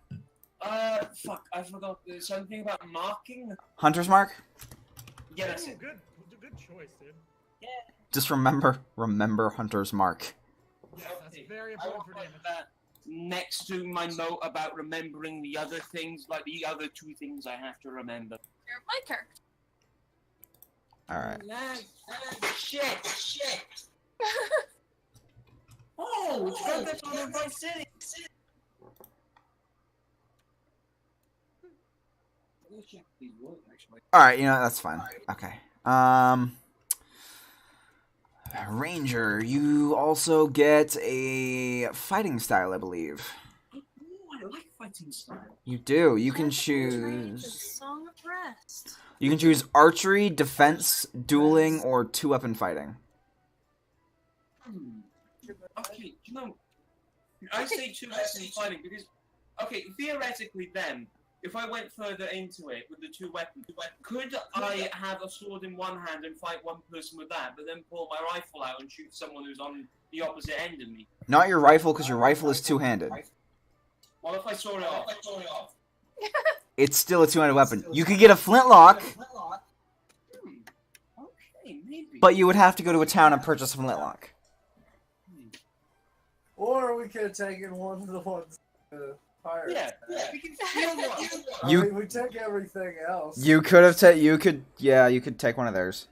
Fuck, I forgot. There's something about marking. Hunter's Mark? Yeah, that's Ooh, it. good choice, dude. Just remember Hunter's Mark. Yeah, that's very I important will for put damage. that next to my note about remembering the other things, like the other two things I have to remember. You're my character. Alright. Shit. Oh, it's got that on the right city. Alright, you know, that's fine. Okay. Ranger, you also get a fighting style, I believe. Ooh, I like fighting style. You do. You can The choose... Song of Rest. You can choose archery, defense, dueling, or two-weapon fighting. Okay, you know, I say two-weapon fighting because, okay, theoretically then, if I went further into it with the two weapons, could I have a sword in one hand and fight one person with that, but then pull my rifle out and shoot someone who's on the opposite end of me? Not your rifle, because your rifle is two-handed. What if I saw it off? It's still a two-handed weapon. You could get a flintlock, Okay, maybe. but you would have to go to a town and purchase a flintlock. Or we could have taken one of the ones pirates. Yeah, we can steal one. I mean, we took everything else. You could have you could take one of theirs.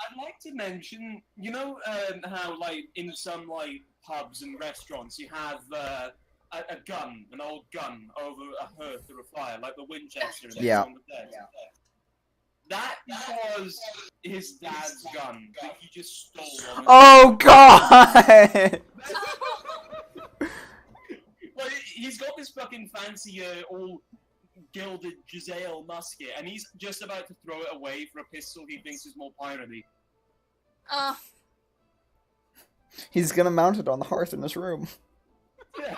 I'd like to mention, you know how, like, in some, like, pubs and restaurants, you have a gun, an old gun, over a hearth or a fire, like the Winchester that's Yeah. on the desk. That was his dad's gun that he just stole. Oh God! Well, he's got this fucking fancy, all gilded Giselle musket, and he's just about to throw it away for a pistol he thinks is more piratey. He's gonna mount it on the hearth in his room. Yeah.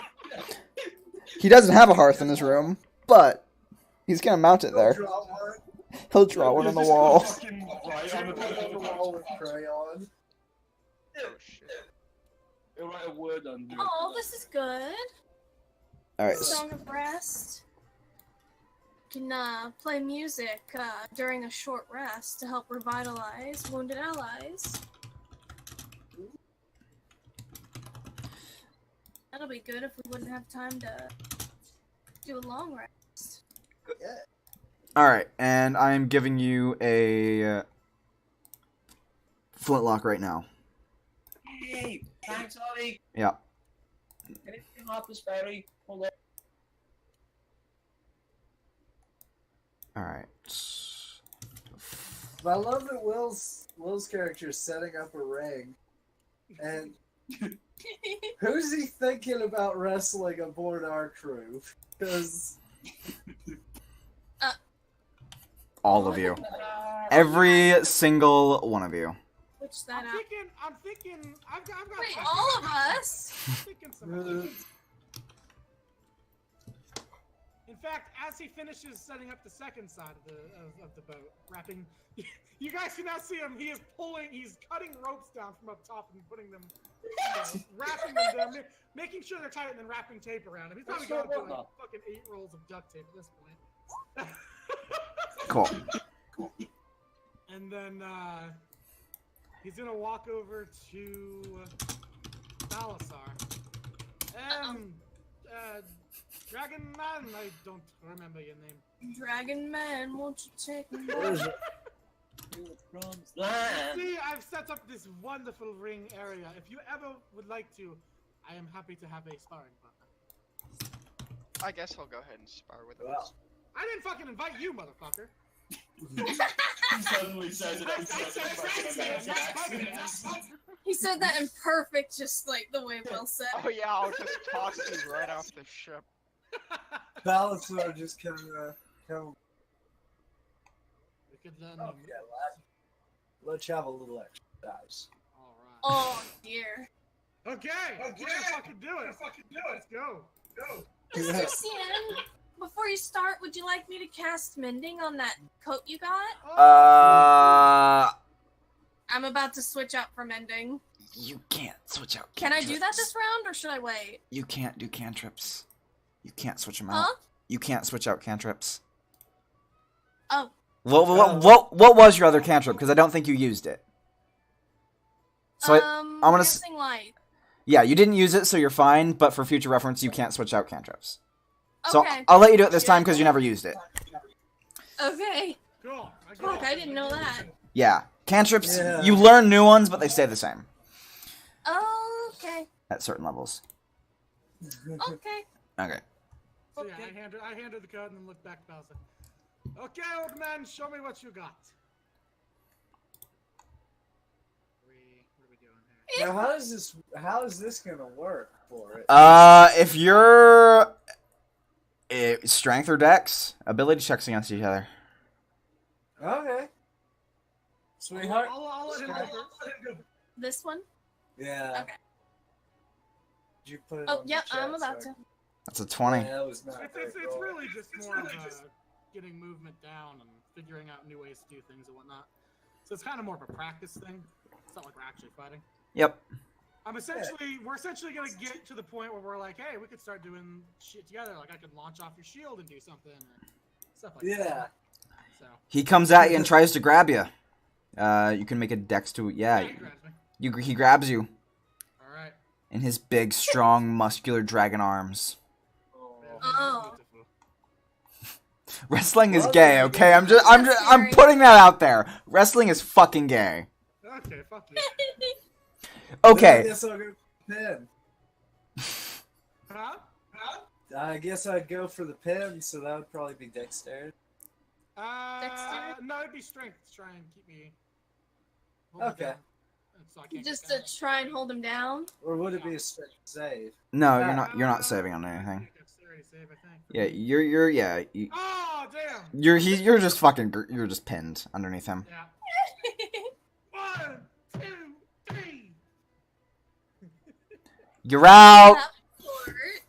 He doesn't have a hearth in his room, but he's gonna mount it there. Draw one. He'll draw one on the wall. Fucking right on On the wall with crayon. Oh shit. He'll write a word under it. Oh, this is good. Alright. Song of Rest. You can play music during a short rest to help revitalize wounded allies. That'll be good if we wouldn't have time to do a long rest. Alright, and I'm giving you a flintlock right now. Hey, thanks, Oddy. Yeah. Anything Harper's Ferry? Hold on. Alright. But I love that Will's character is setting up a ring, and who's he thinking about wrestling aboard our crew? Because all of you. Every single one of you. Switch that I'm out. thinking, I've got Wait, some- all of us? I'm thinking some- In fact, as he finishes setting up the second side of the boat, wrapping, you guys can now see him. He's cutting ropes down from up top and putting them, wrapping them down, making sure they're tight, and then wrapping tape around him. He's probably got like fucking 8 rolls of duct tape at this point. Cool. And then he's gonna walk over to Balasar. Dragon Man, I don't remember your name. Dragon Man, won't you take me? See, I've set up this wonderful ring area. If you ever would like to, I am happy to have a sparring partner. I guess I'll go ahead and spar with him. Well, I didn't fucking invite you, motherfucker. He suddenly says it. He said that in perfect, just like the way Will said. Oh yeah, I'll just toss you right off the ship. Balasar just kind of. We could then. Okay, let's have a little exercise. Alright. Oh dear. Okay, we're gonna fucking do it. Let's go. Mr. Cien, before you start, would you like me to cast Mending on that coat you got? I'm about to switch out for Mending. You can't switch out. Can I do that cantrips. this round, or should I wait? You can't do cantrips. You can't switch them Huh? out. You can't switch out cantrips. Oh. What was your other cantrip? Because I don't think you used it. So I'm gonna. Dancing Light. Yeah, you didn't use it, so you're fine. But for future reference, you can't switch out cantrips. So Okay. I'll let you do it this time because you never used it. Okay. Cool. Fuck, I didn't know that. Yeah, cantrips. Yeah. You learn new ones, but they stay the same Okay. at certain levels. Okay. Okay. So yeah, I hand her the code and then look back to Bowser. Okay, old man, show me what you got. What are we doing here? Now, how is this gonna work for it? If you're strength or dex, ability checks against each other. Okay. Sweetheart. I'll let him go. This one? Yeah. Okay. Did you put it Oh, on the yeah, chat I'm about so I to. That's a 20. Yeah, that was not It's very really just more of getting movement down and figuring out new ways to do things and whatnot. So it's kind of more of a practice thing. It's not like we're actually fighting. Yep. We're essentially gonna get to the point where we're like, hey, we could start doing shit together. Like I could launch off your shield and do something, or stuff like Yeah. that. So He comes at you and tries to grab you. You can make a dex to yeah. he grabs me. He grabs you All right. in his big, strong, muscular dragon arms. Oh. Beautiful. Wrestling is Well, gay, okay? I'm putting that out there. Wrestling is fucking gay. Okay, fuck you. I Okay. guess I'll go for the pin. Huh? I guess I'd go for the pin, so that would probably be dexterity. Dexterity? No, it'd be strength to try and keep me. hold me Okay. down, so I can't Just get to try and hold him down? Or would it be a strength save? No, down. you're not saving on anything. Dexterity save, I think. Yeah, Oh damn! you're just fucking you're just pinned underneath him. Yeah. 1, 2, 3. You're out. That would work.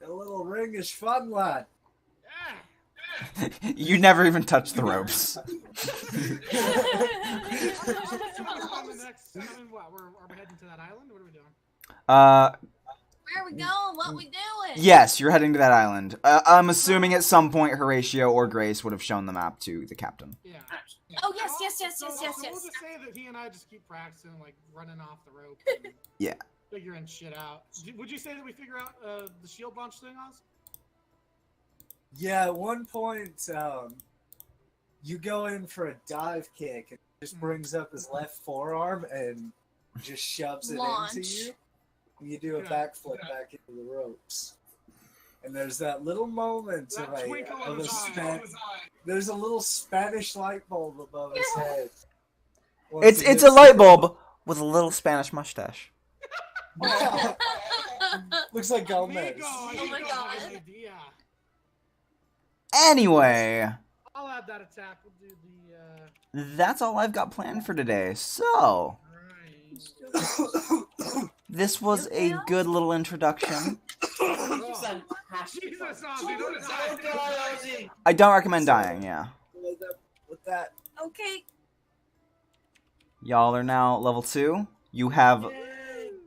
A little ringish fun, lad. Yeah. You never even touched the ropes. On the next, what? Are we heading to that island? What are we doing? Where are we going? What we doing? Yes, you're heading to that island. I'm assuming at some point Horatio or Grace would have shown the map to the captain. Yeah. Oh, yes. So we'll just say that he and I just keep practicing, like running off the rope. And Yeah. Figuring shit out. Would you say that we figure out the shield launch thing, Oz? Yeah, at one point, you go in for a dive kick and it just brings up his left forearm and just shoves it Launch. into you. And you do a Yeah. backflip back into the ropes. And there's that little moment That of twinkle of in his eye. there's a little Spanish light bulb above his head. It's a light bulb with a little Spanish mustache. Looks like Gomez. Amigo, Oh my amigo, God. idea. Anyway, I'll add that attack. We'll do the. That's all I've got planned for today. So, Alright. this was a good little introduction. Oh, Jesus, Ozzy, don't die. I don't recommend dying, yeah. With that, Okay. Y'all are now level 2. You have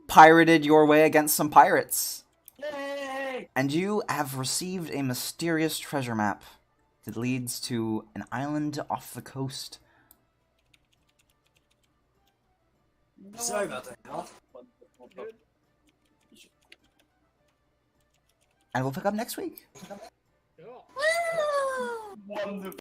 pirated your way against some pirates. Yay! And you have received a mysterious treasure map that leads to an island off the coast. sorry about that, Al. Good. And we'll pick up next week. Cool. Woo! Wonderful.